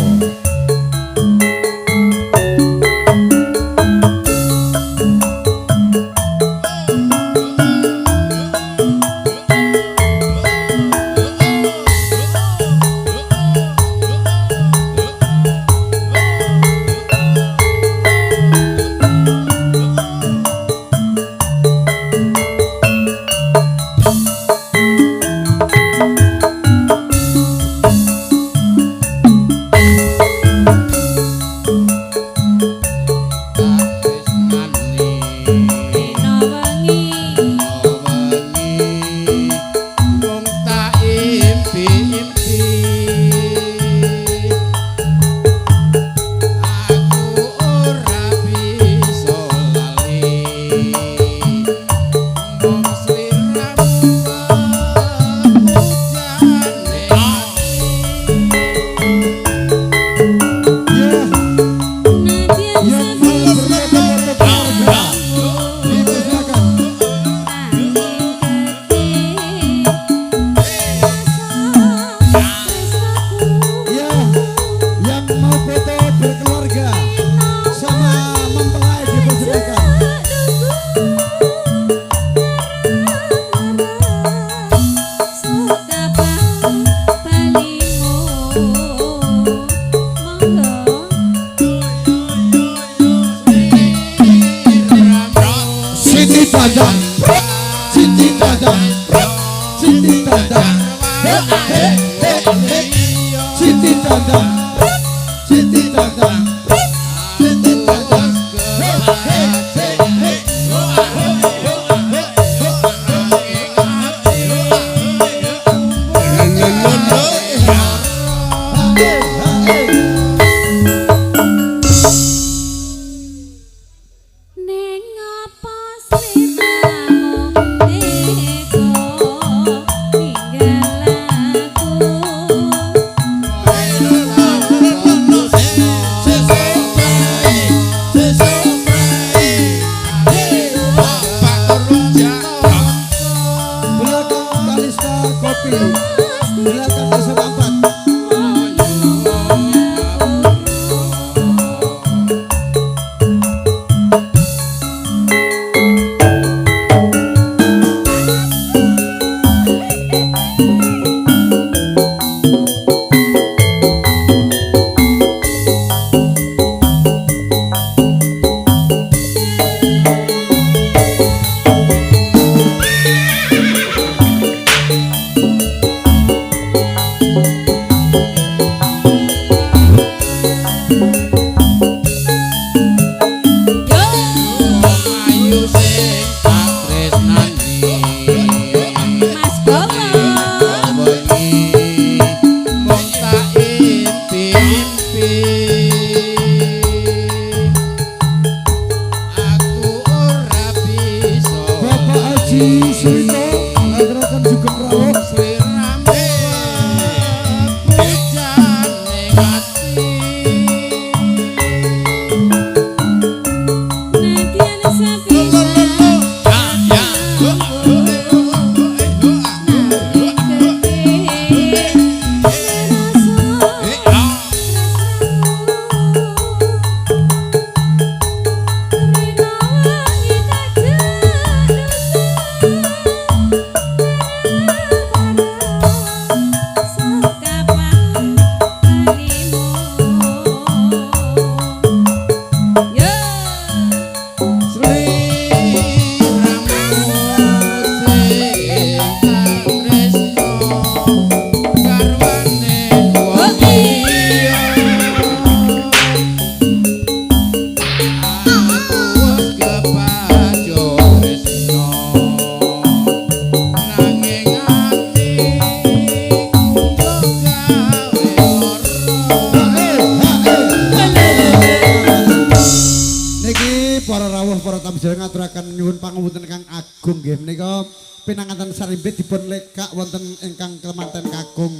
pinanganten sarimbit dipun lekak wonten ingkang kemanten kakung.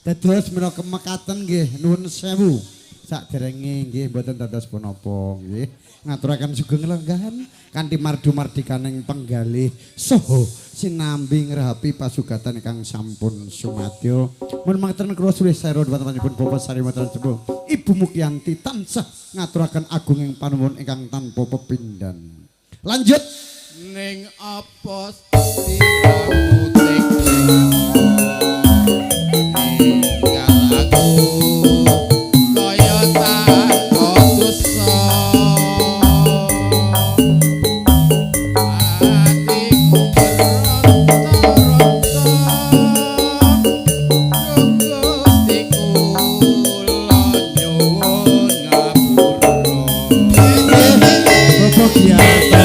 Dados menawa kemekaten nggih nuwun sewu. Saderenge nggih mboten dados punapa nggih. Ngaturaken sugeng lenggahan kanthi mardu mardikaning penggalih saha sinambi ngerahapi pasugatan ingkang sampun sumadyo. Mun mangten kula sulih sae panjenenganipun Bapak Sariwatan Sepuh Ibu Mukyanti tansah ngaturaken agunging panuwun ingkang tanpa pepindhan. Lanjut ning apa siramu teko ninggal aku kaya tanpa dosa atiku beronta-ronta Gusti kula nyuwun ngapura Bapak Giyanto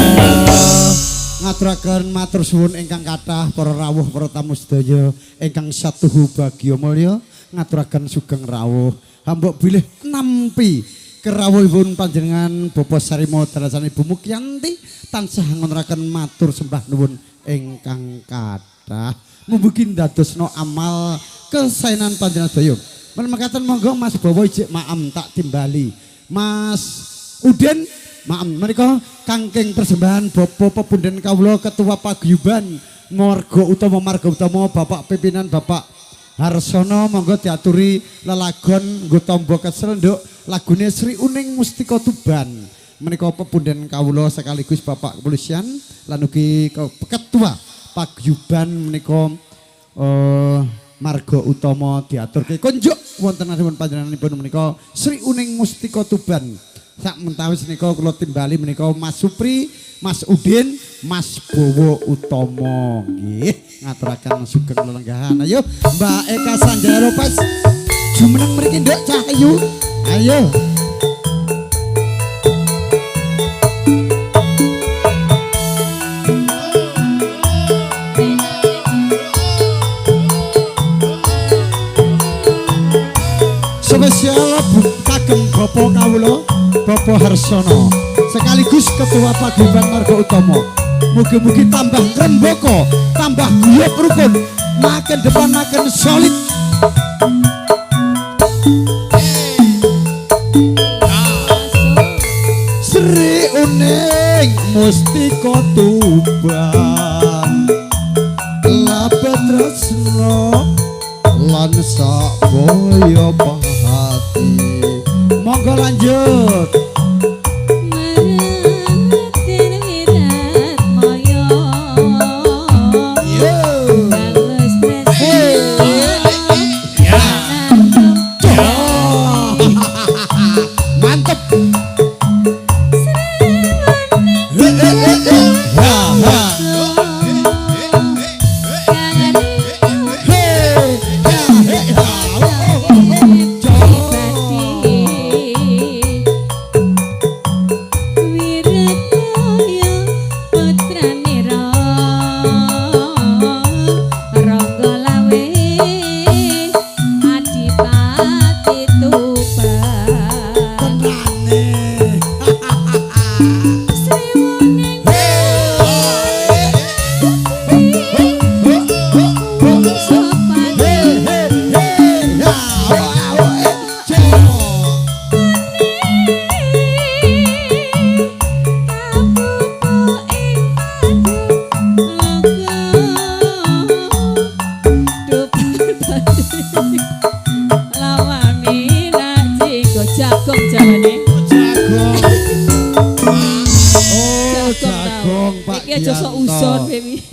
ngaturaken matur suwun ingkang kathah para rawuh para tamu sedaya ingkang satuhu bagya mulya ngaturaken sugeng rawuh hambok bilih nampi kerawuhipun panjenengan Bapak Sarimo dalasan Ibu Mukyanti tansah ngonraken matur sembah nuwun ingkang kathah mugi ndadosna amal kesaenan panjenengan sedaya. Mekaten monggo Mas Bawa ijik maam tak timbali. Mas Udin maam menika kangking persembahan Bapak Pepunden kawula Ketua Paguyuban Marga Utama Bapak Pimpinan Bapak Harsono monggo diaturi lelagon nggo tamba kesel nduk lagune Sri Uning Mustika Tuban menika Pepunden kawula sekaligus Bapak Kepolisian lan ugi Ketua Paguyuban menika Marga Utama diaturke konjuk wonten asmanipun panjenenganipun menika Sri Uning Mustika Tuban. Sak mentawis nika kula timbali menika Mas Supri, Mas Udin, Mas Bowo Utomo nggih ngaturaken sugeng lelenggahan. Ayo Mbak Eka Sanjaya Lopez jumeneng mriki nduk Cahyu. Ayo. Spesial kagem Bapak kawula Bapak Harsono sekaligus Ketua Paguyuban Marga Utama. Mugi-mugi tambah rembaka, tambah guyub rukun, makin depan makin solid. Sri Uning Mustika Tuban Labe tresna lan sak boyo pahati. Monggo lanjut. Mantep.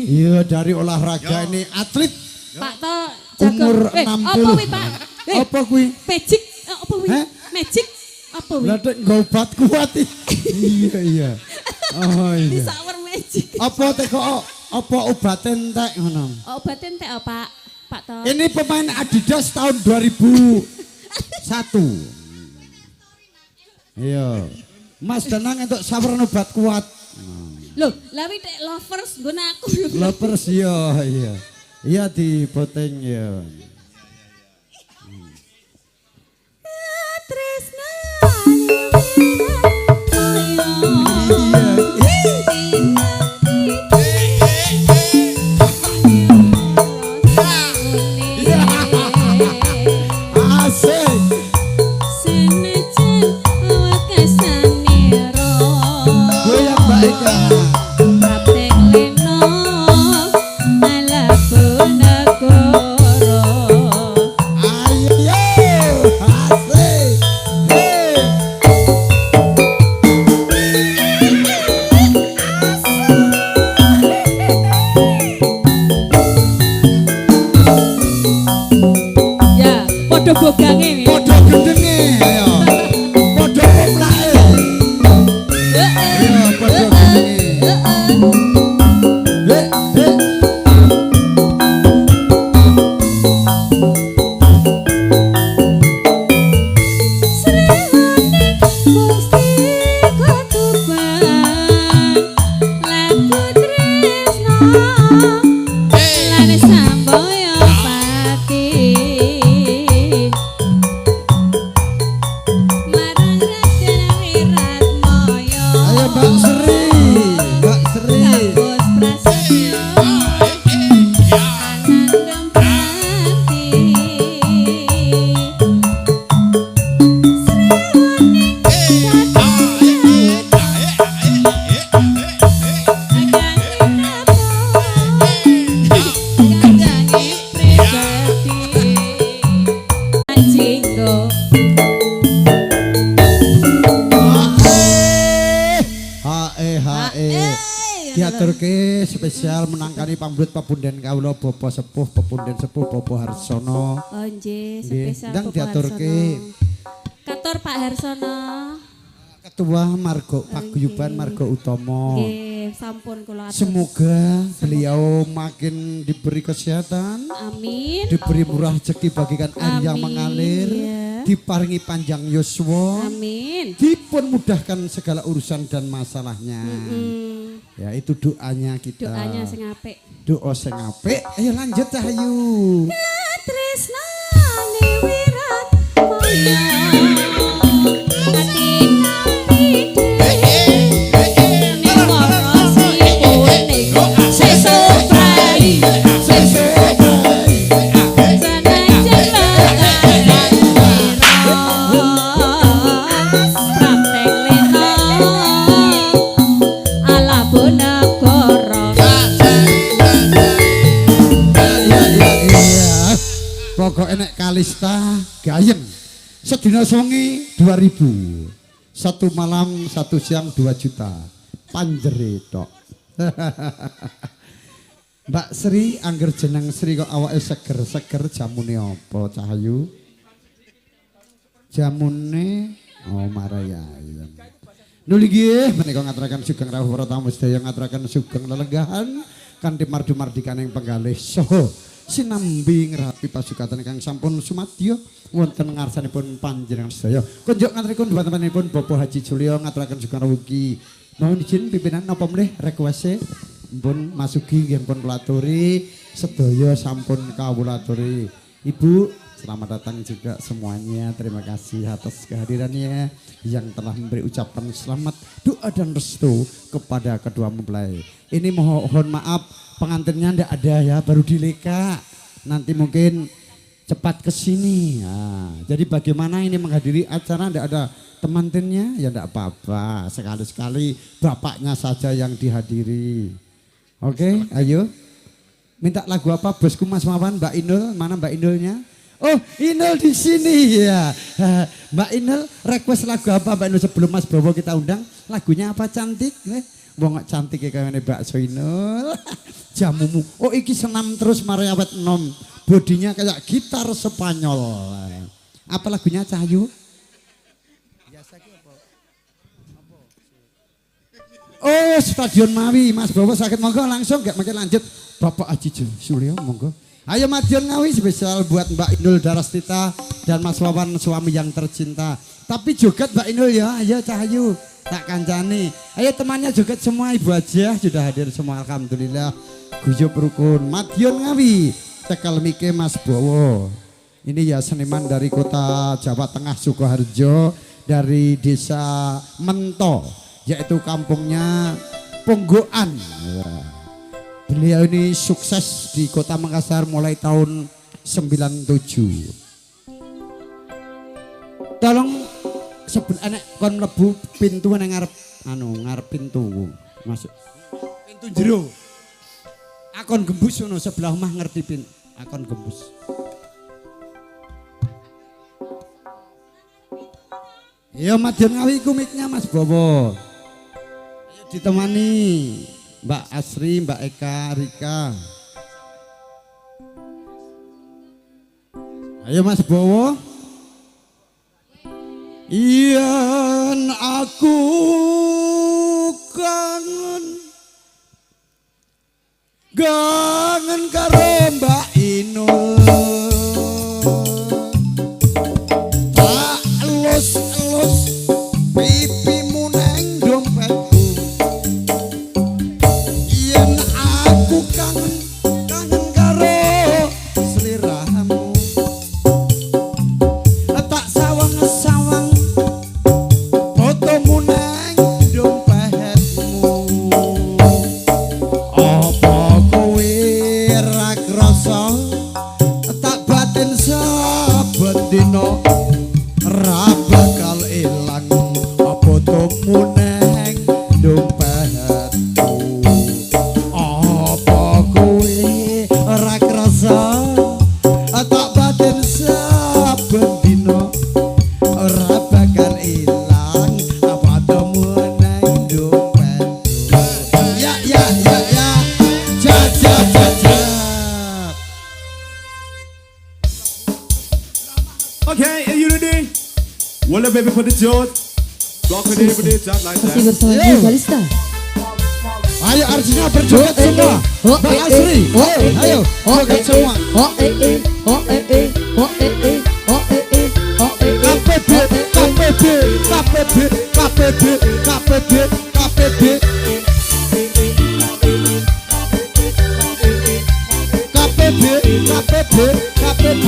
Iya dari olahraga ini atlet Pak To jago umur 60. Apa kuwi Pak? Apa kuwi? Magic apa kuwi? Magic apa kuwi? Lah tek ngobat kuat. Iya. Oh iya. Ini sawer magic. Apa tek kok apa obat entek ngono? Obat entek Pak To. Ini pemain Adidas tahun 2001. Iya. Mas Danang entuk saweran obat kuat. Loh, lawi tek lovers nggon aku. Lovers iya. Iya di boteng ya. Tresna Podo bogange. Podo gendenge. Ayo. Podo koplake. Ayo podo gendenge. Diaturke spesial menangkani pambrut pepunden kawula Bapak Sepuh Pepunden Sepuh Bapak Harsono. Oh nggih, spesial Ndang Bapak diaturke Harsono. Katur Pak Harsono. Ketua Margo Paguyuban Margo Utomo. Nggih, sampun kula atur. Semoga beliau makin diberi kesehatan. Amin. Diberi murah rezeki bagikan air yang Amin, mengalir. ya. Diparingi panjang yuswa. Amin. Dipun mudahkan segala urusan dan masalahnya. Ya itu doanya kita. Doanya sing apik. Doa sing apik. Ayo lanjut Cahayu. Tresnane wirat moyo. Ati pokok enek Kalista gayeng sedina songi 2000 satu malam satu siang 2 juta panjere tok. Mbak Sri angger jeneng Sri kok awake seger-seger jamune apa Cahayu? Jamune oh maraya ayam. Nuli nggih menika ngaturaken sugeng rawuh para tamu sedaya ngaturaken sugeng lelenggahan kanthi mardu-mardikaning penggalih saha sinambi ngrapi pasukatan ingkang sampun sumadya wonten ngarsanipun panjenengan sedaya. Kunjuk ngaturipun dhumateng Bapak Haji Julio ngaturaken sugeng rawuh iki. Mohon izin pimpinan napa mlih request pun masuki nggih pun kula aturi sedaya sampun kawula aturi. Ibu selamat datang juga semuanya. Terima kasih atas kehadirannya yang telah memberi ucapan selamat, doa dan restu kepada kedua mempelai. Ini mohon maaf pengantinnya ndak ada ya, baru dileka. Nanti mungkin cepat ke sini. Nah, jadi bagaimana ini menghadiri acara ndak ada temantinnya ya ndak apa-apa. Sekali-sekali bapaknya saja yang dihadiri. Oke, ayo. Minta lagu apa bosku Mas Mawan, Mbak Inul, mana Mbak Inulnya? Oh, Inul di sini ya. Mbak Inul request lagu apa Mbak Inul sebelum Mas Bowo kita undang? Lagunya apa cantik? Wong cantik ya kayaknya Mbak Inul. Jamumu. Oh, iki senam terus mari awet nom. Bodinya kayak gitar Spanyol. Apa lagunya Cahayu? Oh, Stadion Mawi, Mas Bowo sakit monggo langsung gak makin lanjut. Bapak Haji Julio monggo. Ayo Madiun Ngawi spesial buat Mbak Inul Darastita dan Mas Wawan suami yang tercinta. Tapi joget Mbak Inul ya, ayo Cahayu tak kancani. Ayo temannya joget semua, Ibu aja sudah hadir semua alhamdulillah. Guyub rukun Madiun Ngawi, tekel mike Mas Bowo. Ini ya seniman dari kota Jawa Tengah Sukoharjo, dari desa Mento, yaitu kampungnya Ponggoan. Beliau ini sukses di kota Makassar mulai tahun 97. Tolong sebut anak kon mlebu pintu nang ngarep ngarep pintu. Masuk. Pintu jero. Akon gembus ngono sebelah omah ngerti pintu. Akon gembus. Ya Madiun Ngawi komiknya Mas Bowo. Ayo ditemani Mbak Asri, Mbak Eka, Rika. Ayo Mas Bowo. Yen aku kangen karo Mbak Inul, tak elus-elus pipimu neng dompetku. Yen aku kangen karo seliramu, tak sawang-sawang fotomu neng dompetmu. Apa kowe ra krasa tak batin saben dina ra bakal ilang fotomu neng dompetku. Apa kowe ra krasa tak batin saben dina ra bakal ilang fotomu neng dompetku. Ya Okay, are you ready? Well, baby, put the jolt. Block it, put it just like Masih that. bersama New Kalista. Ayo Arjuna berjoget semua. Mbak Asri, ayo joget semua. KPB, KPB, KPB, KPB, KPB, KPB. KPB, KPB, KPB.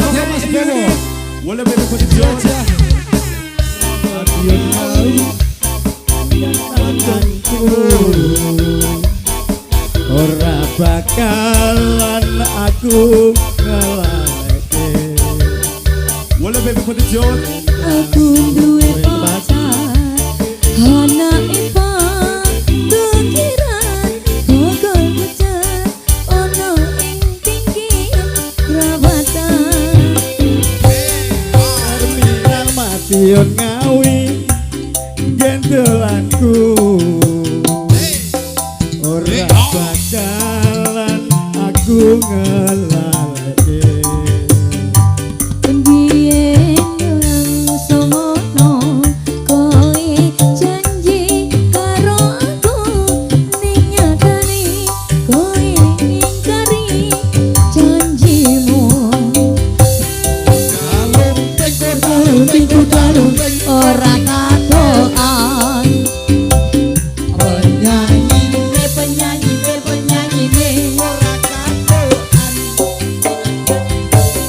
Oke Mas Bowo. Well, baby, put the jolt. Ora bakalan aku ngelake. Well, baby, put the jolt. Aku duwe pacar, anake pikiran, bakal pecah ono ing pinggir perawatan. Terminal Mation Ngawi gendelanku. Ora bakalan aku ngelaleke. Biyen orang sono kowe janji karo aku, ning nyatane kowe ngingkari janjimu. Ora katokan penyanyi ora katokan.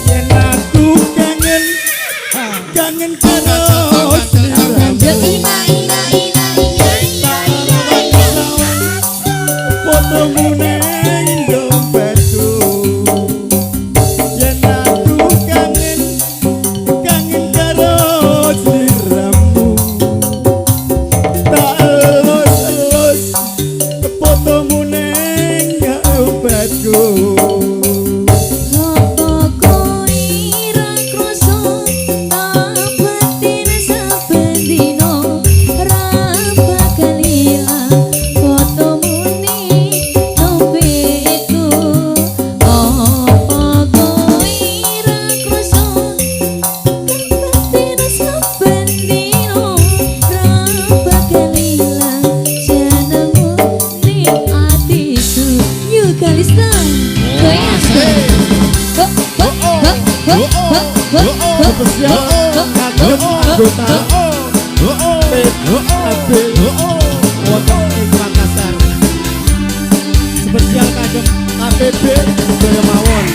Yen aku kangen karo fotomu neng dompetku. Yen aku kangen karo sliramu, tak elus-elus fotomu neng dompetku. Apa kowe ra krasa tak batin saben dina ra bakal ilang fotomu ning dompetku. Apa kowe ra krasa tak batin saben dina ra bakal ilang jenengmu ning atiku. New Kalista. Spesial kagem anggota PAB Wonten ing Makassar. Spesial kagem KPB Sedaya mawon.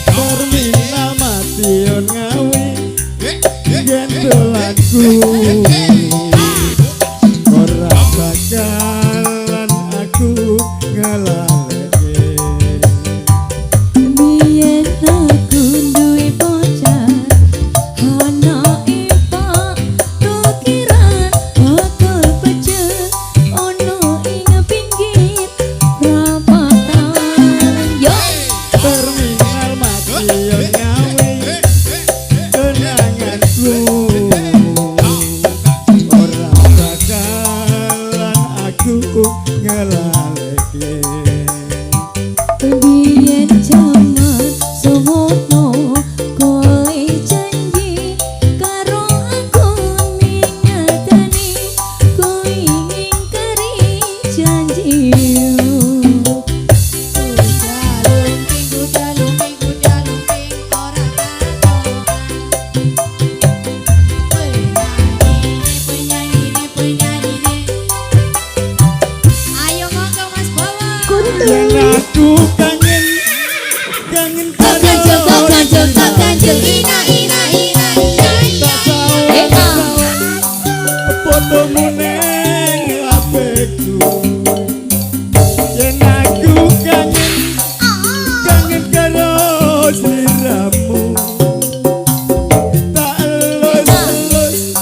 Terminal Mation Ngawi gendelanku. Ora bakalan aku ngelaleke. Biyen aku duwe pacar, anake pikiran, bakal pecah ono ing pinggir perapatan. Yo Terminal Mation kangen ganjel tak ganjel tak ganjel ina ina ina ina ina fotomu neng HP-ku yen aku kangen karo sliramu tak elus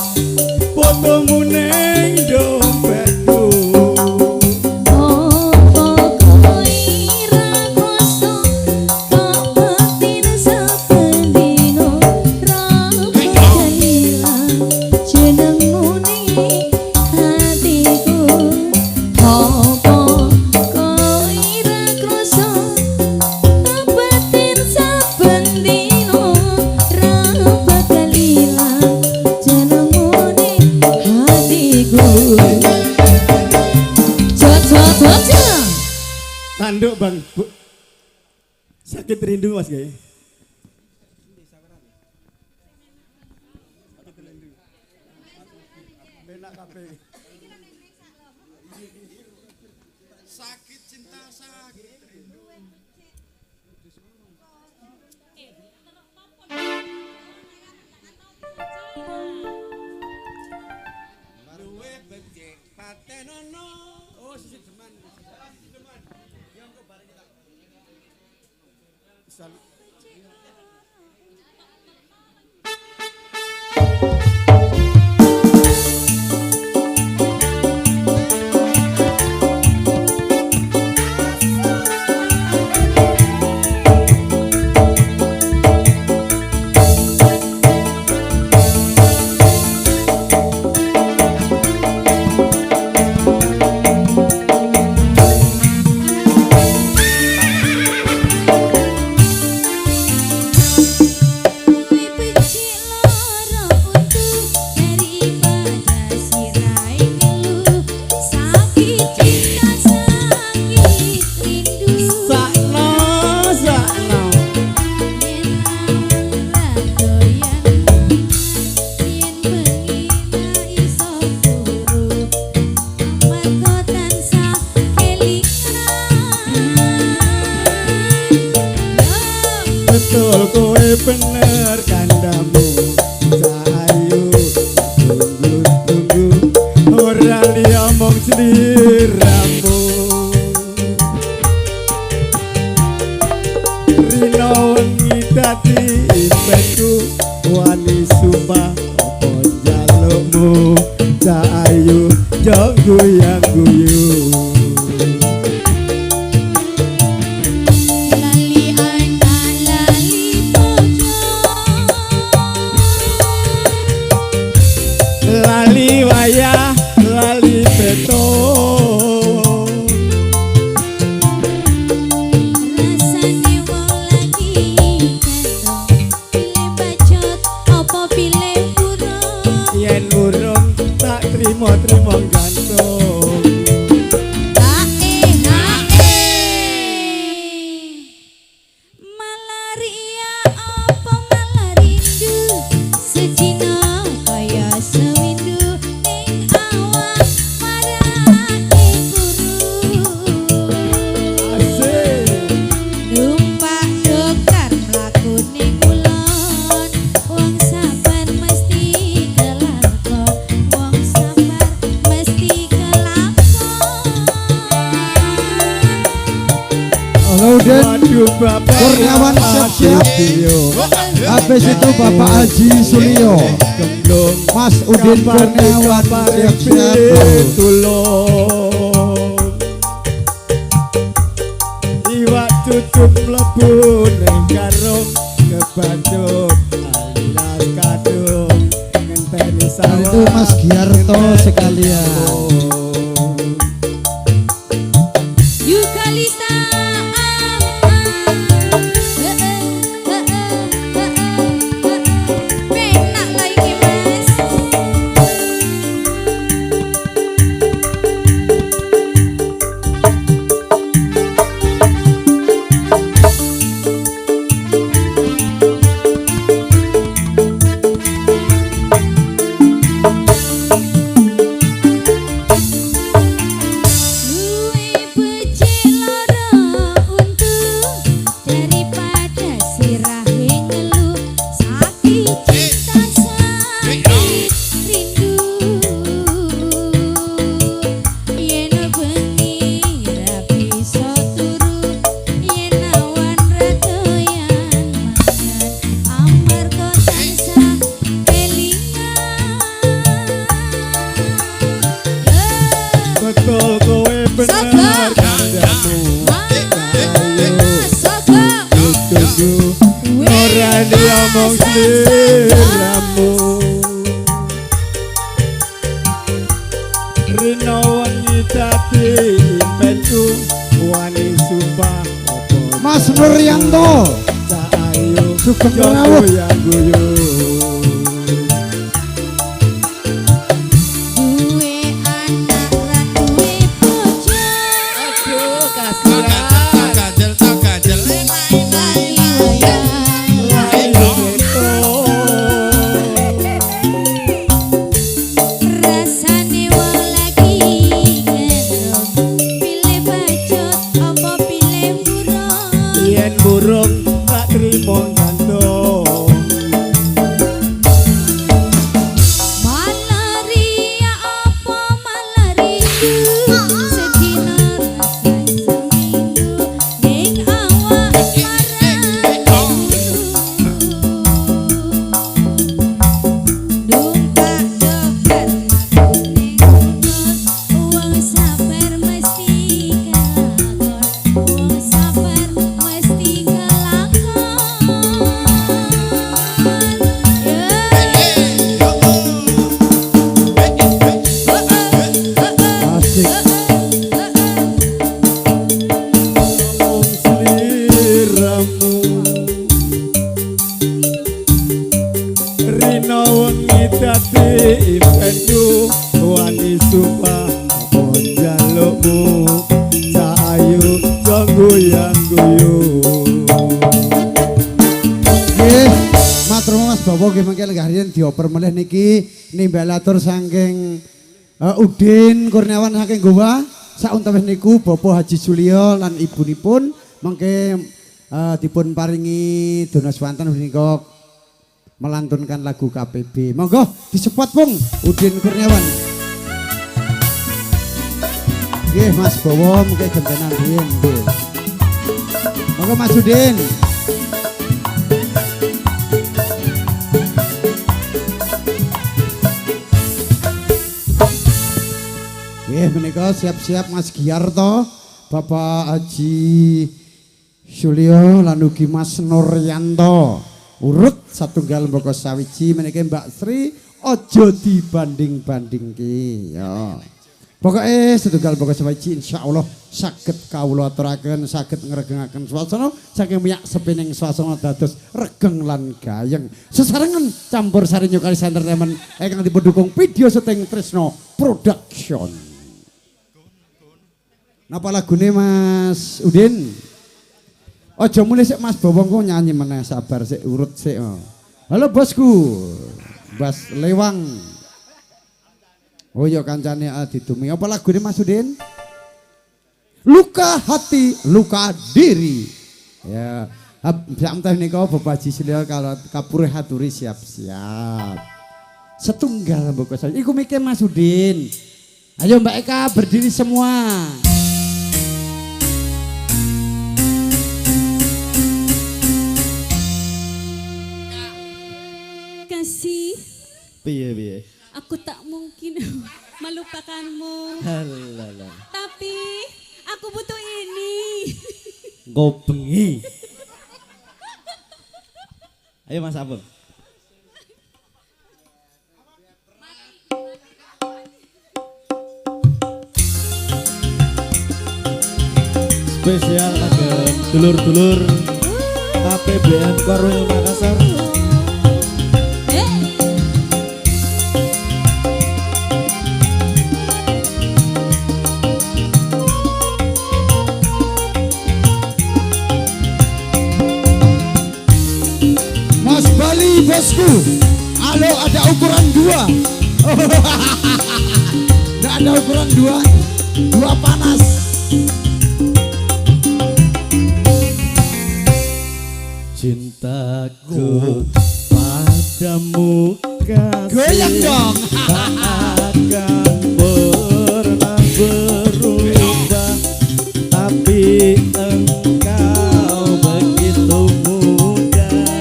fotomu neng dompetku tanduk bang bu. Sakit rindu mas gaya Sakit cinta sakit rindu. Luwe becek patenono. Oh sisi teman. Yang kok bareng kita. betul kowe bener kandamu sayu tunggu ora diomong sliramu rino wengi dadi impenku wani sumpah opo jalukmu sayu jog guyang-guyu lali wayah lali beto rasane wong lagi gendong pilih bacot apa pilih burung yen urung tak trimo gantung malaria apa malarindu sejina kaya sewindu ning awak marake guru numpak dokter mlaku ning ulon wong sabar mesti kelakon wong sabar mesti kelakon waduh bapak Kurniawan siap-siap. Habis itu Bapak Haji Sulio, Mas Udin Kurniawan siap-siap. tulung iwak cucuk mlebu ning karung kebacut alias kadung ngenteni Dan itu sawah Mas Giarto sekalian. Yukalista penak lah iki mas aku ora diomong sliramu. Rino wengi dadi impenku wani sumpah Mas Nuryanto ayo Sugeng rawuh yang guyu. Duwe anak lan duwe bojo. Aduh kasihan Ganjel Rasane wong lagi ngendong. Pilih bajot apa pilih burung. yen burung tak trimo gandong. Malaria apa malaria. Sedina rasane seminggu ning awak numpak dokter ning wong sabar mesti kelakon. Wong sabar mesti kelakon. Asik Ngomong sliramu Rino wengi dadi impenku wani sumpah apa njalukmu ayo goyang guyu. nggih matur nuwun Mas Bawa nggih mangke lenggah riyen dioper meneh niki nimbalatur saking Udin Kurniawan saking Goa sauntawis niku Bapak Haji Sulio lan ibunipun mangke dipun paringi dona swanten menika melantunkan lagu KPB. Monggo disepot Pung Udin Kurniawan. Nggih Mas Bawa mungkin gentenan riyen nggih. Monggo Mas Udin. Nggih menika siap-siap Mas Giarto, Bapak Haji Sulio lan ugi Mas Nuryanto. Urut satunggal mbaka sawiji meniki Mbak Sri aja dibanding-bandingke ya. Pokoke setunggal mbaka sawiji insyaallah saged kawula aturaken saged ngregengaken swasana saking miyak sepining swasana dados regeng lan gayeng. Sesarengan campur sari Nyukalis Entertainment ingkang dipun dukung video syuting Trisno Production. Napa lagune Mas Udin? Aja mulih sik Mas Bawong kok nyanyi meneh sabar sik urut sik. Halo bosku. Bas Lewang. Oh ya kancane didumi. Apa lagune Mas Udin? Luka hati, luka diri. Ya, sampeyan nika Bapak Haji Sulio kalau kapure haturi siap-siap. Setunggal mbok saya. Iku mikir Mas Udin. Ayo Mbak Eka berdiri semua. Kasih, Piye. aku tak mungkin melupakanmu. Halalah. Tapi aku butuh ini. Engko bengi. Ayo Mas Abel. Spesial kagem dulur-dulur KPBN Korwil Makassar. Mas Bali bosku, halo ada ukuran 2. Nggak ada ukuran 2 panas. Cintaku padamu kasih Goyang dong. tak akan pernah berubah, tapi engkau begitu mudah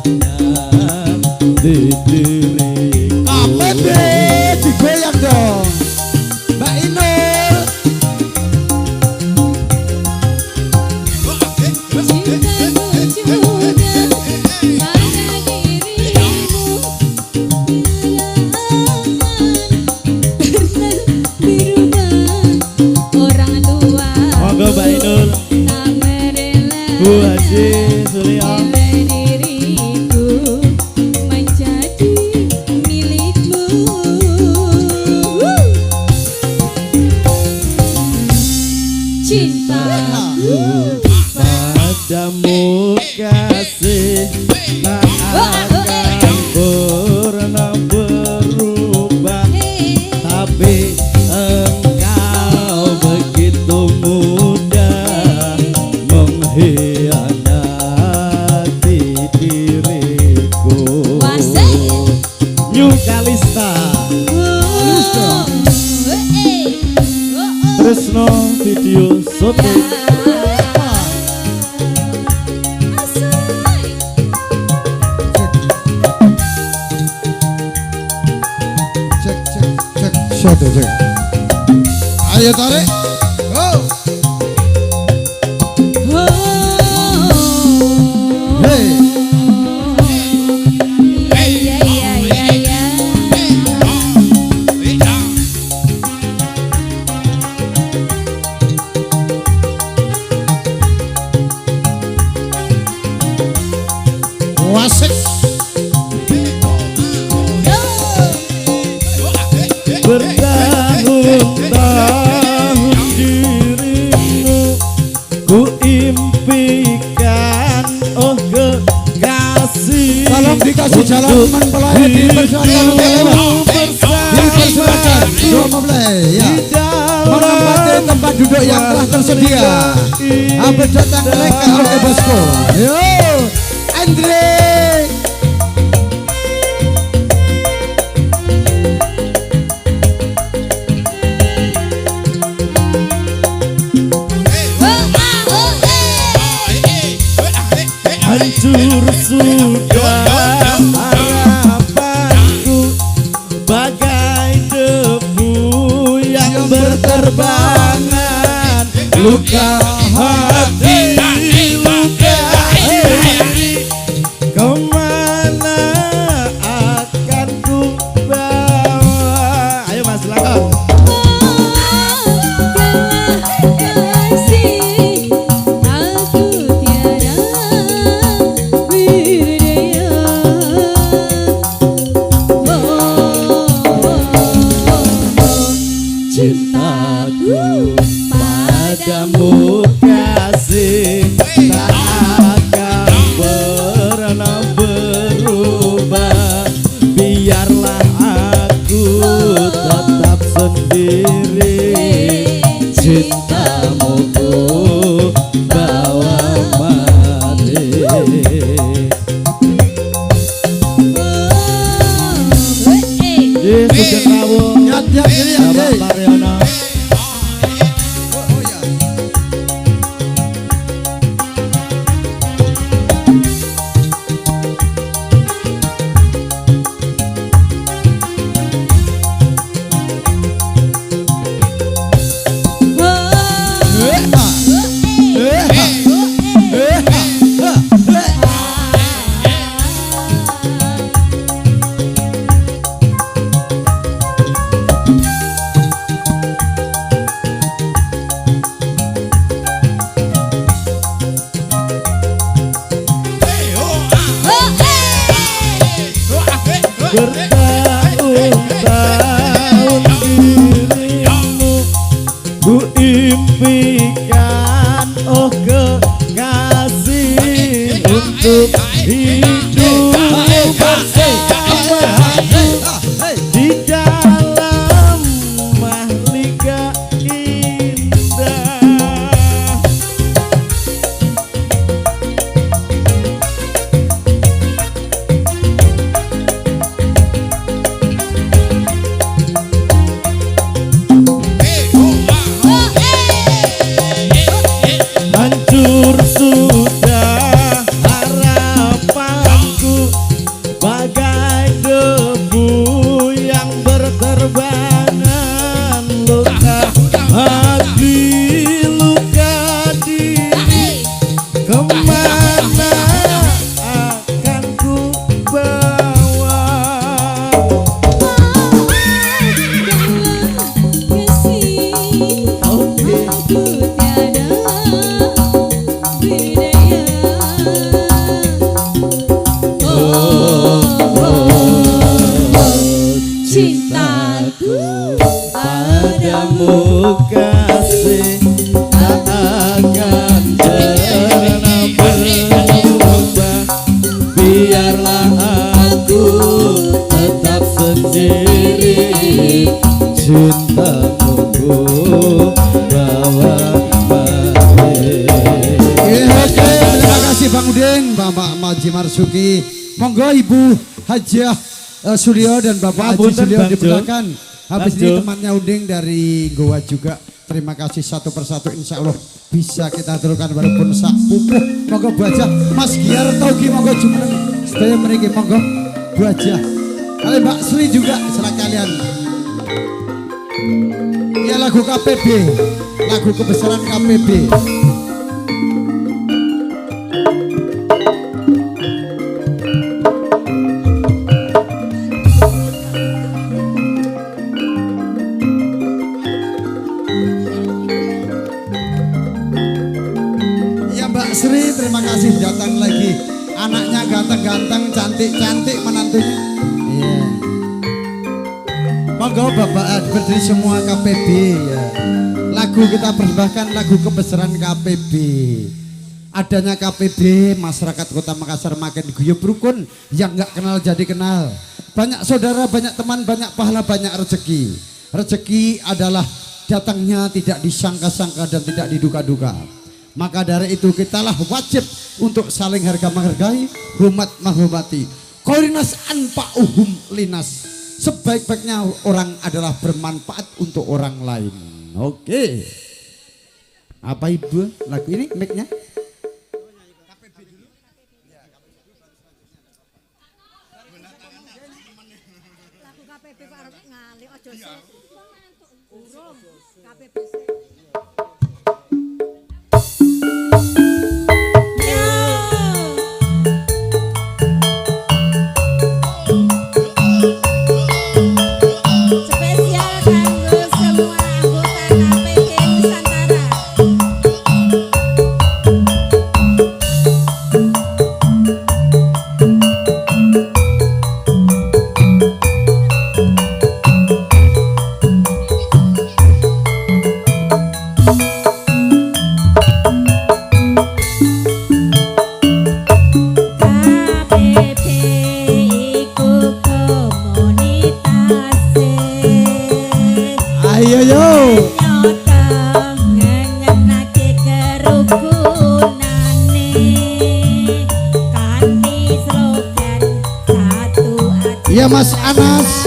menyakiti diriku. Apa deh digoyang dong. Mbak Inul. Monggo Mbak Inul, Bu Haji Surya. Padamu kasih tak akan pernah berubah, tapi engkau begitu mudah mengkhianati diriku. New Kalista Tresno video syuting. Cek. Ayo tarik. Oh. Hey. Wasik. Bertahun-tahun dirimu ku impikan, oh kekasih. Tolong dikasih jalan mempelai di dipersilakan dua mempelai ya menempati tempat duduk yang telah tersedia. Apa datang mereka oleh bosku. Yo Andre. Hancur sudah harapanku bagai debu yang berterbangan. Luka hati, luka hati, kemana akan ku bawa? Ayo Mas Langkah. Cintaku padamu kasih tak akan pernah berubah. Biarlah aku tetap sendiri, cintamu ku bawa mati. Sugeng Rawuh, Bapak Lariono. Bertahun-tahun dirimu ku impikan, oh kekasih, untuk hidupmu bersama di dalam mahligai indah. Hancur sudah harapan Kemana akan ku bawa? Cintaku Padamu kasih tak akan pernah berubah. Biarlah aku tetap sendiri, cintamu ku bawa balik. Oke, terima kasih Bang Udin, Bapak Maji Marsuki. Monggo Ibu Hajah Suryo dan Bapak Haji Suryo dipersilakan. Habis ini temannya Udin dari Goa juga. Terima kasih satu persatu, insya Allah bisa kita aturkan walaupun sak pupuh. Monggo Bu Hajah, Mas Giar Taugi monggo jumeneng sedaya mriki monggo Bu Hajah. Kali Mbak Sri juga serah kalian. Ya lagu KPB, lagu kebesaran KPB. Sri, terima kasih datang lagi. Anaknya ganteng-ganteng, cantik-cantik menantunya. Iya. Monggo Bapak berdiri semua KPB ya. Lagu kita persembahkan lagu kebesaran KPB. Adanya KPB, masyarakat Kota Makassar makin guyup rukun, yang nggak kenal jadi kenal. Banyak saudara, banyak teman, banyak pahala, banyak rezeki. Rezeki adalah datangnya tidak disangka-sangka dan tidak diduga-duga. Maka dari itu kitalah wajib untuk saling harga menghargai, hormat menghormati. Korinas anpa uhum linas. Sebaik-baiknya orang adalah bermanfaat untuk orang lain. Oke. Apa Ibu lagu ini mic-nya? Lagu KPB Pak arep ngali ojo sih. Urung KPB. Iya Mas Anas,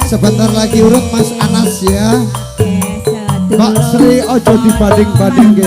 sebentar lagi urut Mas Anas ya. Mbak Sri ojo dibanding-banding ke.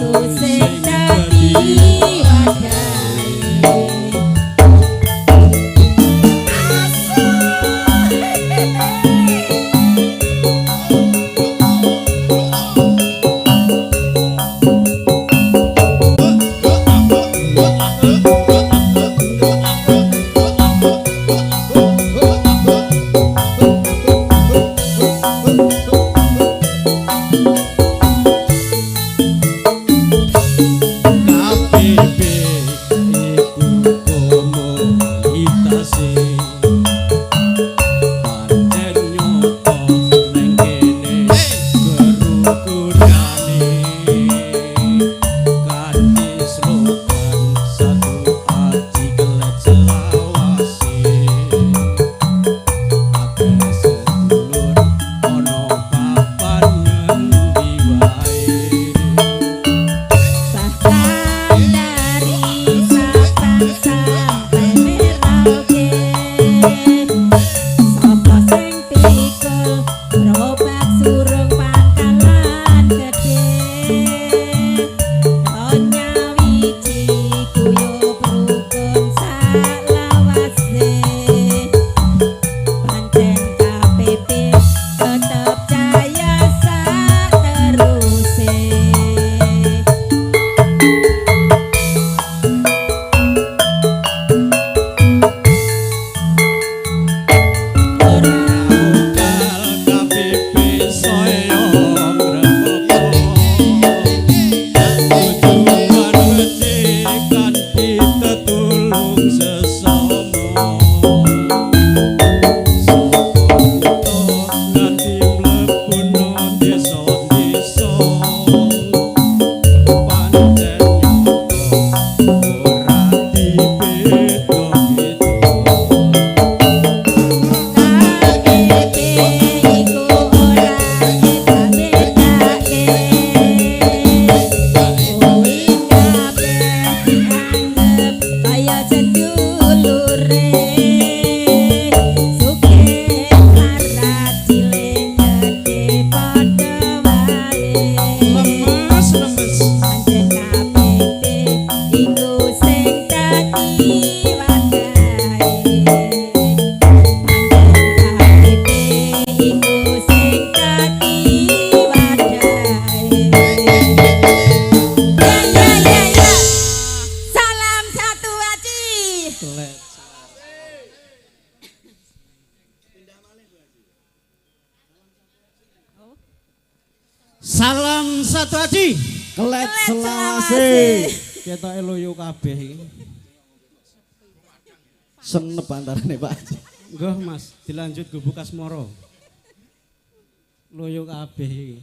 sing dadi wadahe. Salam satu aji. Kelet Selawase. Ketoke loyo kabeh iki. Senep antarane Pak Haji. Nggih Mas, dilanjut Gubuk Kasmoro. Loyo kabeh iki.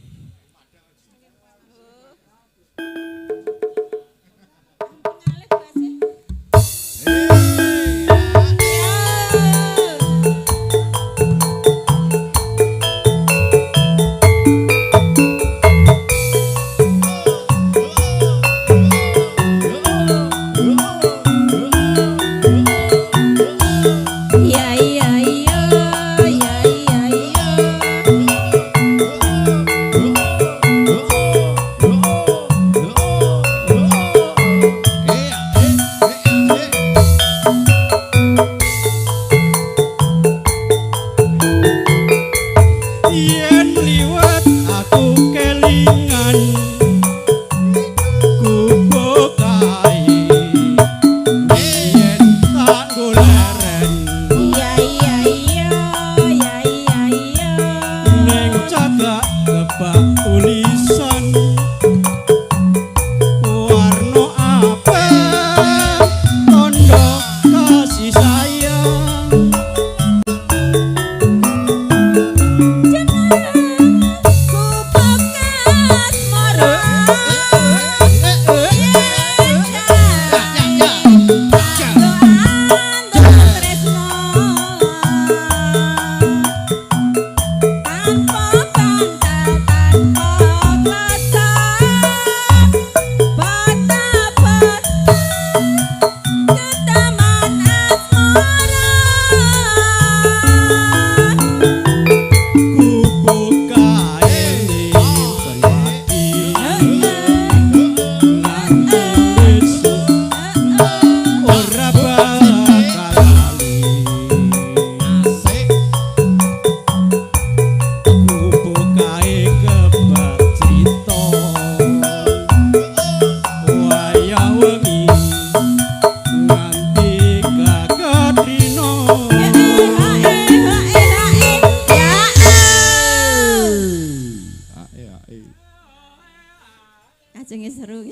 jenenge seru.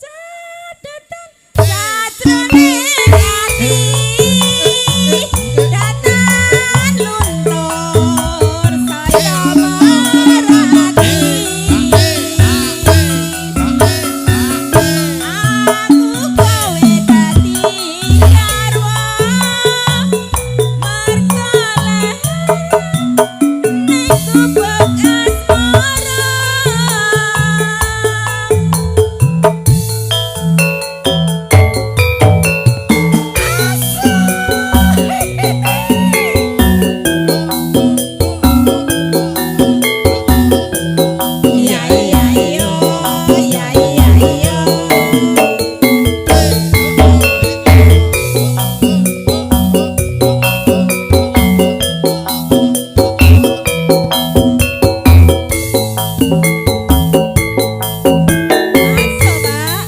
Catatan sajroning ati datan luntur saya marani. Aku kowe dadi garwa markaleh ning gubuk asmara.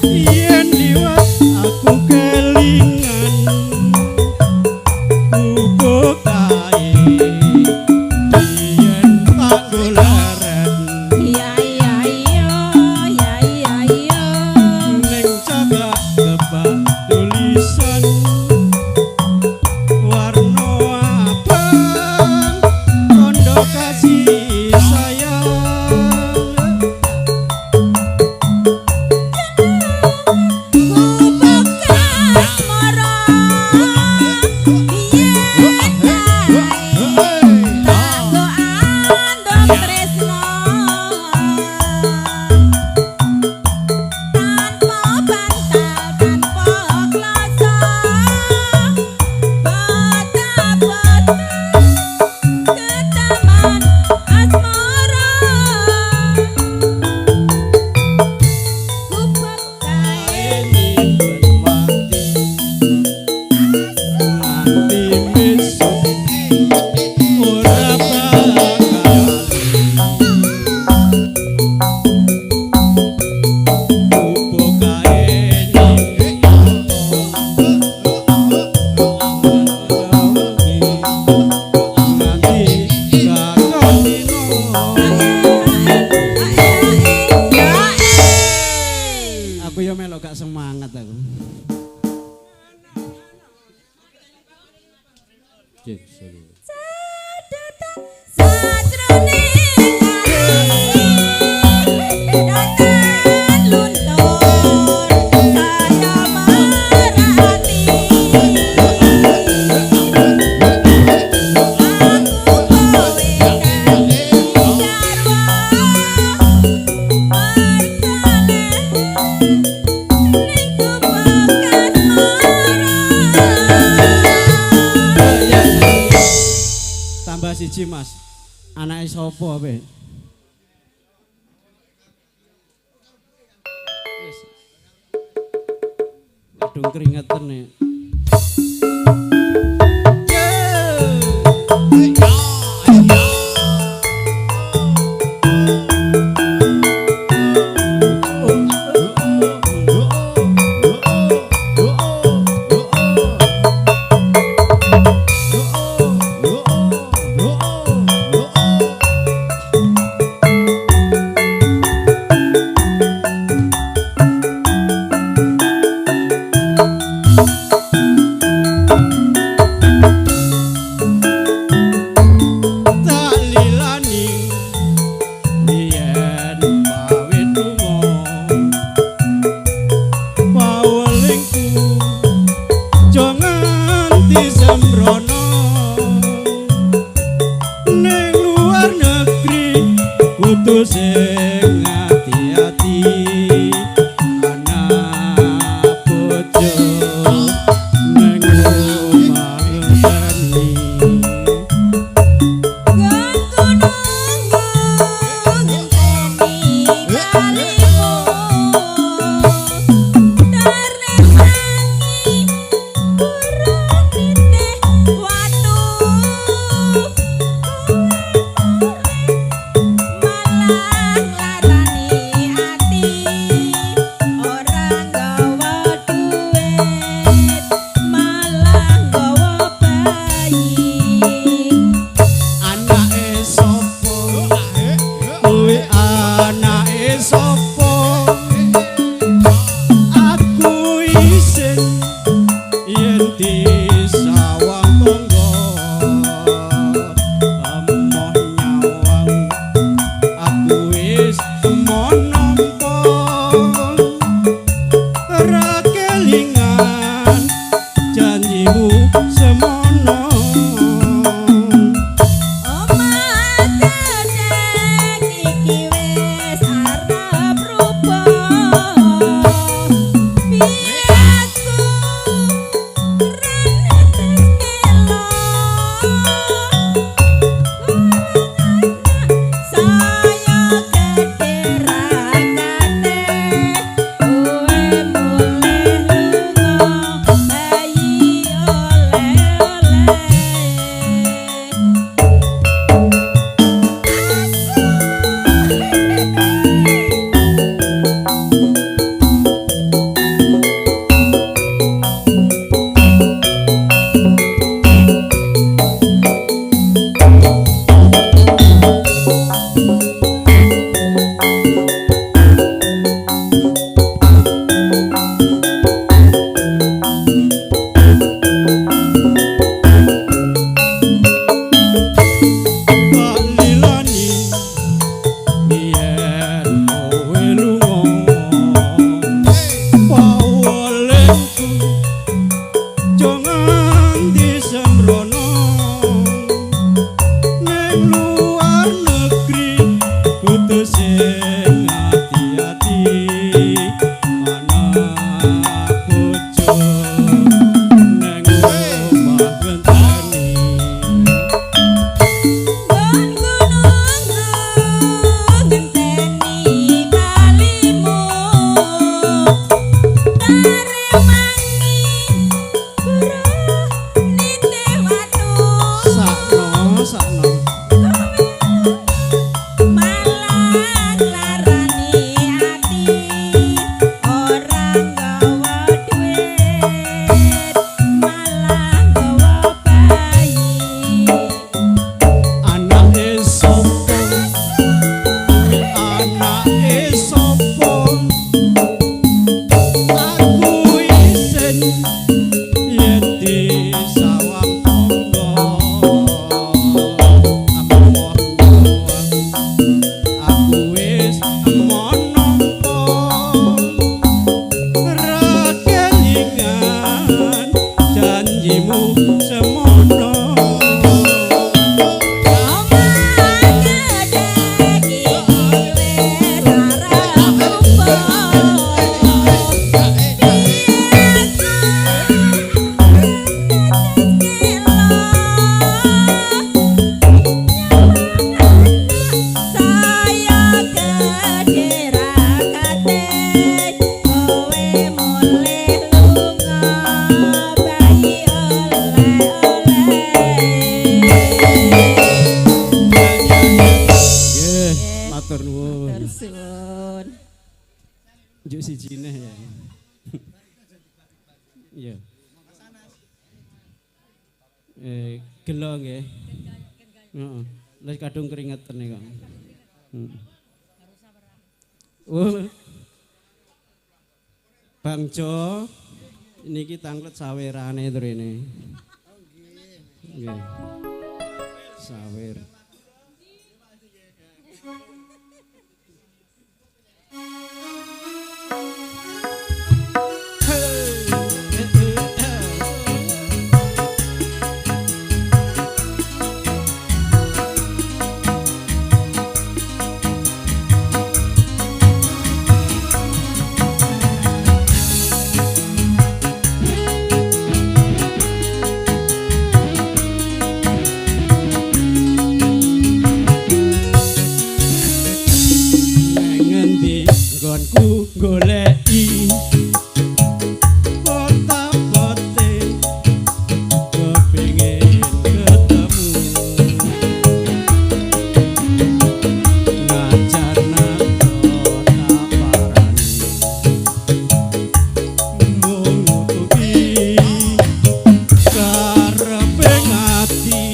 Yen liwat aku kelingan gubuk kae yen panggolaran ning cagak kebak tulisan warna abang kondo kasih sayang. Aku yo melok gak semangat aku. Tambah siji Mas. Anake sapa ape? Wis. Aduh keringetan nih. Sing hati-hati anak bojo nang omah ngenteni Malang sing ati-ati anak bojo neng omah genteni Gon gunung ngenteni kalimu Taremangi buruh nite watu sakno Malang larani ati orang gawa duit Malang gawa bayi anake sapa anake sapa aku isin yen di sawang tangga aku wis monompo rakelingan janjimu semono matur nuwun. Tersun Njuk sijine ya. Iya. Gelo nggih. Heeh. Wis kadung keringeten kok. Oh. Bang Jo niki tanglet sawerane to rene. Nggih. Sawer. Nggonku goleki kota pote kepingin ketemu ngajar kota parani nutupi karepe ngati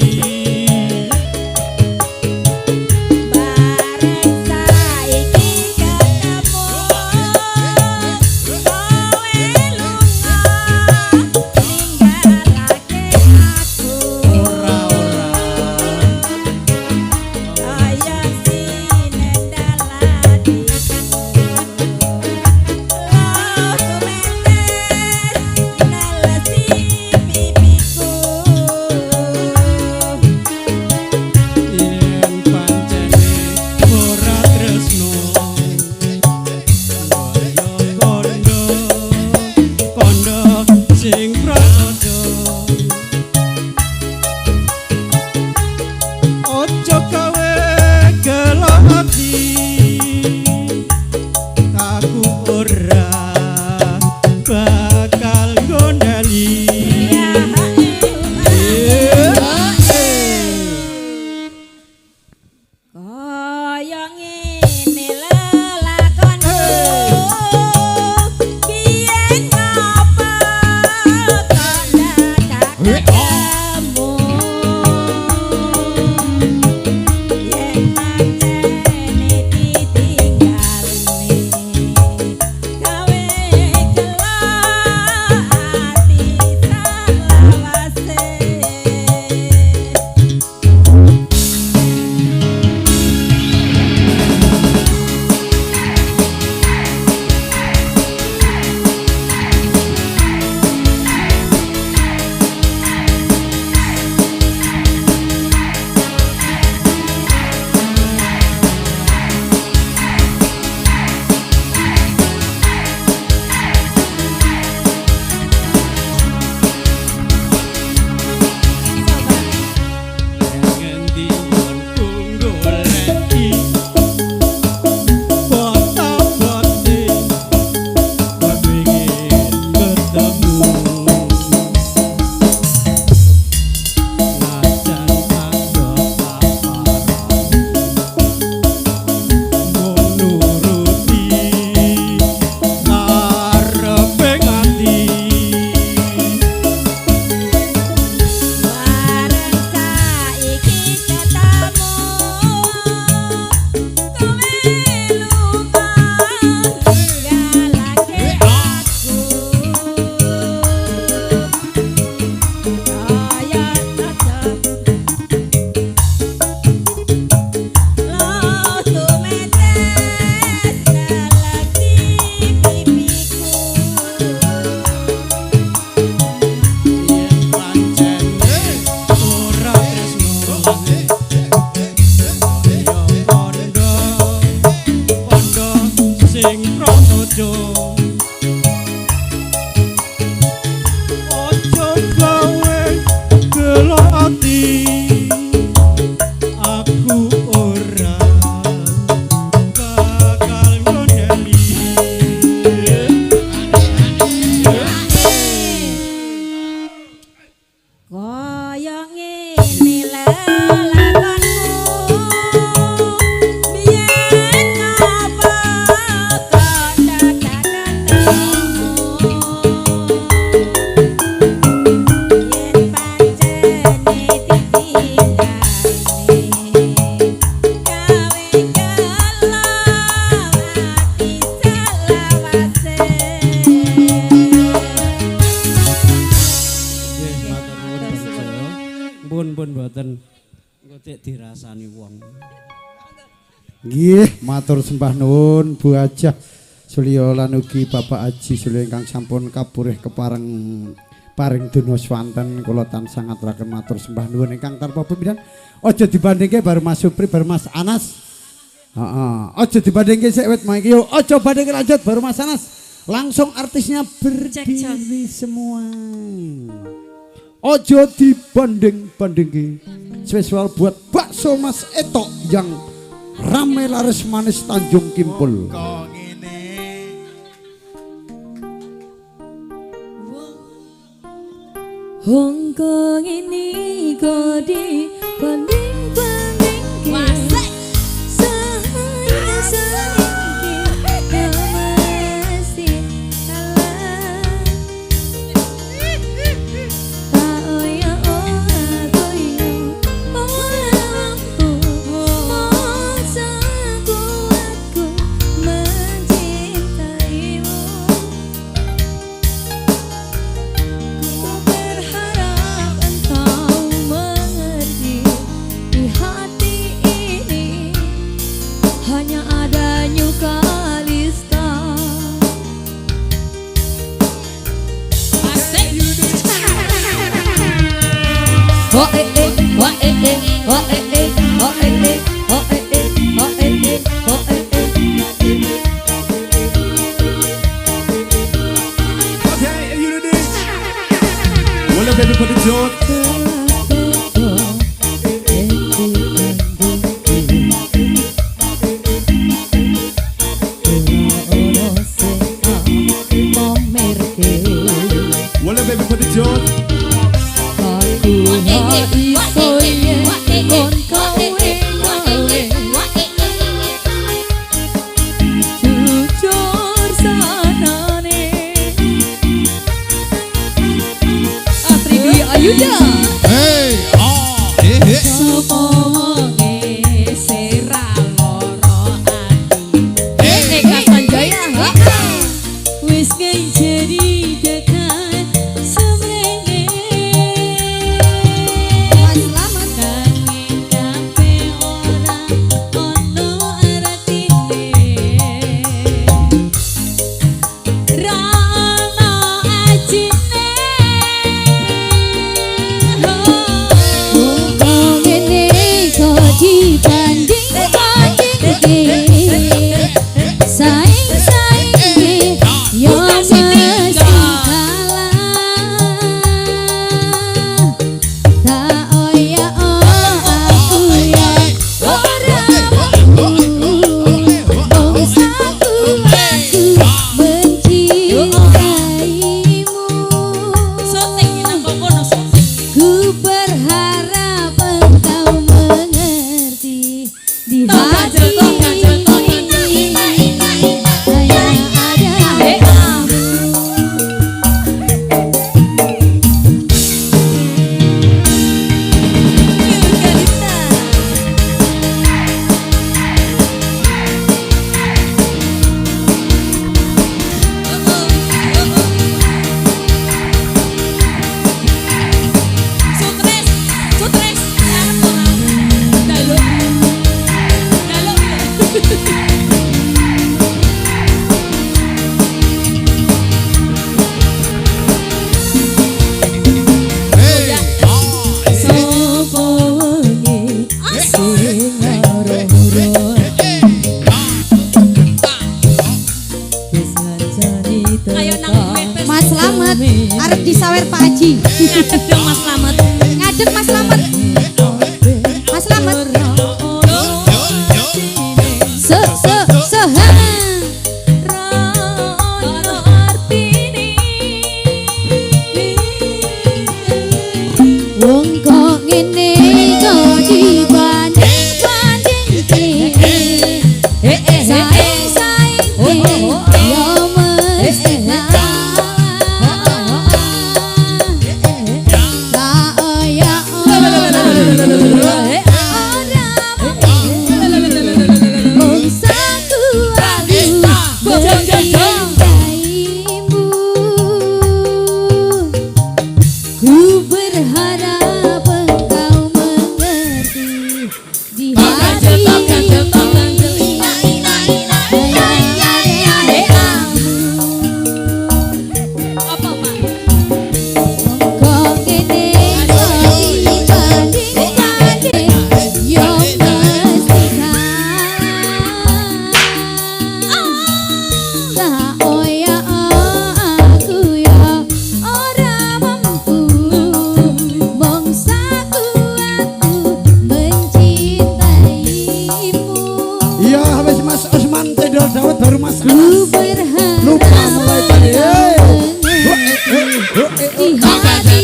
bareng saiki ketemu ketik dirasani wong. Nggih, matur sembah nuwun Bu Hajah Sulya lan ugi Bapak Haji Sulya ingkang sampun kapurih kepareng paring donya swanten kula tansah ngaturaken matur sembah nuwun ingkang tanpa pemidan. Aja dibandingke baru Mas Supri baru Mas Anas. Heeh, aja dibandingke sik wit mangke yo. Aja bandingke lanjut baru Mas Anas. Langsung artisnya berdiri semua. Aja dibanding-bandingke. Spesial buat bakso Mas Etok yang rame laris manis Tanjung Kimpul. Hongkong ini kok dibanding-banding Masih. Iya, habis Mas Usman cendol dawet baru Mas Ku Anas. berharap Lupa mulai tadi. di hati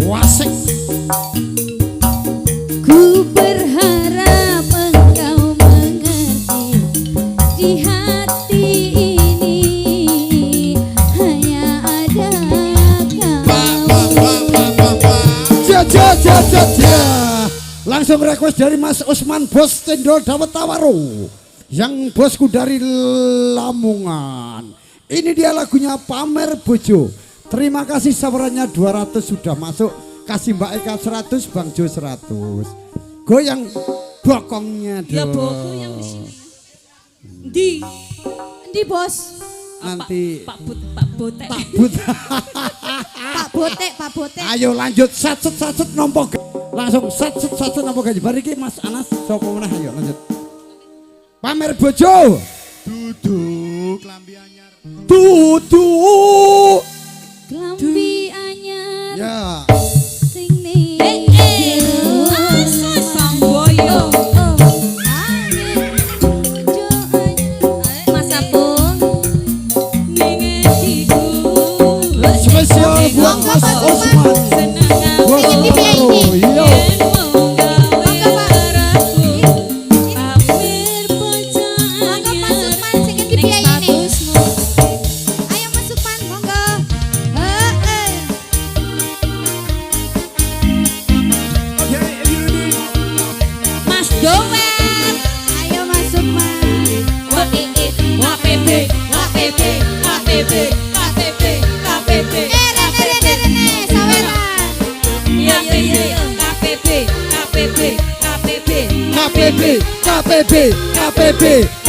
Wasik. ku berharap engkau mengerti di hati ini hanya ada Ja. Langsung request dari Mas Usman bos cendol dawet Tawaro. Yang bosku dari Lamongan. Ini dia lagunya Pamer Bojo. Terima kasih sawerannya 200 sudah masuk. Kasih Mbak Eka 100, Bang Jo 100. Goyang bokongnya dong. Ya boku yang di sini. Di bos. Nanti Pak Botek. Pak Botek. ayo lanjut satset nompo langsung satset nompo gaji. Bariki Mas Anas sapa meneh ayo lanjut. Pamer Bojo. Duduk lambi anyar. Duduk. Klambi anyar Ya. sing ning Samboyo. Mas Apung Spesial buat Mas Osman. Ingin di VIP. Iya. Monggo Mas Sukman sing di VIP. Ayo Mas Sukman monggo. Heeh. Okay, are you ready? Mas Dower. Ayo Mas Sukman. Rene saweran.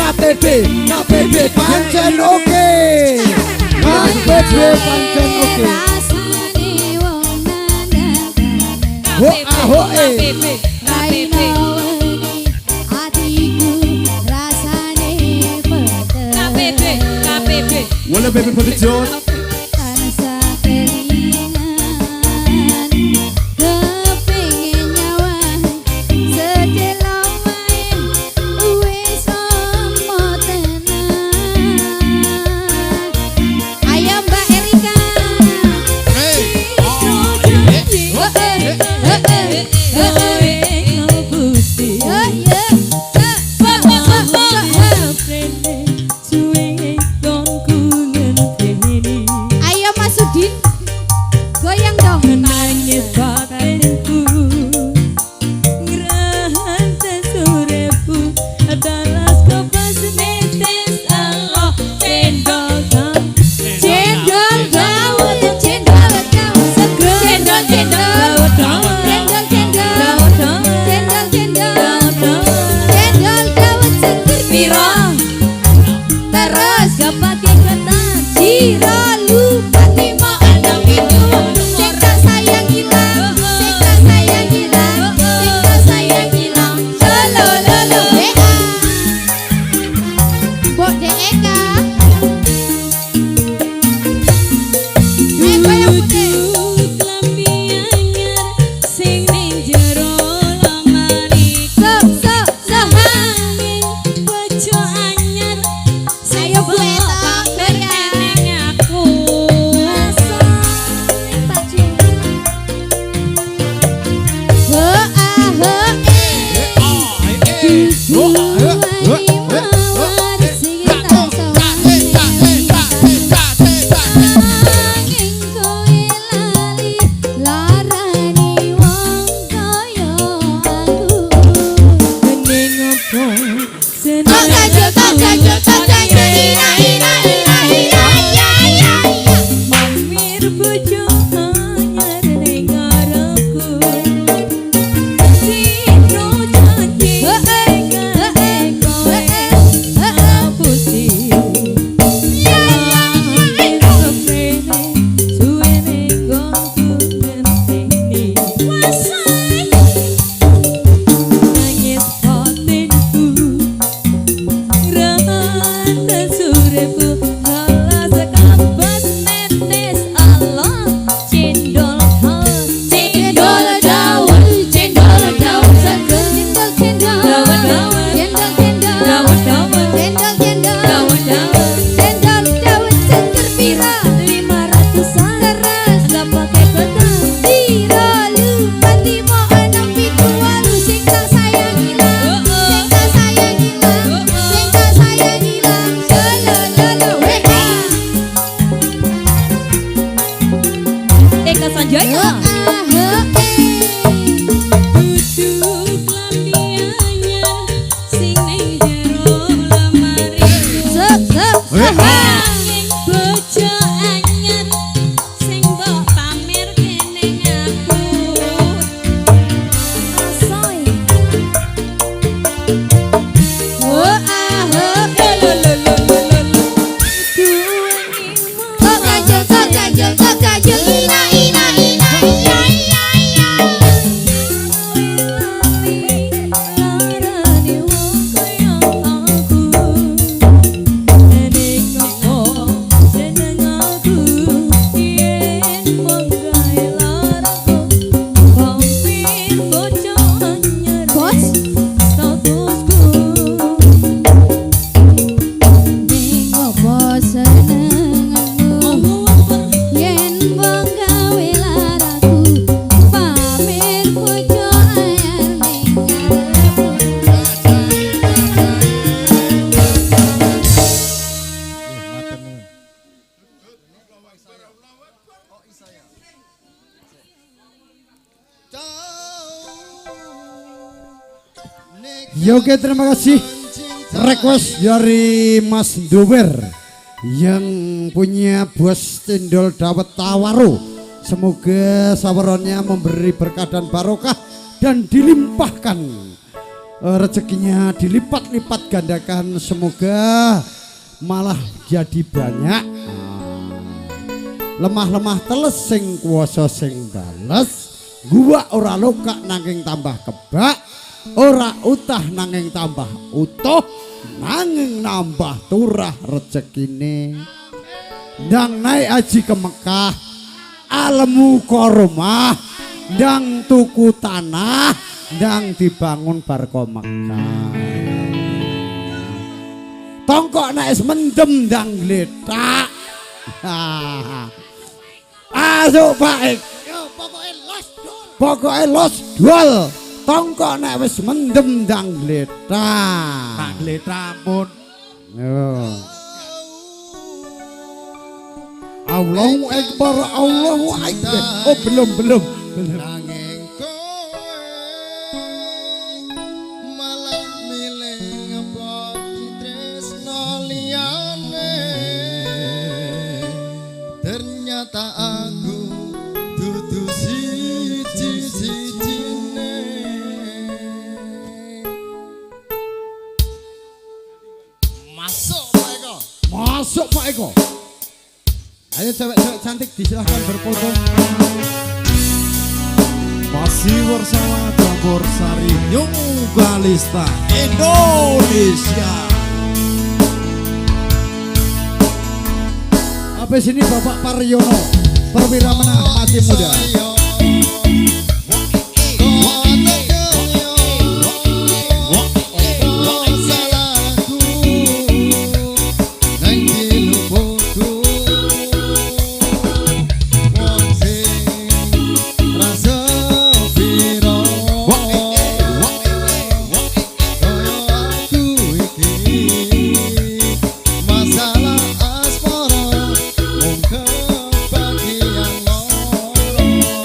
KPP pancen oke. KPP pancen oke. Rasane wong nandang. Hoe. Raino wengi atiku rasane peten. Well, baby, put it on. Tansah kelingan kepingin nyawang sedelo wae wis omo tenan. Ayo Mbak Erika. Ayo Mas Udin, goyang dong. Cendol dawet, cendol dawet, cendol dawet, cendol dawet. Ya, oke, terima kasih. Request dari Mas Dower yang punya bos cendol dawet tawaro. Semoga sawarannya memberi berkah dan barokah dan dilimpahkan rezekinya, dilipat-lipat gandakan. Semoga malah jadi banyak. Lemah-lemah teles sing kuwasa sing bales, gua ora lokak nanging tambah kebak, ora utah nanging tambah utuh, nanging nambah turah rezekine. Ndang naik haji ke Mekah, alemu koromah, ndang tuku tanah, ndang dibangun bar ko Mekah. Tongkok naik mendem ndang gletak. Asuk baik. Pokoknya los dual. Tongkok nek wis mendem ndang gletak. Tak gletak pun. Allahu Akbar, Allahu Akbar. Oh, belum. Nanging kowe malah milih ngepot tresno liyane. Ternyata aku dudu siji-sijine. Masuk Pak Eko. Masuk Pak Eko. Ayo cewek-cewek cantik disilahkan berfoto. Masih bersama Campur Sari New Galista Indonesia. Apa sini Bapak Paryono, perwira menengah masih muda. Masalah asmara mung kebagian loro.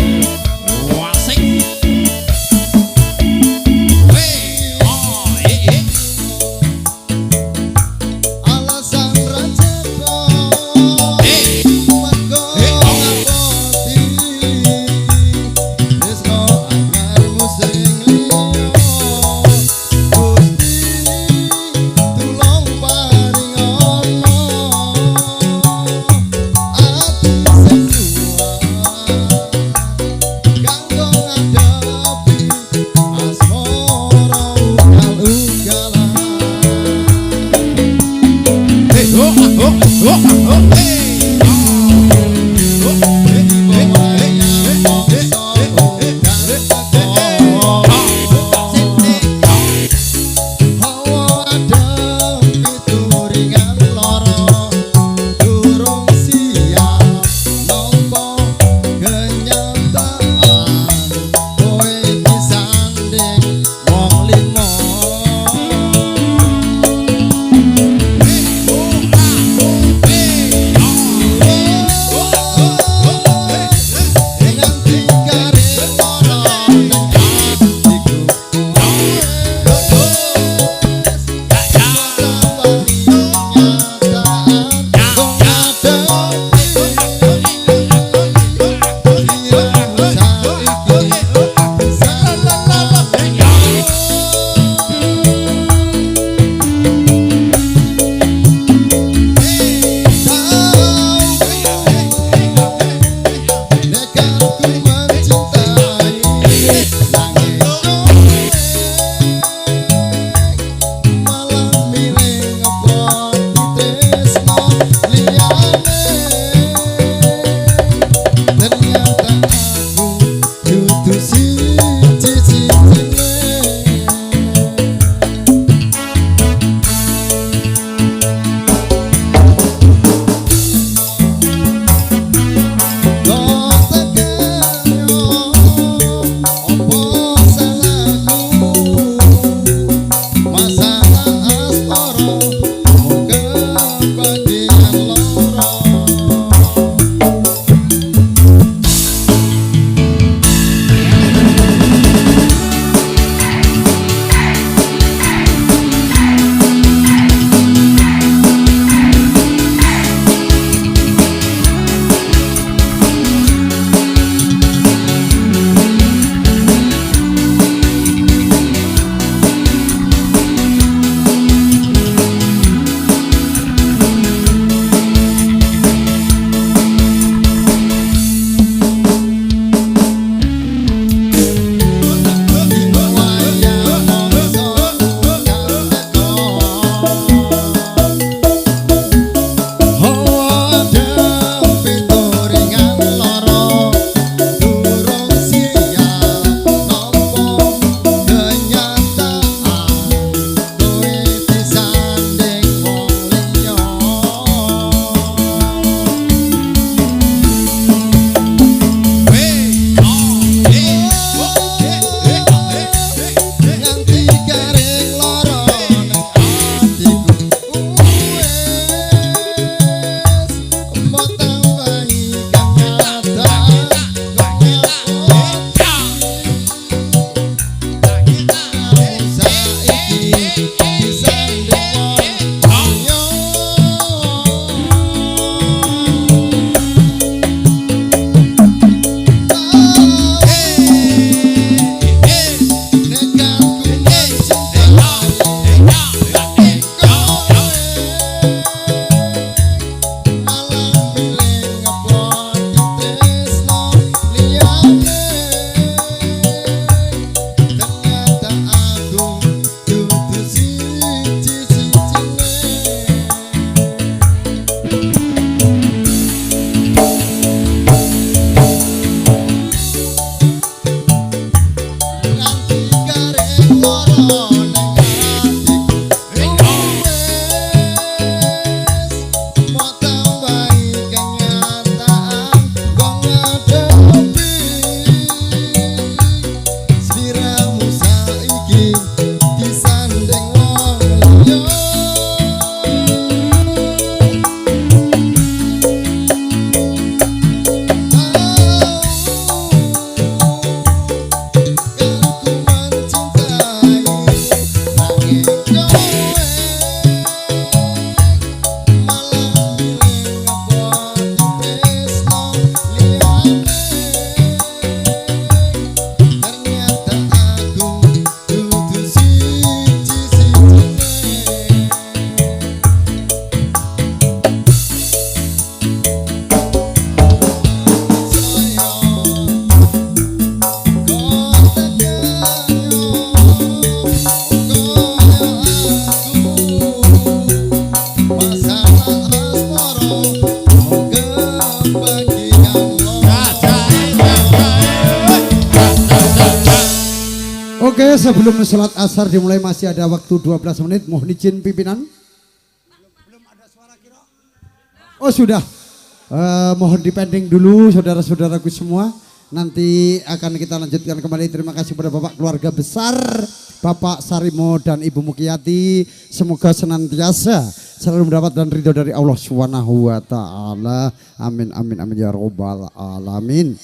Oke, sebelum sholat asar dimulai masih ada waktu 12 menit. Mohon izin pimpinan. Oh sudah. Mohon dipending dulu saudara-saudaraku semua. Nanti akan kita lanjutkan kembali. Terima kasih kepada Bapak keluarga besar Bapak Sarimo dan Ibu Mukiyati. Semoga senantiasa selalu mendapat dan ridho dari Allah Subhanahu wa taala. Amin amin amin ya rabbal alamin.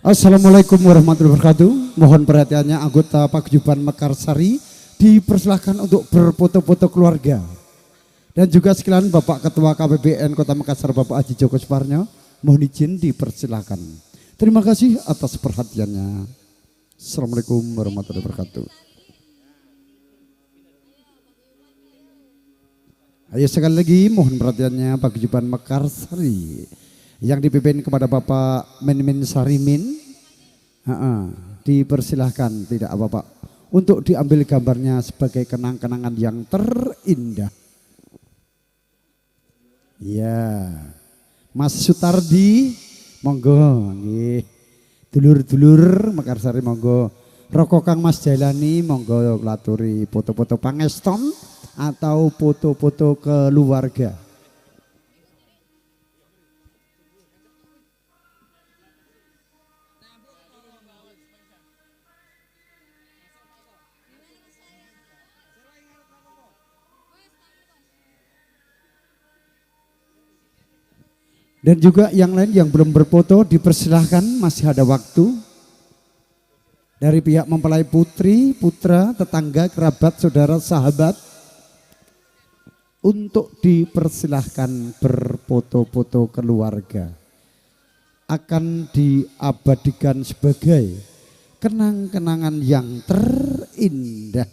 Assalamualaikum warahmatullahi wabarakatuh. Mohon perhatiannya anggota Paguyuban Mekarsari dipersilahkan untuk berfoto-foto keluarga. Dan juga sekalian Bapak Ketua KPBN Kota Makassar Bapak Haji Joko Suparno, mohon izin dipersilahkan. Terima kasih atas perhatiannya. Assalamualaikum warahmatullahi wabarakatuh. Ayo sekali lagi mohon perhatiannya Paguyuban Mekarsari yang dipimpin kepada Bapak Menmin Sarimin. Dipersilahkan tidak apa-apa untuk diambil gambarnya sebagai kenang-kenangan yang terindah. Ya, Mas Sutardi, monggo, nggih. Dulur-dulur Mekarsari monggo. Roko Kang Mas Jailani monggo laturi foto-foto pangeston atau foto-foto keluarga. Dan juga yang lain yang belum berfoto dipersilahkan, masih ada waktu. Dari pihak mempelai putri, putra, tetangga, kerabat, saudara, sahabat. Untuk dipersilahkan berfoto-foto keluarga. Akan diabadikan sebagai kenang-kenangan yang terindah.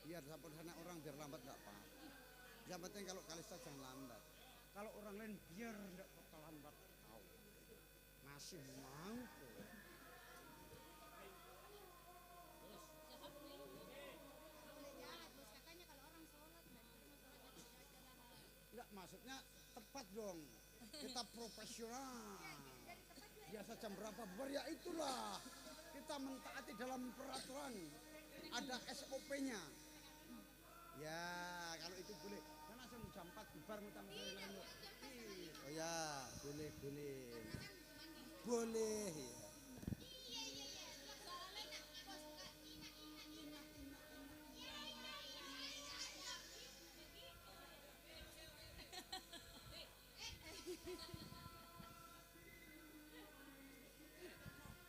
Biar sampun sana orang biar lambat enggak apa. Yang penting kalau Kalista jangan lambat. Kalau orang lain biar enggak lambat. Masih mau. Enggak, maksudnya tepat dong. Kita profesional. Biasa jam berapa bubar ya itulah. Kita mentaati dalam peraturan. Ada SOP-nya. Ya, kalau itu boleh. Kan langsung jam 4 bubar muter-muter. Oh ya, boleh. Boleh ya.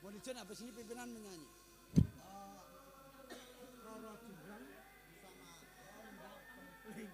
Mau dijen habis ini pimpinan menyanyi. Roro Jurang sama Ronda Kempling.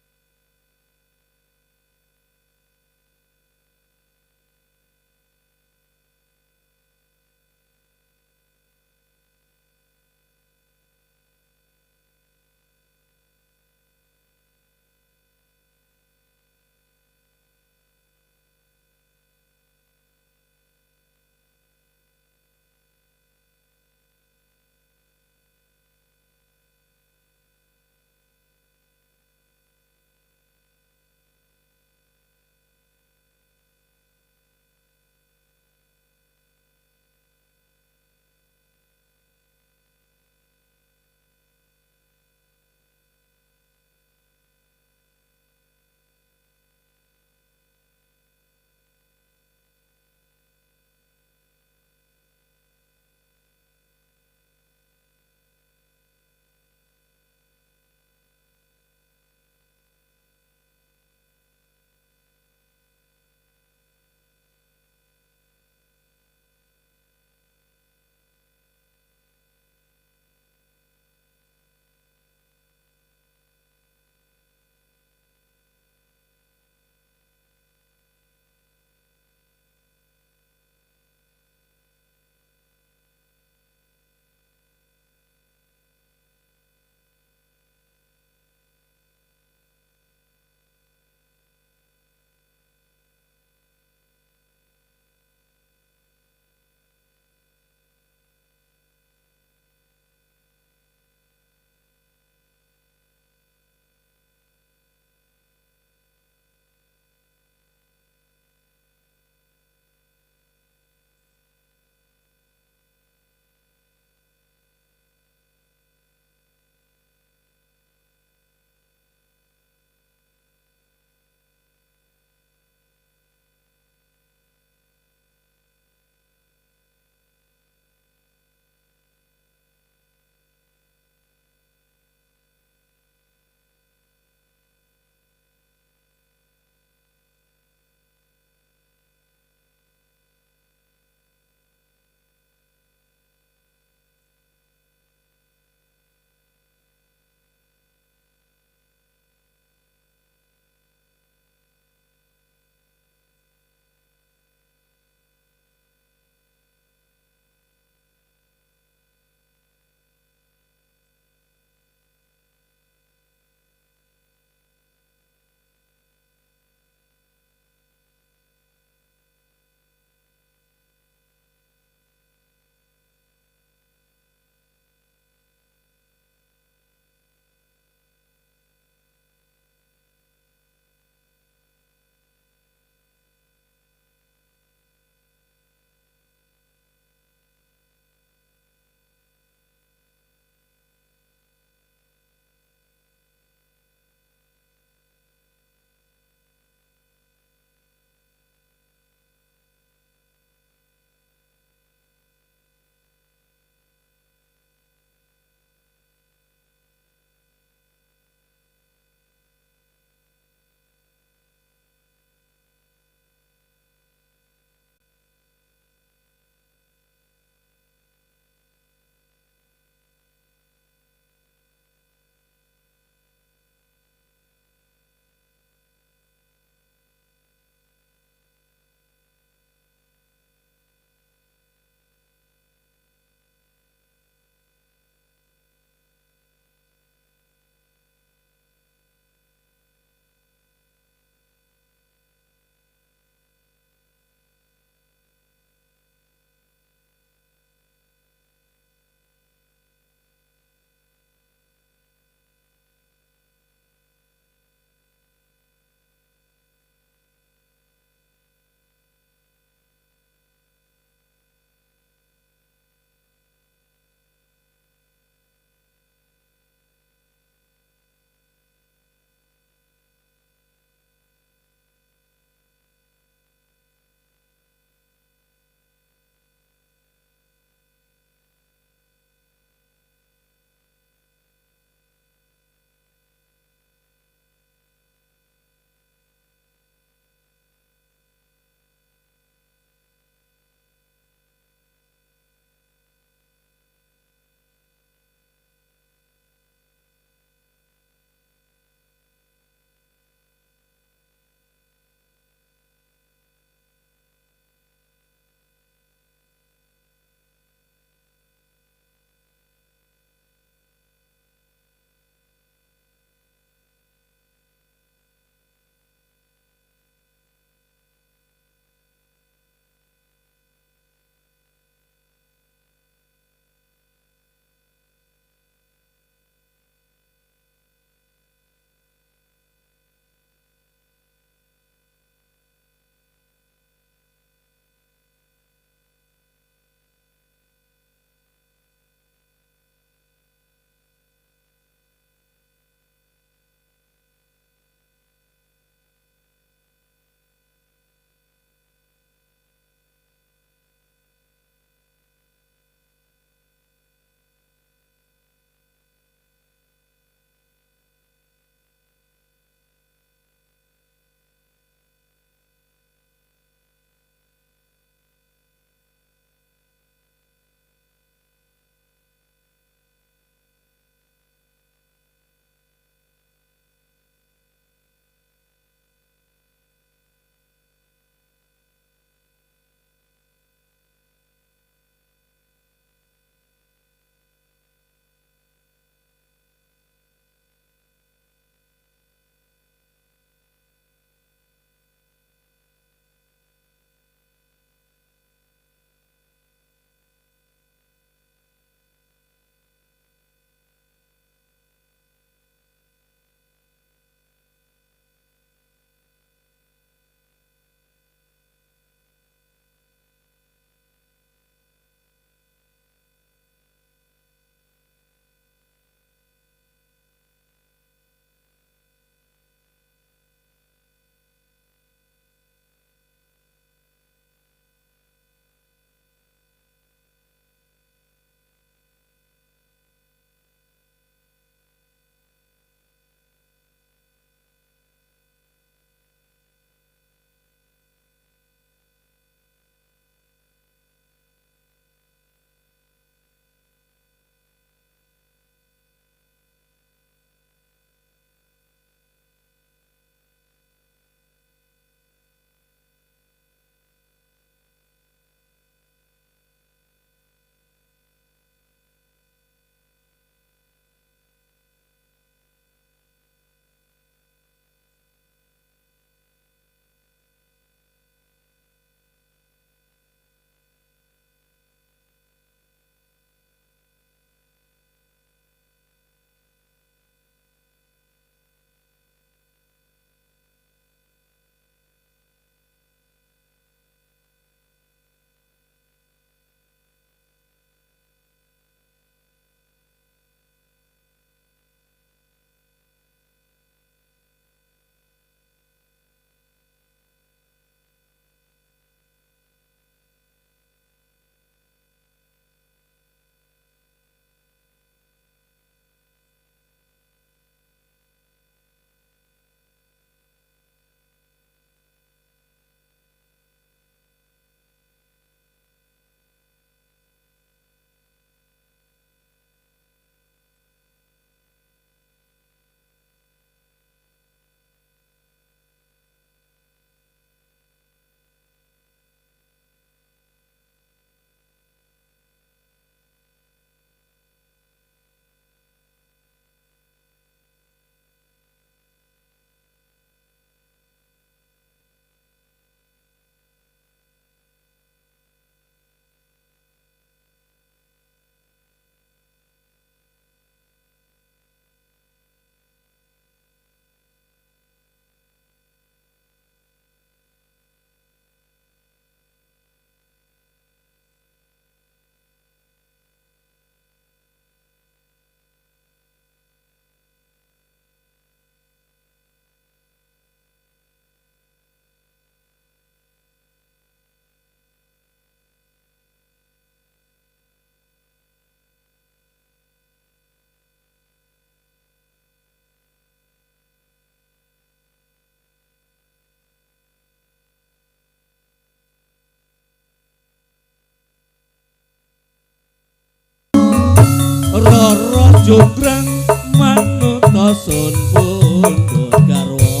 Jograng manut sun pundhut garwa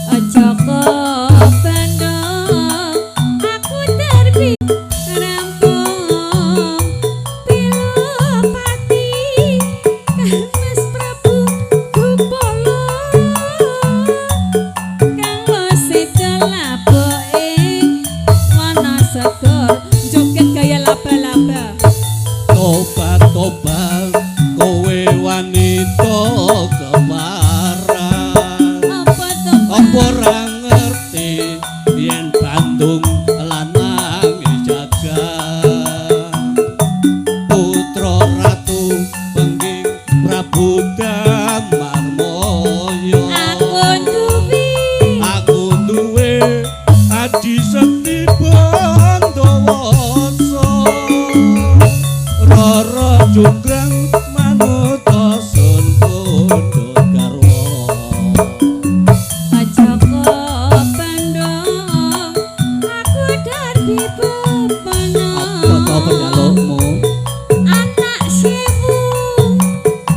Aja kependem aku terbi rampung pilopati Kang Mas Prabu Gupala Kang Waseda laboke wana segor joget gaya laba-laba tobat kowe wanita kemarang apa ora ngerti yen Bandung lanang jagat putra ratu pengging Prabu Damarmoyo aku duwe adi sekti Bandawasa Rara Jograng manut sun pundhut garwa Aja kependem aku darbi bepana apa penyalukmu anak sewu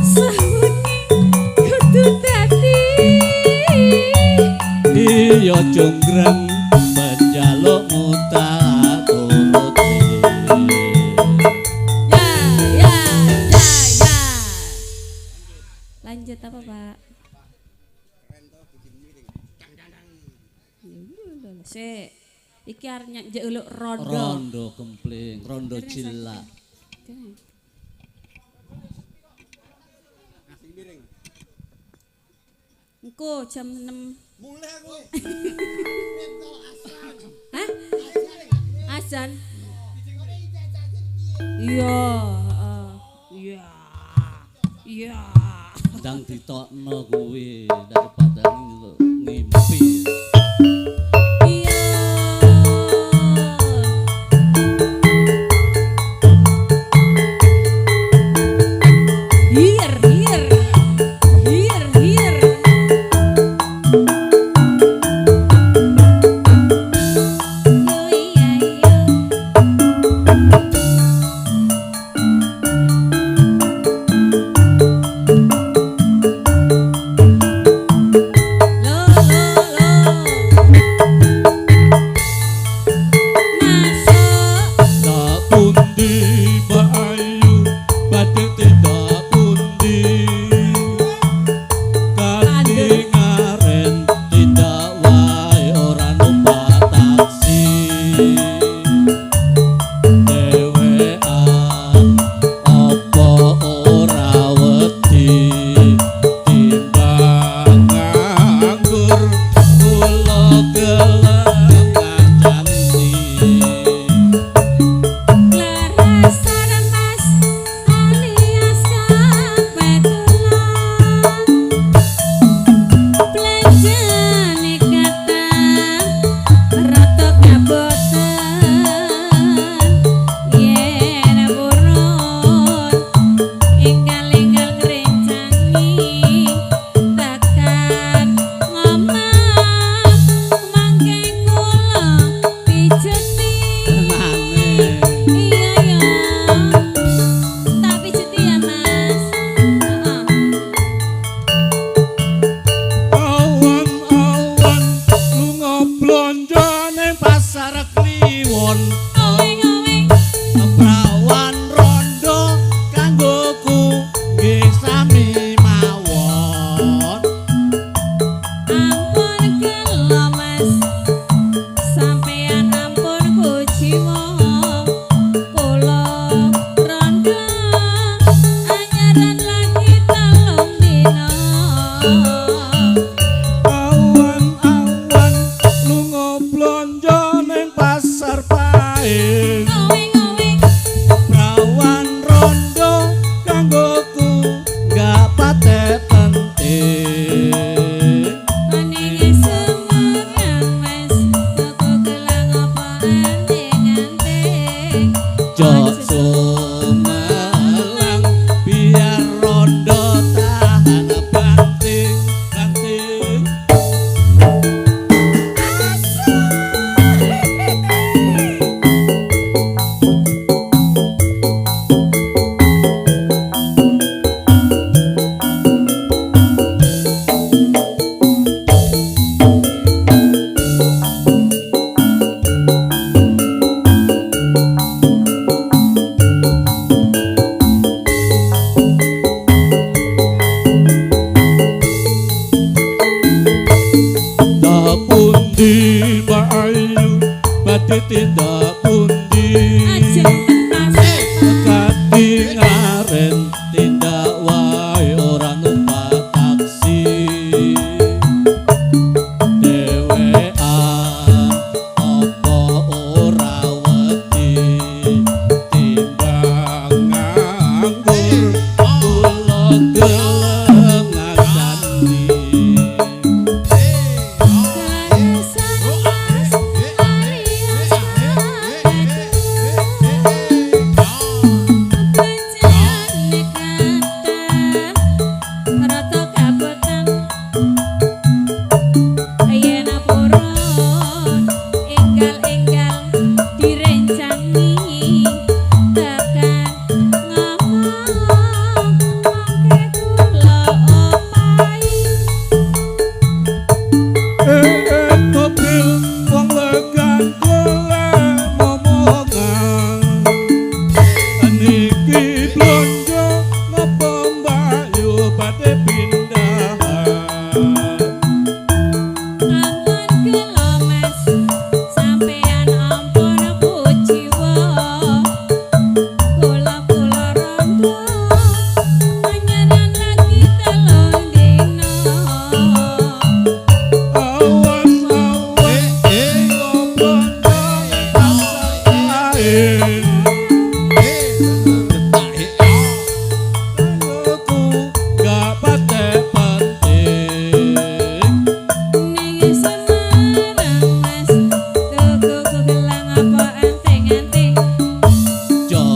sawuni kudu dadi iya Jograng penjalukmu tak turuti lanjut apa Pak? Sik, iki arep nyanyi uluk rondo. rondo kempling rondo cilak Engko jam 6. Mulai aku. Hah? Azan. Iya, iya. Iya. ndang ditokno kuwi daripada ngimpi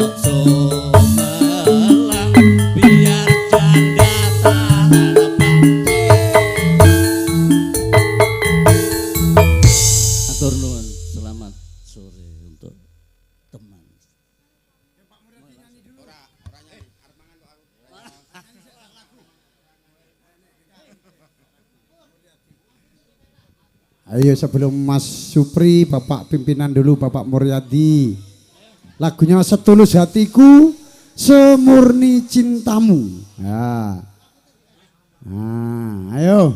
kok sumelang biar janda tahan pati. Atur nuwun, selamat sore untuk teman. Ayo sebelum Mas Supri, Bapak pimpinan dulu, Bapak Muryadi. Lagunya Setulus Hatiku, Semurni Cintamu. Ya. Nah, ayo.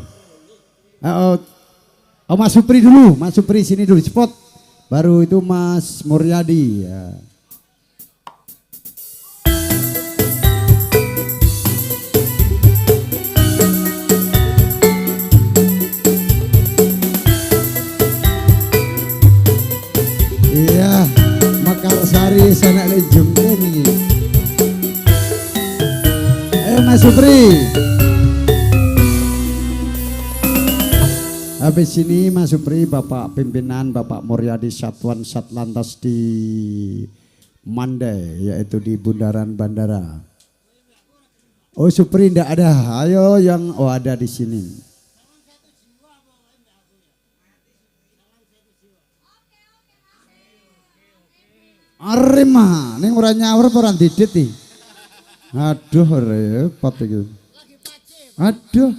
Oh Mas Supri dulu, Mas Supri sini dulu spot. Baru itu Mas Muryadi. Ya. Iya, Mekarsari Senek Lejung ini. Ayo Mas Supri. Habis ini Mas Supri, Bapak pimpinan, Bapak Muryadi Satuan Satlantas di Mandai, yaitu di Bundaran Bandara. Oh Supri tidak ada, ayo yang ada di sini. Arema, ning ora nyawer apa ora didit iki. Aduh repot iki. Aduh.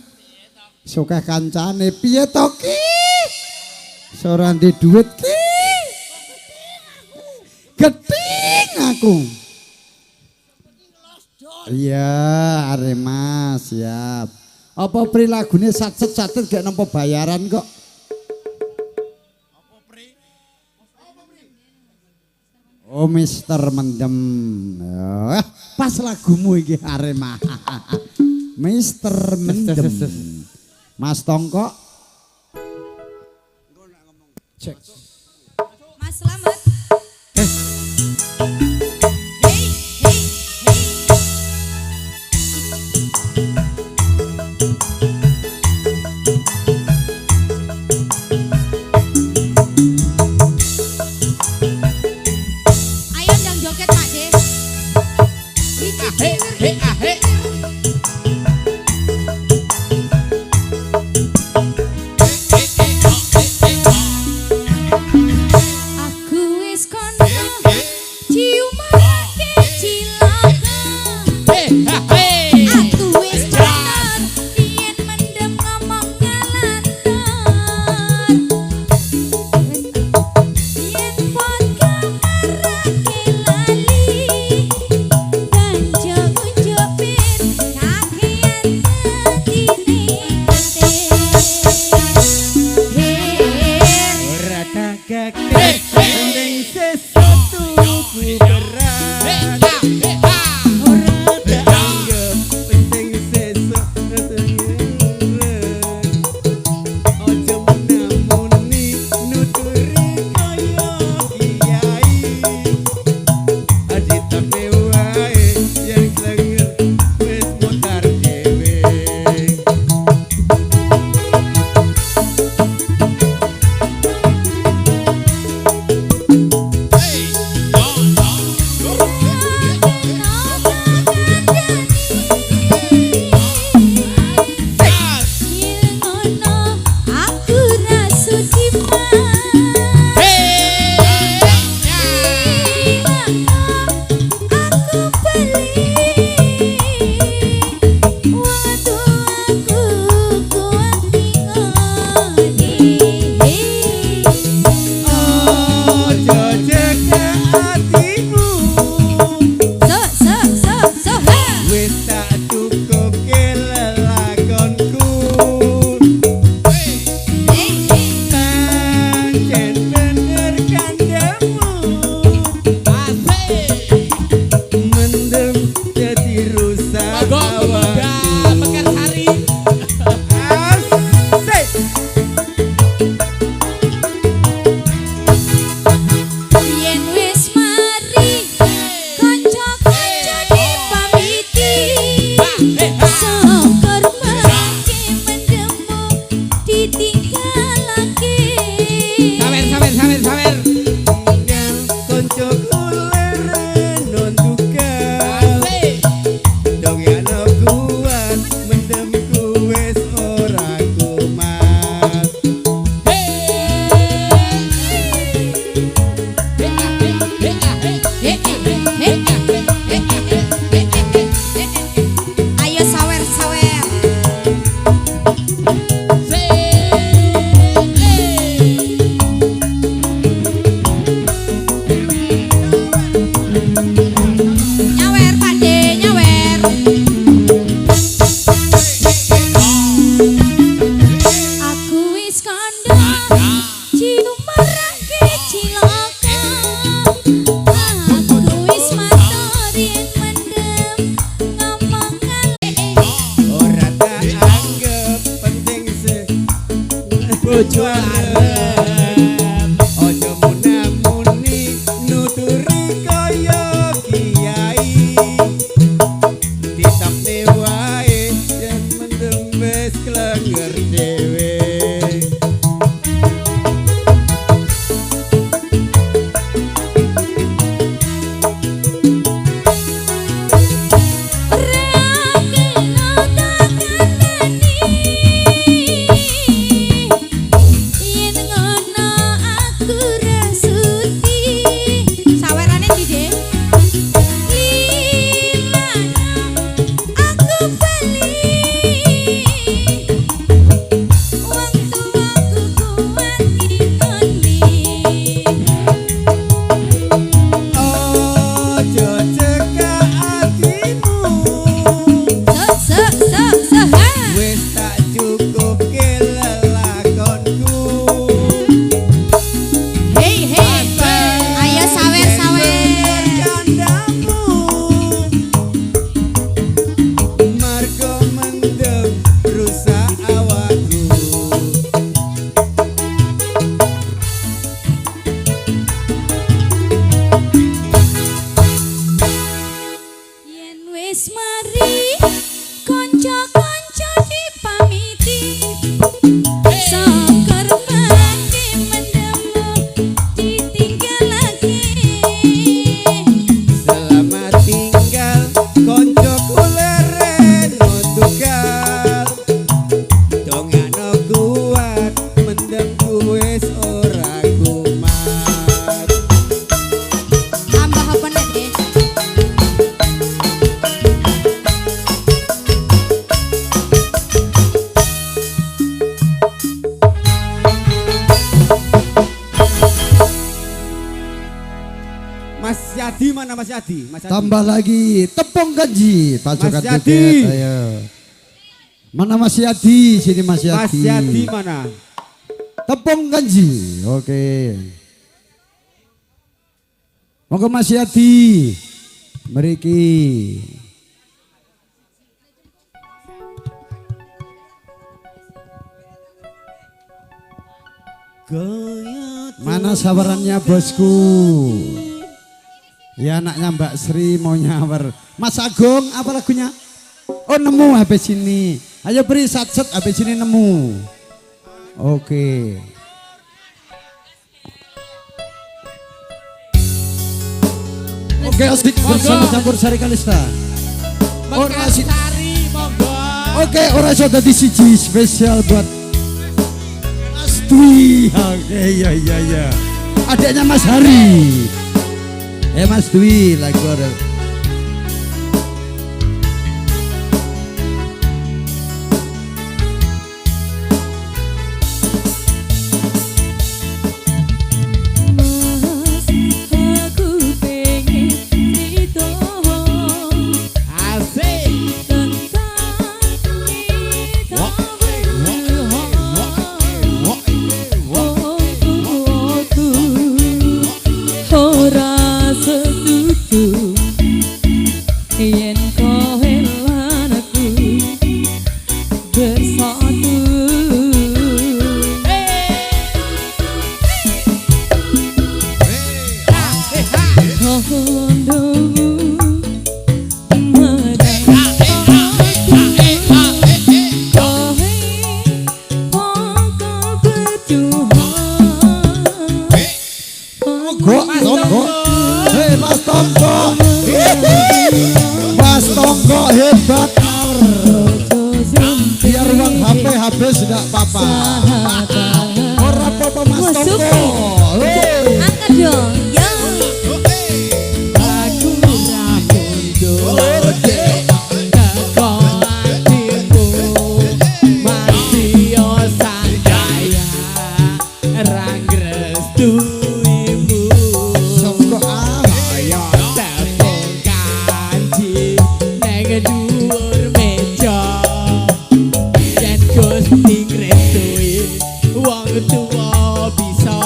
Sokeh kancane piye to ki? Ora ndek duit ki. Geting aku. Iya, Arema siap. Apa pri lagune satset-satset gak nampa bayaran kok. Oh Mister Mendem. Pas lagumu iki Arema. Mister Mendem. Mas Tongkok. Cek. Mas Slamet. Kakek Wis mari kanca-kanca dipamiti Sokor mangke mendemu ditinggal lagi Selamat tinggal konco kuleren nundukan Dongano kuat mendem wis ora kumat Tambah apa nek deh Mas Yadi mana Mas Yadi? Mas Yadi. Tambah lagi tepung gaji pasukan Mas Yadi. joget, ayo. Mana Mas Yadi? Sini Mas Yadi. Mas Yadi mana? Tepung gaji. Oke. Monggo Mas Yadi. Mriki. Mana sawarannya bosku? Ya anaknya Mbak Sri mau nyawar. Mas Agung apa lagunya? Oh nemu habis sini. Ayo beri satset habis sini nemu. Oke. Oke asik bersama campur sari Kalista. Ora asik. Oke ora iso dadi siji spesial buat Mas Dwi. Oke ya. Adiknya Mas Hari. Mas Dwi lagu ada. Mas aku pengen cerita Asik tentang kita ora setuju yen kowe lan aku bersatu Hondomu Mas Tonggo. Mas Tonggo hebat. Biar uang HP habis tidak apa-apa. Ora apa-apa Mas Tonggo. Angkat dong, yo. Aku mundur teko atiku masih sanjaya rangrestuimu Songko ayo tepung kanji neng dhuwur meja yen Gusti ngrestui wong tuwa bisa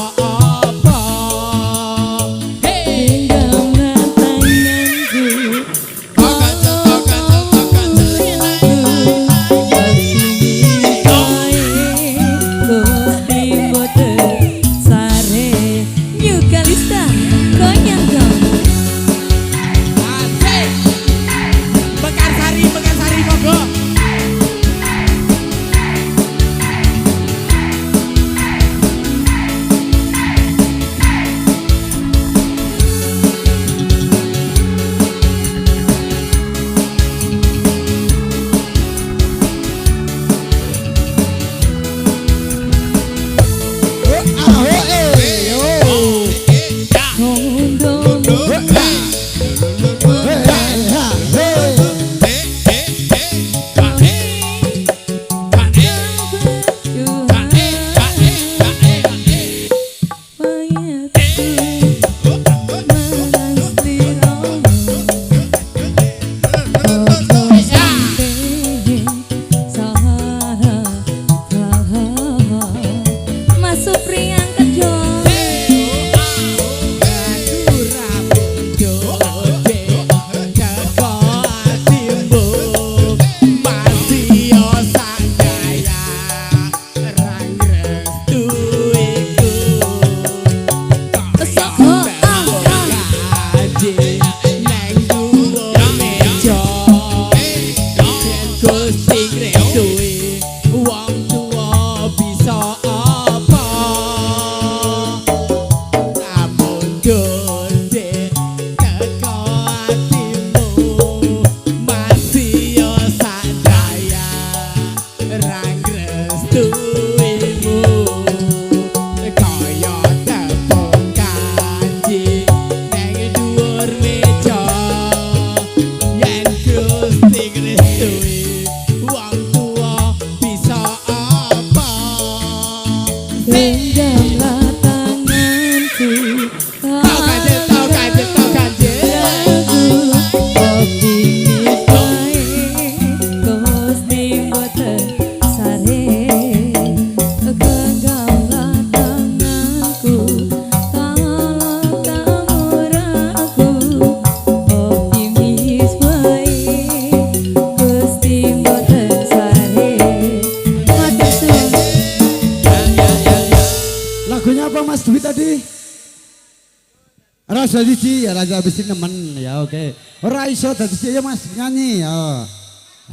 Mas dadi siji ya raja habis nemen ya oke. Ora iso dadi siji ya Mas nyanyi ya.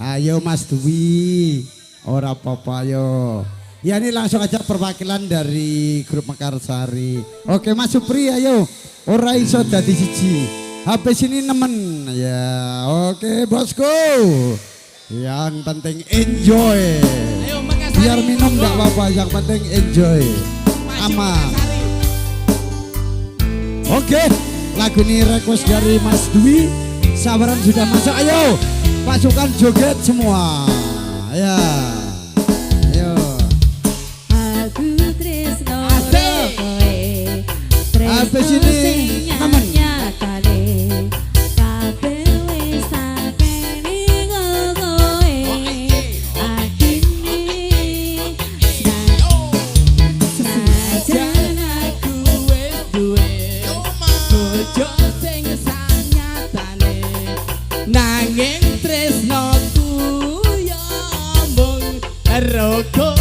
Ayo Mas Dwi. Ora apa-apa ayo. Ya ini langsung aja perwakilan dari grup Mekarsari. Oke Mas Supri ayo. Ora iso dadi siji. Habis ini nemen ya. Oke bosku. Yang penting enjoy. Biar minum enggak apa-apa, yang penting enjoy. Aman. Oke, lagu ini request dari Mas Dwi. Sabaran sudah masuk, ayo pasukan joget semua. Ya, ayo. Aku tresno kowe, Habis ini nemen. nyatane kabeh wis sakene kowe. Atine senajan aku wis duwe bojo sing sanyatane, nanging tresnoku ya mung karo kowe.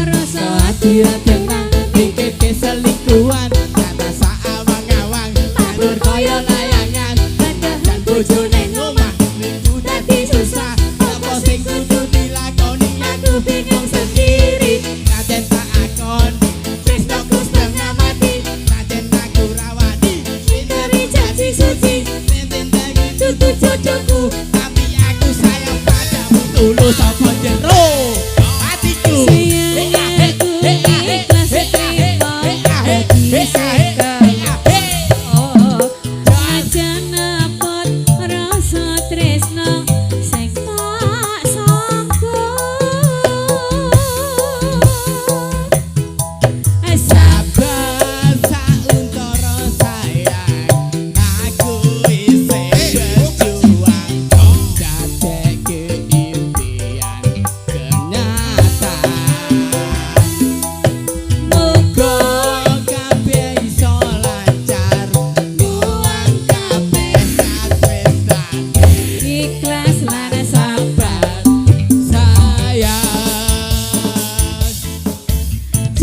Rasa ati ra tenang mikir keselingkuhan, kata saawang-awang atur kaya layangan, padahal bojone ngomah niku dadi susah. Apa sing kudu dilakoni aku bingung sendiri. Najen tak akoni tresnoku setengah mati, najen aku rawani ngingkari janji suci, nenten dagi tutu jodohku, tapi aku sayang padamu tulus apa jero hatiku.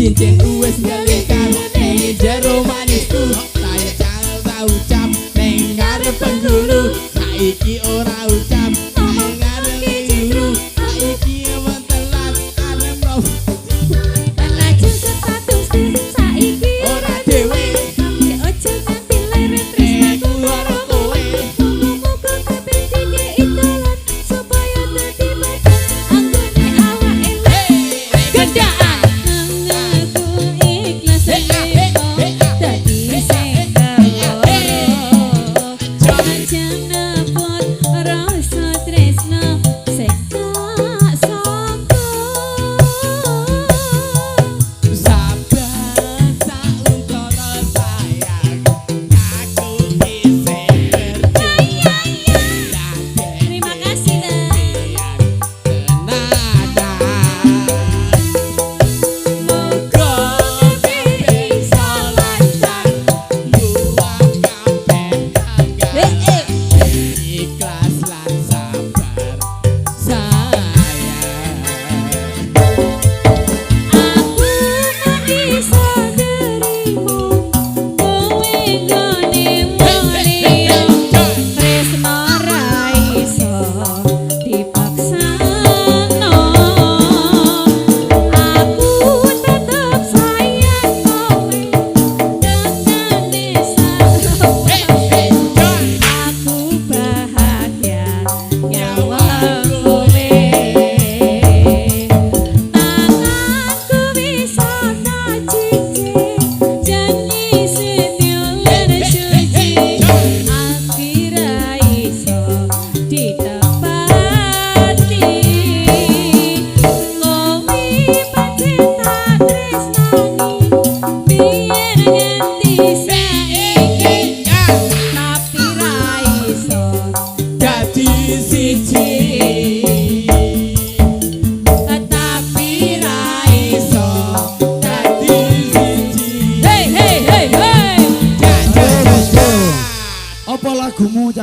Cincin wis ngelingkar ning jero manisku, saya tak ucap ning ngarep penghulu, saiki ora ucap ning ngarep penghulu, saiki mentelat arep mau laju status saiki ora dhewe, kangge ojo nganti leren tresnaku karo kowe. Muga-muga kabeh dikeki dalan supaya dadi badan anggone awake gendaan.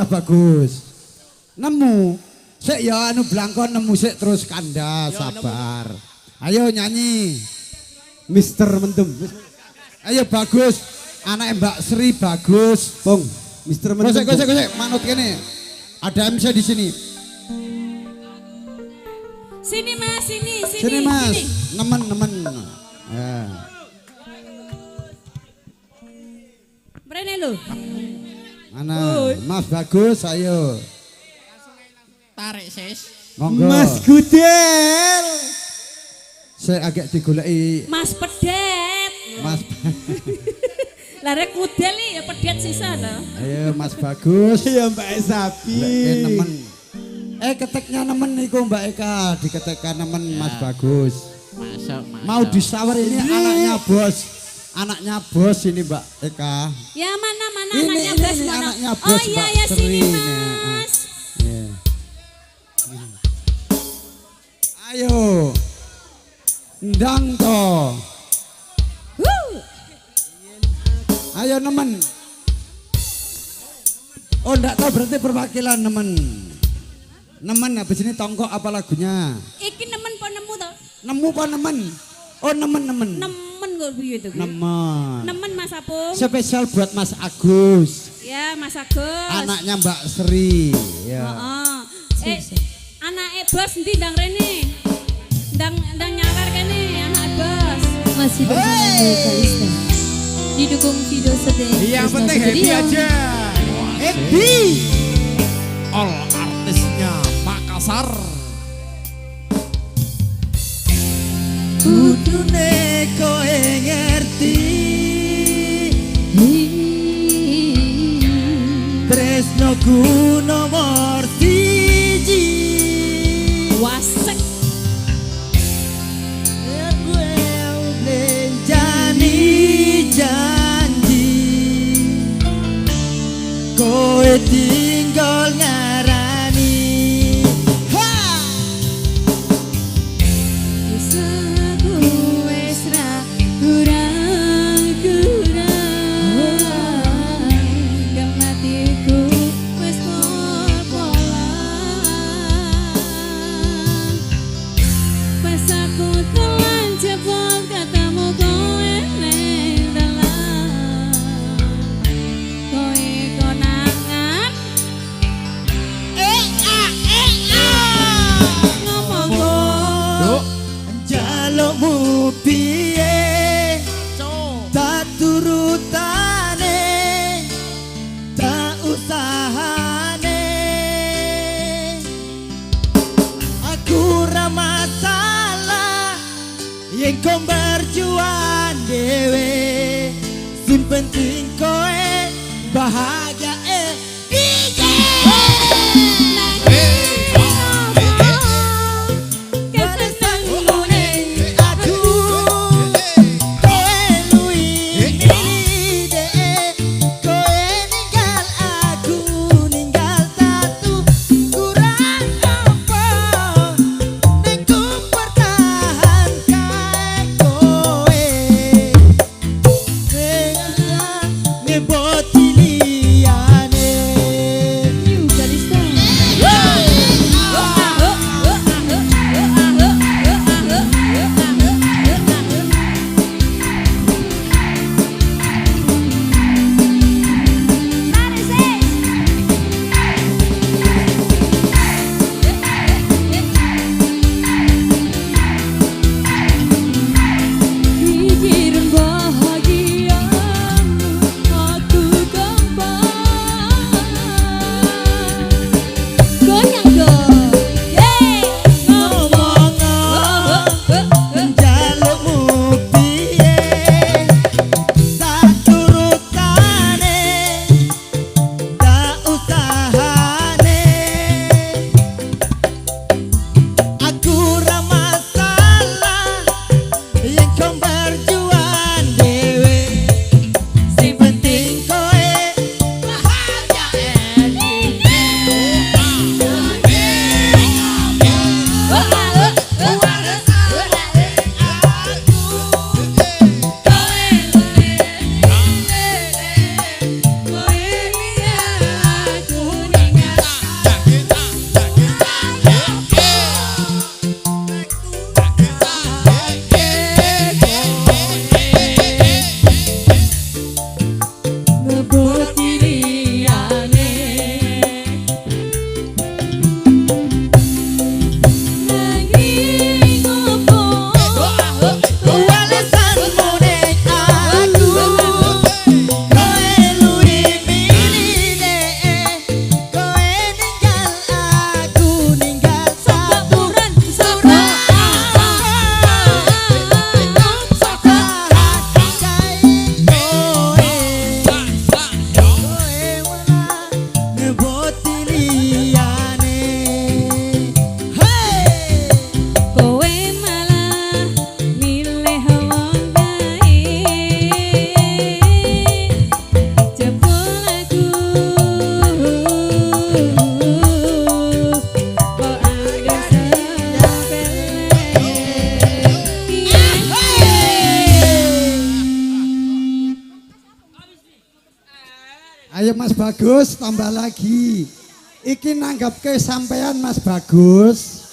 Bagus. Nemu. Sik ya anu blangkon nemu sik terus kanda sabar. Ayo nyanyi. Mister Mendem. Ayo bagus. Anak Mbak Sri bagus. Bong, Mister Gosek, manut kene. Ada MC di sini. Sini Mas, sini. Sini Mas, nemen. Ya. Brene lu. Mana? Mas bagus, ayo. Tarik sis. Monggo. Mas Gudel. Saya agak digoleki Mas Pedet. Mas. Lare kudel nih ya pedet sisa dah. Ayo Mas bagus. Ya Mbak Sapi. Nemen. Keteknya nemen niku Mbak Eka, diketekkan nemen Mas bagus. Masuk. Mau disawer ini anaknya bos. Anaknya bos ini Mbak Eka. Ya mana Ini, anaknya ini, bos ini mana? anaknya Oh bos, iya Mbak ya sini Sri. Mas. Ya. Ayo. Ndang to. Ayo nemen. Oh ndak tahu berarti perwakilan nemen. Nemen habis ini tongkok apa lagunya? Iki nemen po nemu to? Nemu apa nemen? Oh nemen. Nemen gue piye to? Nemen. Nemen Mas Apung. Spesial buat Mas Agus. Ya Mas Agus. Anaknya Mbak Sri. Ya. Heeh. Anake bos endi ndang rene? Ndang nyakar kene anak bos. Masih bersama Kalista. Didukung video sedih. Yang penting happy aja. Happy. All artisnya Makassar. Kudune koe ngerti tresno ku nomor siji. Wasek. Janji koe tinggal ngarani. Usahaku wis ra kurang-kurang. Gematiku wis pola-pola. Pas aku telan jebol katamu kowe neng dalan. Kowe konangan ngomong jalukmu piye tak turutane tak usahane. Aku ra masalah yen kau berjuang dewe, sing penting koe bahagia piye. Botili Ayo Mas Bagus tambah lagi. Iki nanggapke sampean Mas Bagus.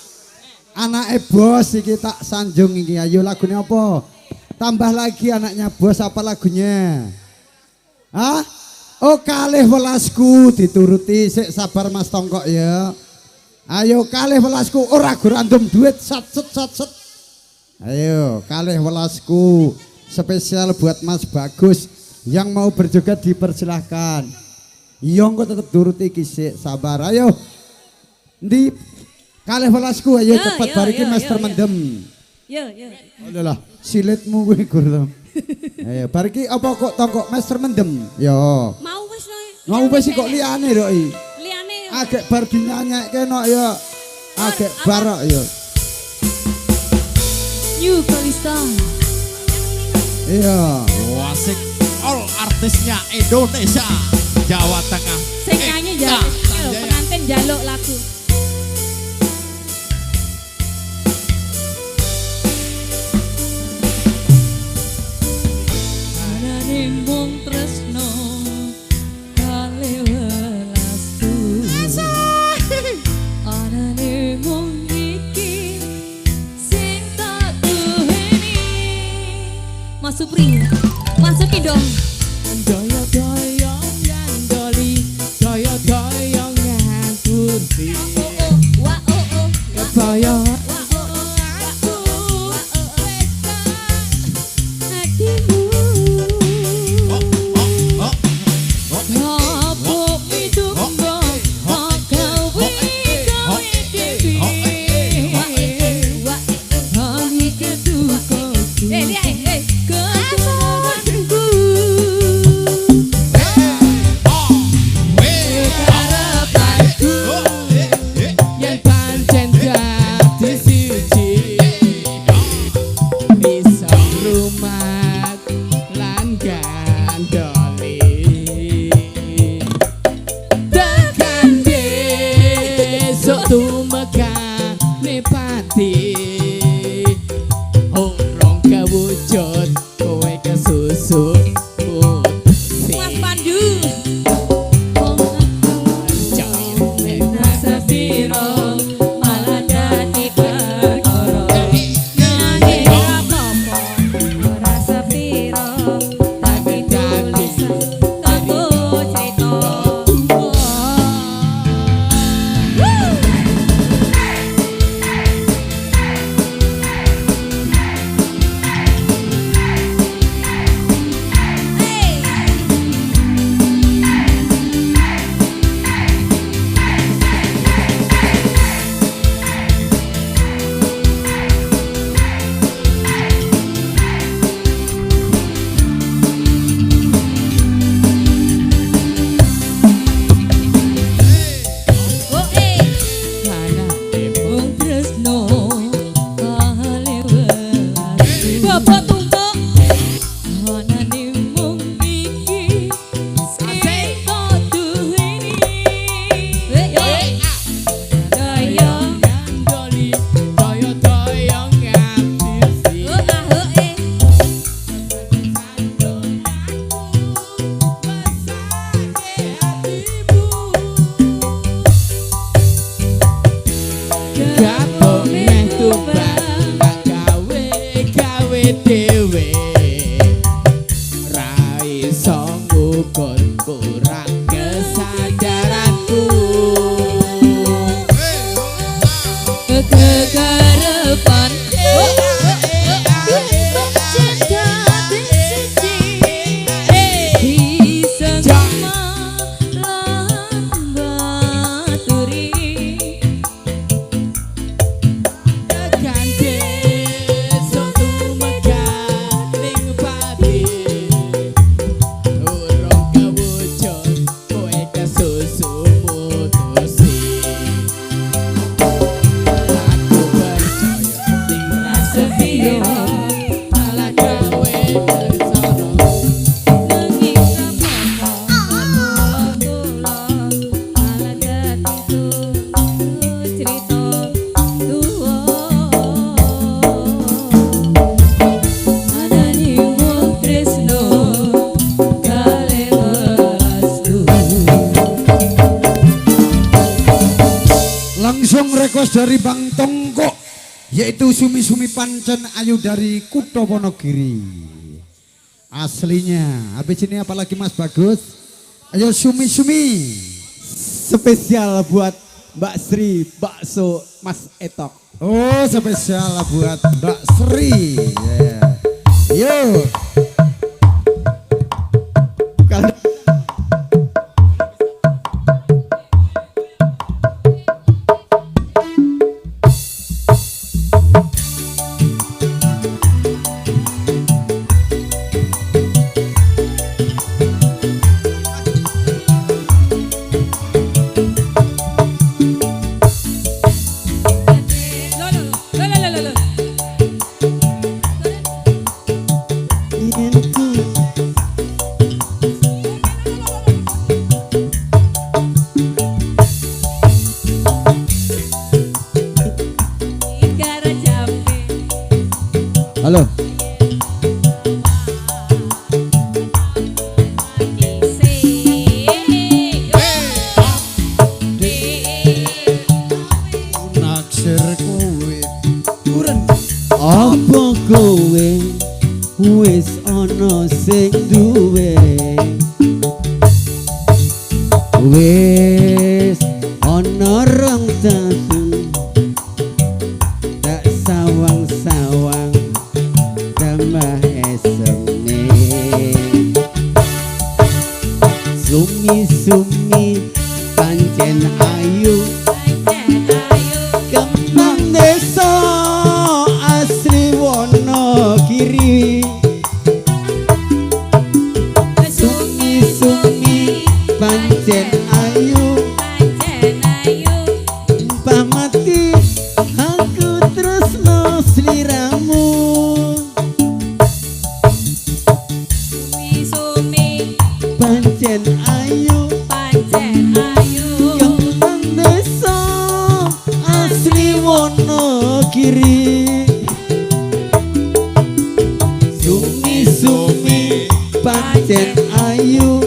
Anake bos iki tak sanjung iki. Ayo lagune apa? Tambah lagi anaknya bos apa lagunya? Hah? Oh kalih welasku dituruti sik sabar Mas Tongkok ya. Ayo kalih welasku ora gurandum duit sat set. Ayo kalih welasku spesial buat Mas Bagus yang mau berjoget dipersilahkan. Iya engko tetep turuti iki sik sabar. Ayo. Ndi kalih welasku ayo cepet bariki Master Mendem. Yo. Alah silitmu kuwi Gur. Ayo bariki apa kok Tongkok Master Mendem? Yo. Mau wis no. Mau wis kok liyane rok iki. Liyane. Agek bar dinyanyekke no ya. Agek barok ya. New Kalista. Iya. Wasik all artisnya Indonesia, Jawa Tengah. Sing nyanyi pengantin jaluk lagu. Anane mung tresno kali welasku. Anane mung iki sing tak duweni. Mas Supri, masuki dong. Doyong nyandoli, doyong ngantuti. Wah oh. Kebayang request dari Bang Tongkok, yaitu Sumi-Sumi Pancen Ayu dari Kutha Wonogiri. Aslinya. Habis ini apalagi Mas Bagus? Ayo Sumi-Sumi. Spesial buat Mbak Sri bakso Mas Etok. Oh, spesial buat Mbak Sri. Yeah. Yo. Halo. Naksir kowe Apa kowe wis ana sing duwe, wis ana rong tahun tak sawang-sawang tambah eseme. Sumi-sumi pancen ayu, kembang desa asli Wonogiri. Sumi-sumi pancen ayu, pamati aku tresno sliramu. Pancen ayu, kembang desa asli Wonogiri. Sumi-sumi pancen ayu,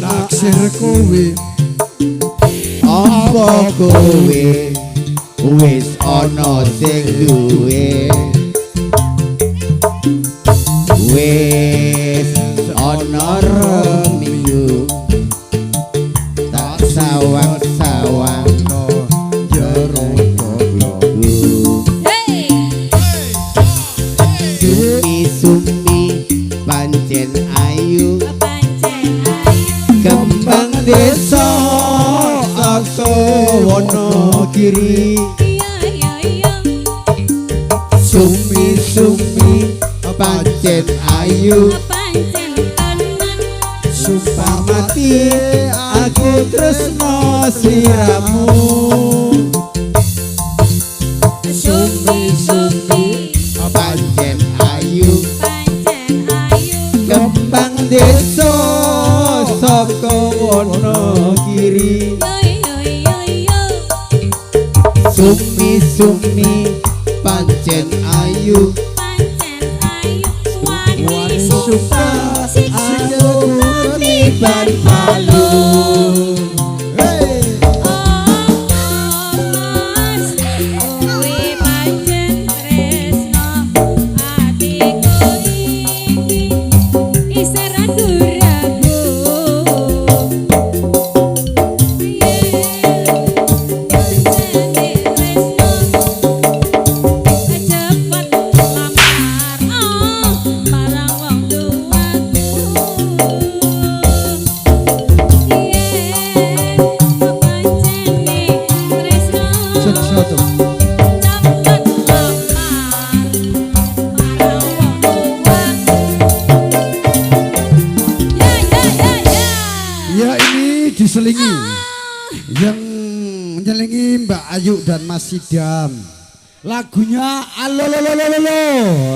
naksir kowe apa kowe wis ana sing duwe, wis ana rong minggu tak sawang-sawang jero koyoku. Sumi-sumi pancen ayu, kembang desa aku Wonogiri. Sumi-sumi pancen ayu, sumpah mati aku tresno sliramu. Sumi-sumi pancen ayu, kembang desa saka Wonogiri. Sumi-sumi pancen ayu, wani suka aku tiban palu. Isera duraku menyelingi. Yang menyelingi Mbak Ayu dan Mas Sidam. Lagunya alololololo.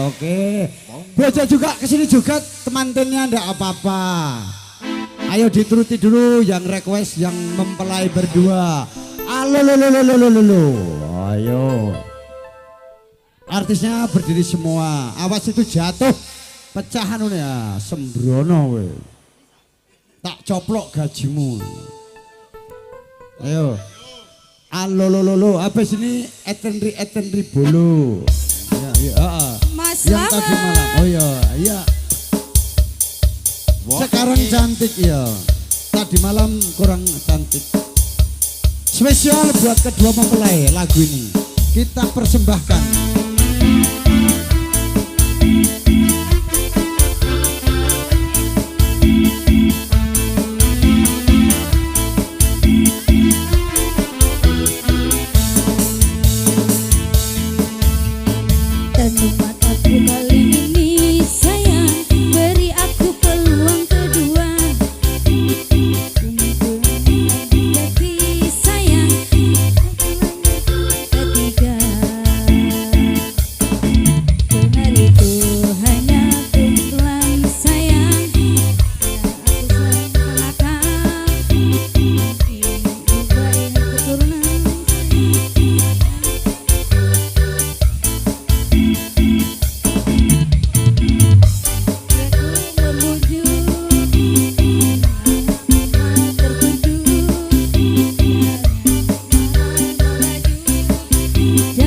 Oke. Bojo juga kesini juga teman-temannya ndak apa-apa. Ayo dituruti dulu yang request yang mempelai berdua. Alololololo. Ayo. Artisnya berdiri semua. Awas itu jatuh. Pecahan ya sembrono we. Tak coplok gajimu. Ayo. Alolololo, habis ini etenri bolu. Ya, ya. Mas yang tadi malam. Oh ya, iya. Sekarang cantik ya. Tadi malam kurang cantik. Spesial buat kedua mempelai lagu ini. Kita persembahkan. Tenung mataku kali ini sayang, beri aku peluang kedua. Tapi sayang, ketiga. Benar itu hanya kumpulan sayang. Aku seakan ingin ubah keturunan.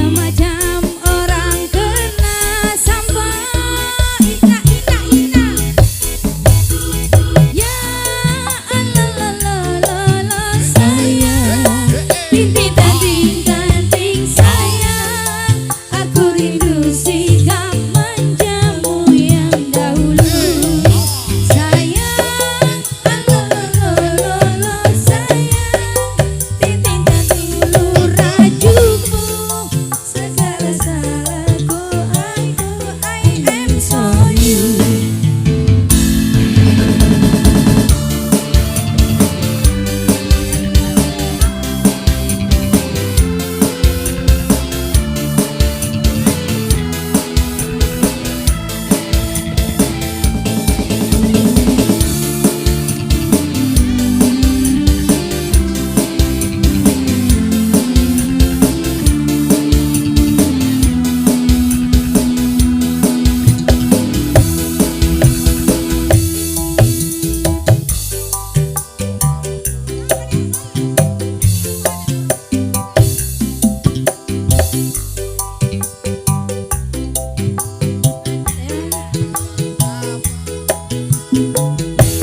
Macam orang kena sampah, ina ya la sayang, tinting sayang, aku rindu sikap manjamu yang dahulu sayang, sayang, tinting dulu rajumu. Segala salahku, I am sorry.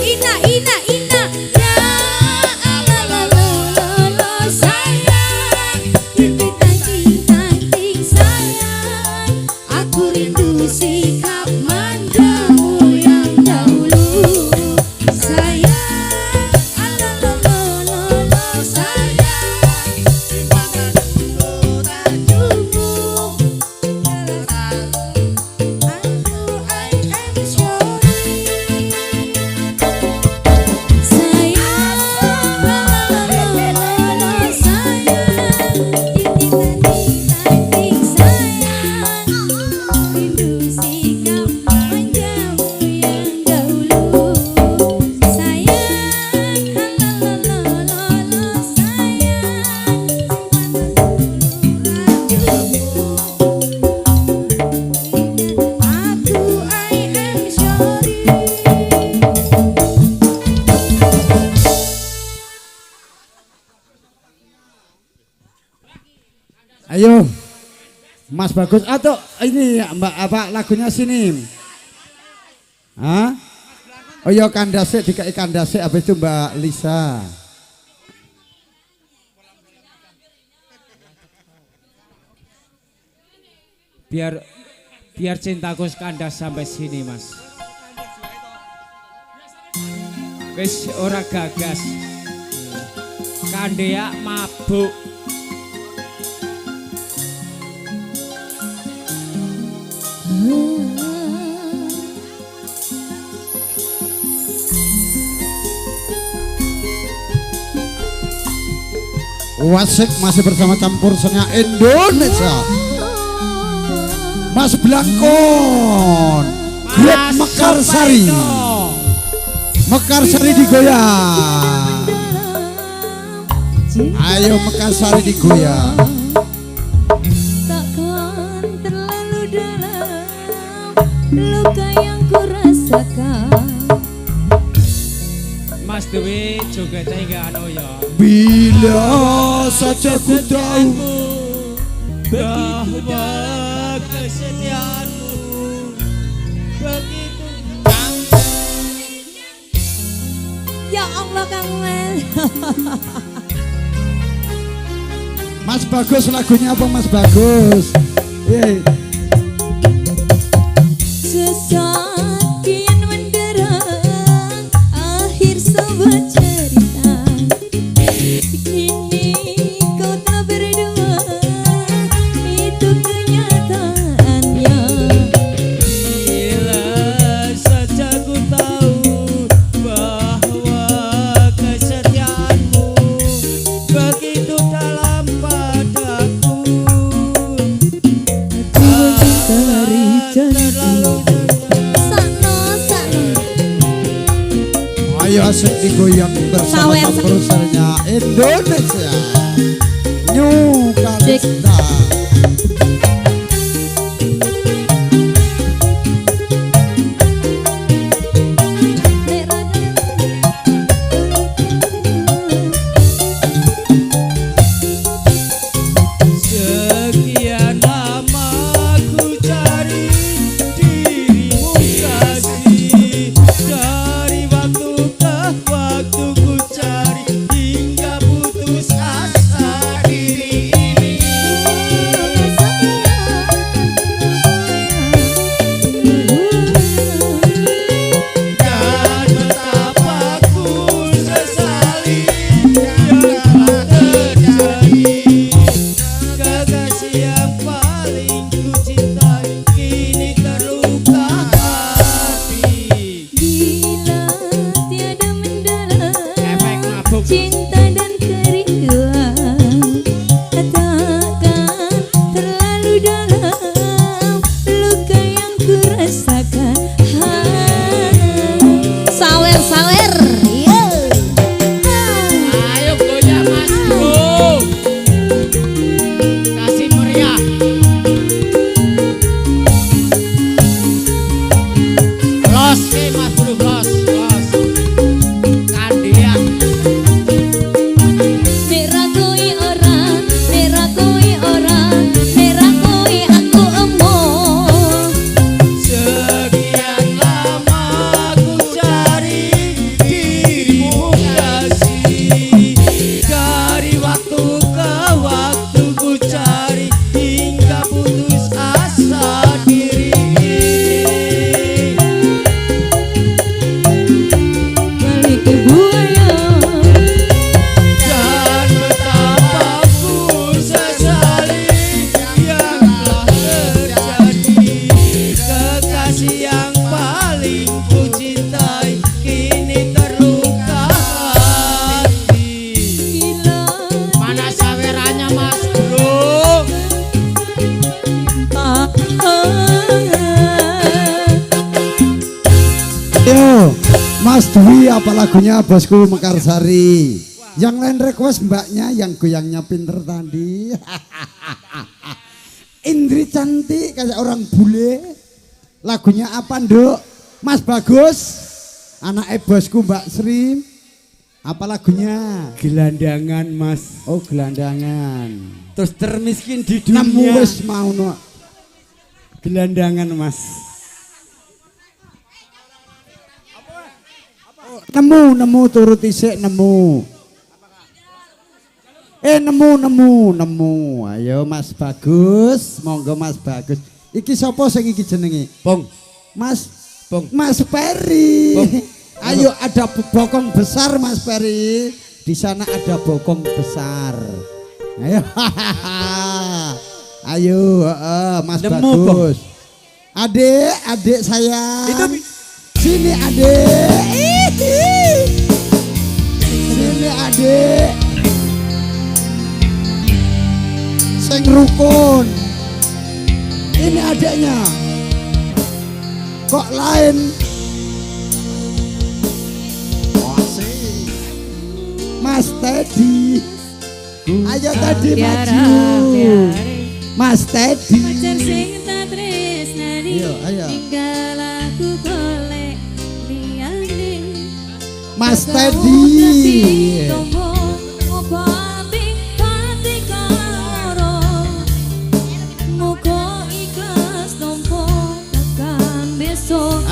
Ina ya la sayang, tinting sayang, aku rindu sikap manjamu yang dahulu sayang, sayang, dulu rajumu. I am sorry. Ayo, Mas Bagus atau ini ya, Mbak apa lagunya sini? Hah? Oh iya kandase dikai kandase habis itu Mbak Lisa. Biar cintaku kandas sampai sini, Mas. Wis ora gagas. Kandea mabuk. Wasik masih bersama campur senya Indonesia. Mas Blangkon, grup Mekarsari. Mekarsari digoyang. Ayo Mekarsari digoyang. Takkan terlalu dalam luka yang ku rasakan. Mas Dewi juga tega ya. Bila saja ku tahu bahwa kesetiaanmu begitu. Ya Allah Kang Mel. Mas Bagus, lagunya apa Mas Bagus? Sesakian menderang akhir sebuah cerita. Kini kau tak berdua, itu kenyataannya. Bila saja ku tahu bahwa kesetiaanmu begitu dalam padaku. Aku mencari janji. Ayo asik digoyang bersama produsernya Indonesia. New Kalista. Sekian lama ku cari dirimu kasih, dari waktu ke waktu ku cari hingga putus asa diri ini. Dan betapa ku sesali yang telah terjadi. Kekasih yang paling ku cintai kini terluka hati. Bila tiada mendalam cinta dan kerinduan, takkan terlalu dalam luka yang ku rasakan. Sawer-sawer, Ayo goyang Mas Bro, kasih meriah. Los Mas Bro, los Kandian. merakui orang, merakui orang, merakui aku emoh. Sekian lama ku cari dirimu kasih, dari waktu ke waktu ku cari hingga putus asa diri ini. Balik ke buaya. Dan betapa ku sesali yang telah terjadi. Kekasih yang paling ku cintai kini terluka hati. Mana sawerannya Mas Bro? Yo, Mas Dwi apa lagunya bosku Mekarsari? Yang lain request mbaknya yang goyangnya pinter tadi. Indri cantik kayak orang bule. Lagunya apa Nduk? Mas Bagus, anak bosku Mbak Sri. Apa lagunya? Gelandangan Mas. Oh gelandangan. Terus termiskin di Nemu dunia. wis mau no. Gelandangan Mas. Nemu turut isik nemu. Nemu. Ayo Mas Bagus, monggo Mas Bagus. Iki sapa sing iki jenenge? Bong. Mas Peri. Ayo ada bokong besar Mas Peri. Di sana ada bokong besar. Ayo. Ayo, Mas Bagus. Adik sayang. Sini adik. Sini adik. rukun. Ini adiknya. Kok lain? Mas Teddy. Ayo tadi maju. Mas Teddy. Pacar sing tak tresnani. Ayo. Tinggal aku golek liyane. Mas Teddy.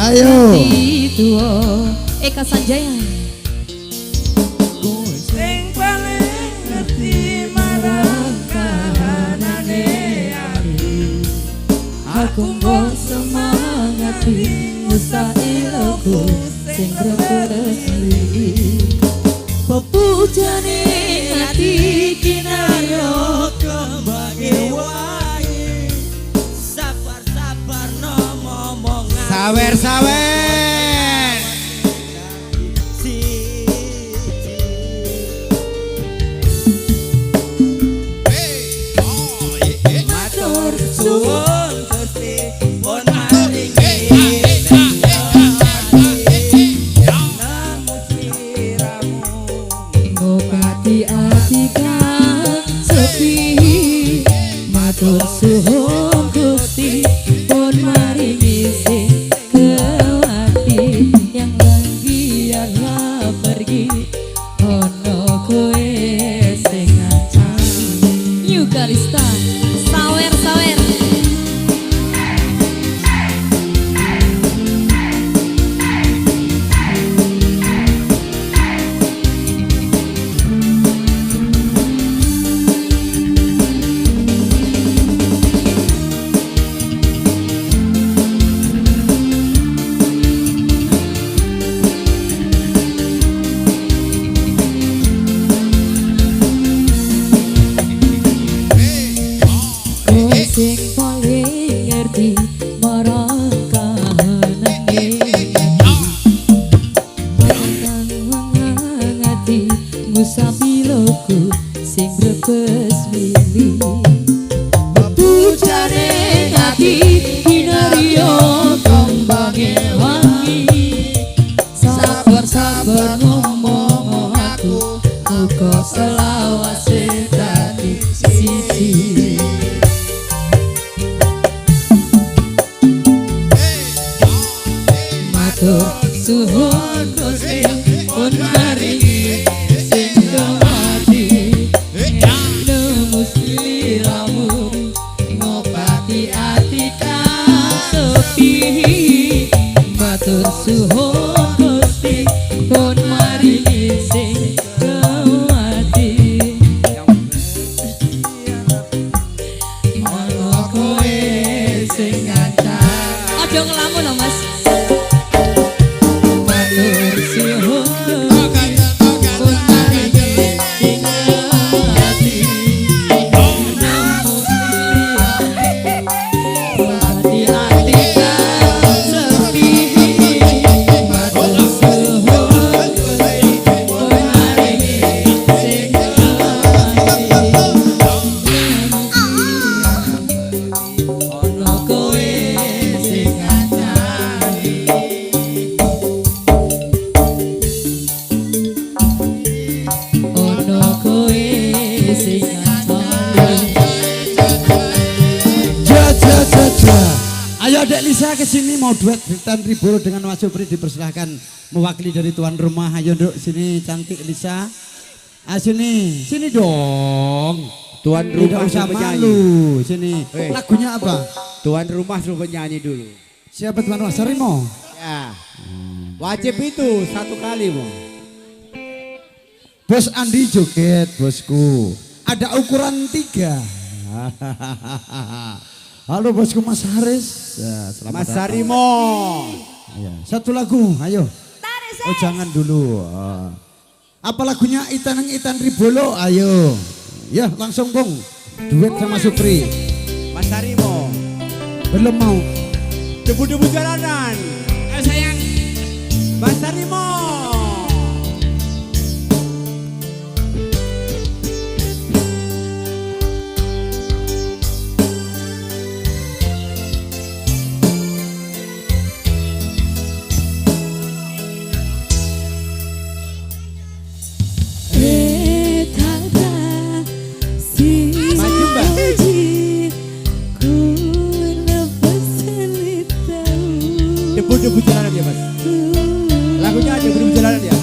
Ayo. Eka Sanjaya. Sing paling ngerti marang kahanane ati. Aku mbok semangati mustahilku sing resmi. Pepujane ati kinaryo kembangé wae. Sabar-sabar nomongan. Sawer-sawer. Matur suwun Gusti pun maringi ngobati ati kang sepi. Matur suwun Gusti pun maringi sing kewati. Yang biarlah pergi ono kowe sing ngancani. New Kalista sawer-sawer. Sing paling ngerti marang kahanane ati musabiloku sing brebes mili. Bujane ati hinaryo kembange wangi. Sabar-sabar ngomong aku muga selawase dadi siji. Suhun Gusti pun maringi sing kewati. Nemu sliramu ngobati ati kang sepi. Matur suhun Gusti pun maringi sing kewati. Ono kowe sing ngancani. Aja ngelamun lho Mas. Ayo Dek Lisa ke sini mau duet Britan Ribolo dengan Mas Supri, dipersilahkan mewakili dari tuan rumah. Ayo Dok, sini cantik Lisa. Ah sini dong. Tuan rumah usah suruh malu. Sini. Lagunya apa? Tuan rumah suruh penyanyi dulu. Siapa tuan rumah? Sarimo. Ya. Wajib itu satu kali, Bang. Bos Andi joget, bosku. Ada ukuran 3. Halo bosku Mas Haris. Ya, Mas Sarimo. Ya, satu lagu, ayo. Oh jangan dulu. Apa lagunya Itan Ribolo? Ayo. Ya langsung Bung. Duet sama Supri. Mas Sarimo. Belum mau. Debu-debu jalanan. Sayang. Mas Sarimo. jalanan ya Mas. Lagunya aja beribu jalanan ya.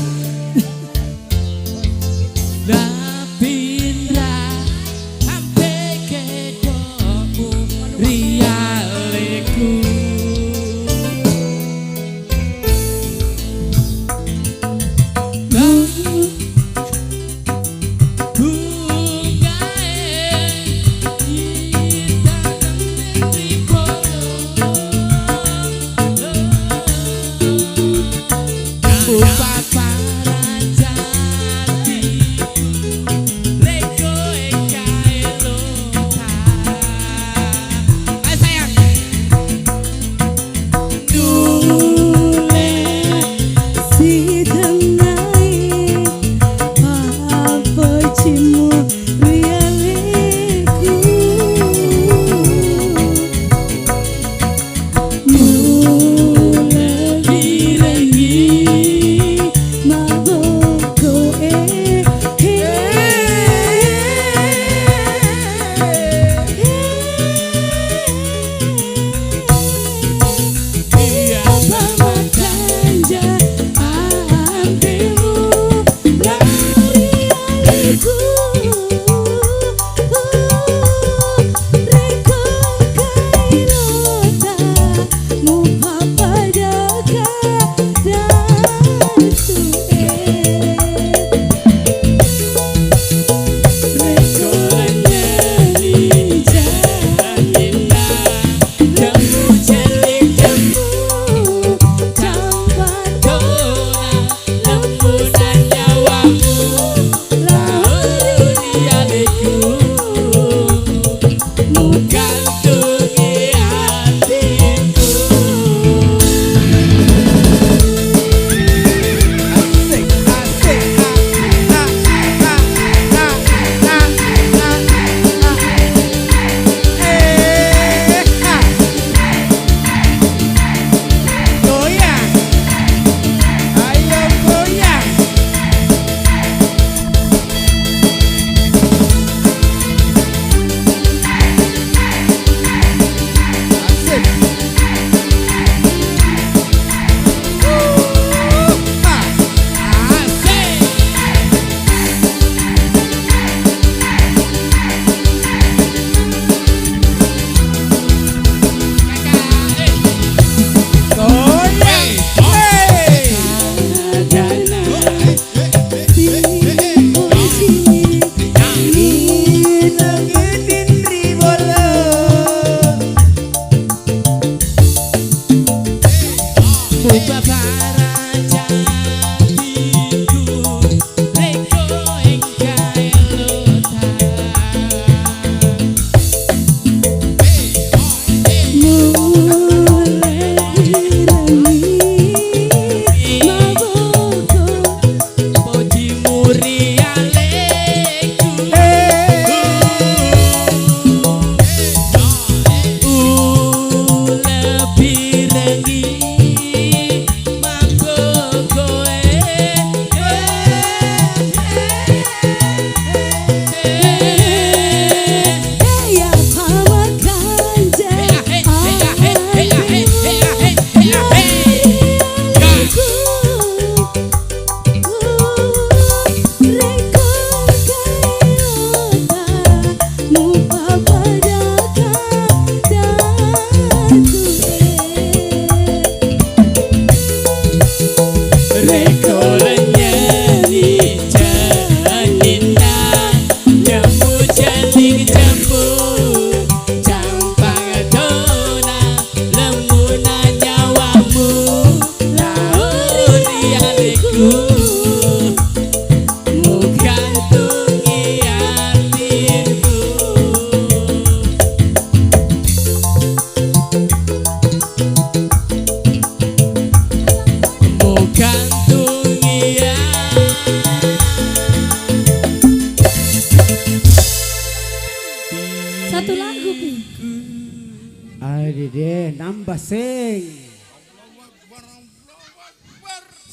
Napindra ampe kedomu rialeku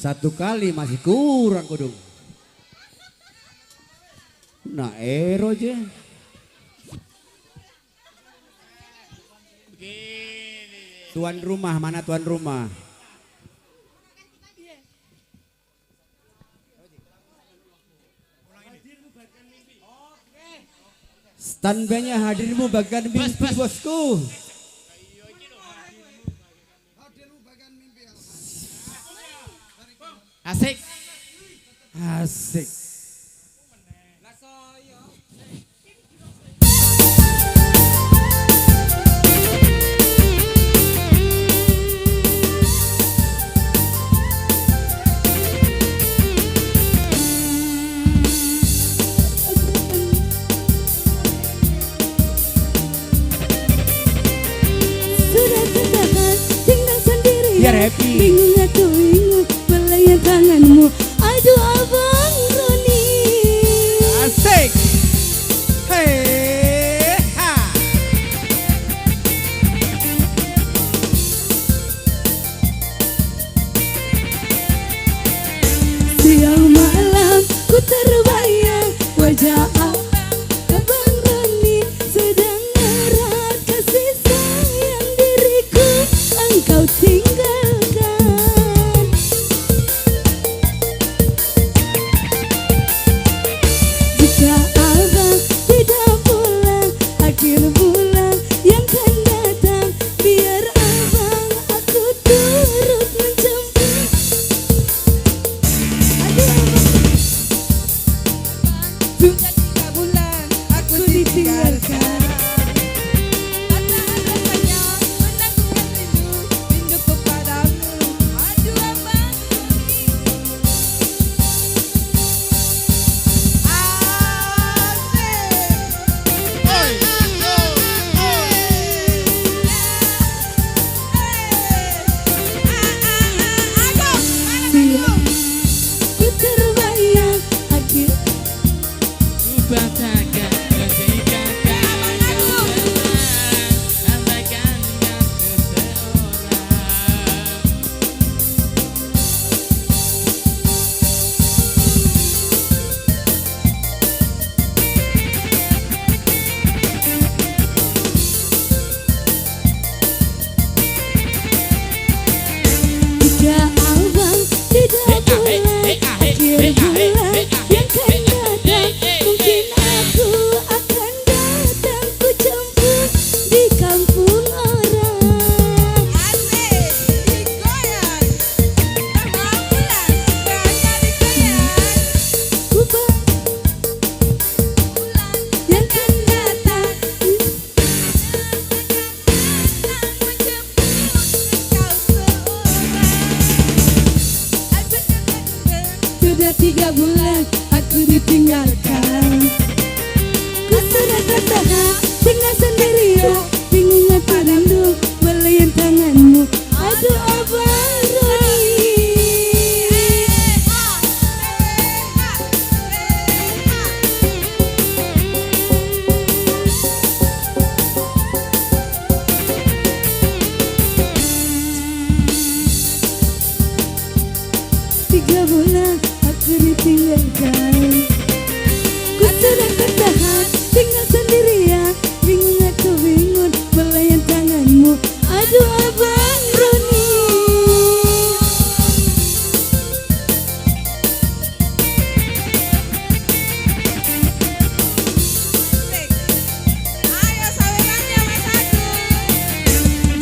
Satu kali masih kurang kudung. Nah ero aja. Tuan rumah, mana tuan rumah? Tanbanya hadirmu bagian mimpi bosku. Asik. Asik. Biar happy. Bingung aku bingung melayang tanganmu. Aduh abang Roni. Asik. Hei, ha. Siang malam ku terbayang wajah abang Roni sedang erat kasih sayang diriku engkau tinggalkan. Jika abang tidak pulang akhir bulan yang akan datang, biar abang aku turut menjemput. Sudah 3 bulan aku ditinggalkan. Kata rasanya menangguhkan rindu kepadamu. Aduh abang ku terbayang akhir jika abang tidak pulang akhir bulan yang akan datang, mungkin aku akan datang ku jemput di kampung orang. Asik, digoyang, tambah bulan, goyangnya digoyang. Ku bulan yang akan datang, sudah 3 bulan aku ditinggalkan. Ku sudah tak tahan tinggal sendirian, bingung aku rindu melayang tanganmu. Aduh abang Roni. Tiga bulan aku ditinggalkan. Ku sudah tak tahan tinggal sendirian, bingung aku bingung melayang tanganmu. Aduh abang Roni.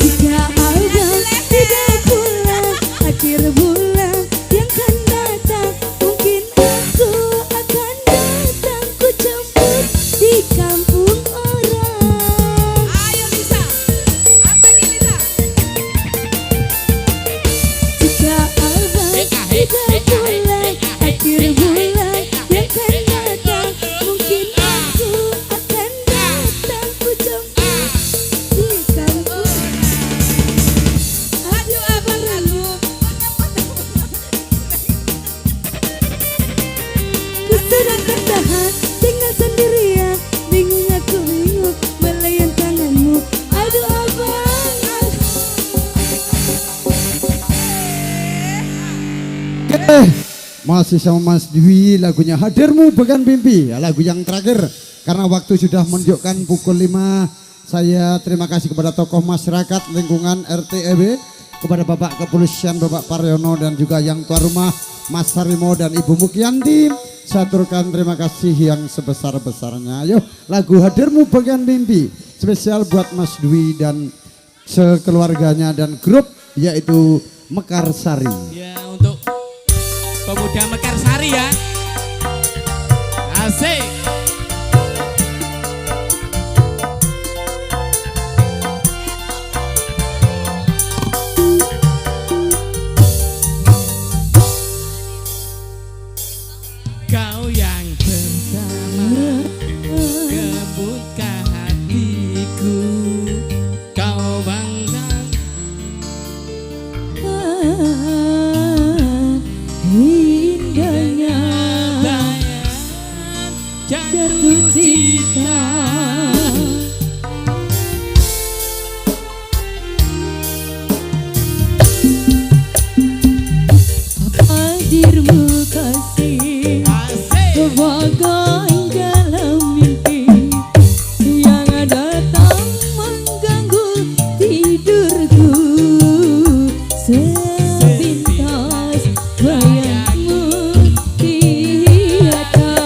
Jika abang tidak pulang akhir bulan yang akan datang, mungkin aku akan datang ku jemput di kampung orang. Ayo Lisa, apa ini Lisa? Jika abang tidak pulang akhir bulan yang akan datang, mungkin aku akan datang ku jemput di kampung. Aduh abang lalu. Ku sudah tak tahan tinggal sendirian, bingung aku bingung melayang tanganmu. Aduh abang. Masih sama Mas Dwi, lagunya Hadirmu Bagan Mimpi, lagu yang terakhir karena waktu sudah menunjukkan pukul 5. Saya terima kasih kepada tokoh masyarakat lingkungan RT RW, kepada Bapak Kepolisian Bapak Paryono dan juga yang tua rumah Mas Sarimo dan Ibu Mukianti. Saturkan terima kasih yang sebesar-besarnya. Ayo lagu Hadirmu Bagian Mimpi spesial buat Mas Dwi dan sekeluarganya dan grup yaitu Mekarsari. Ya, untuk pemuda Mekarsari ya. Asik. Kau yang bersama kebuka hatiku, kau bangga indahnya jatuh cinta. Hadirmu kasih bagai dalam mimpi yang datang mengganggu tidurku. Sepintas bayangmu tiada.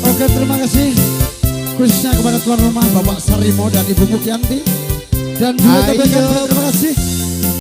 Oke, terima kasih khususnya kepada tuan rumah Bapak Sarimo dan Ibu Mukyanti Dan juga terima kasih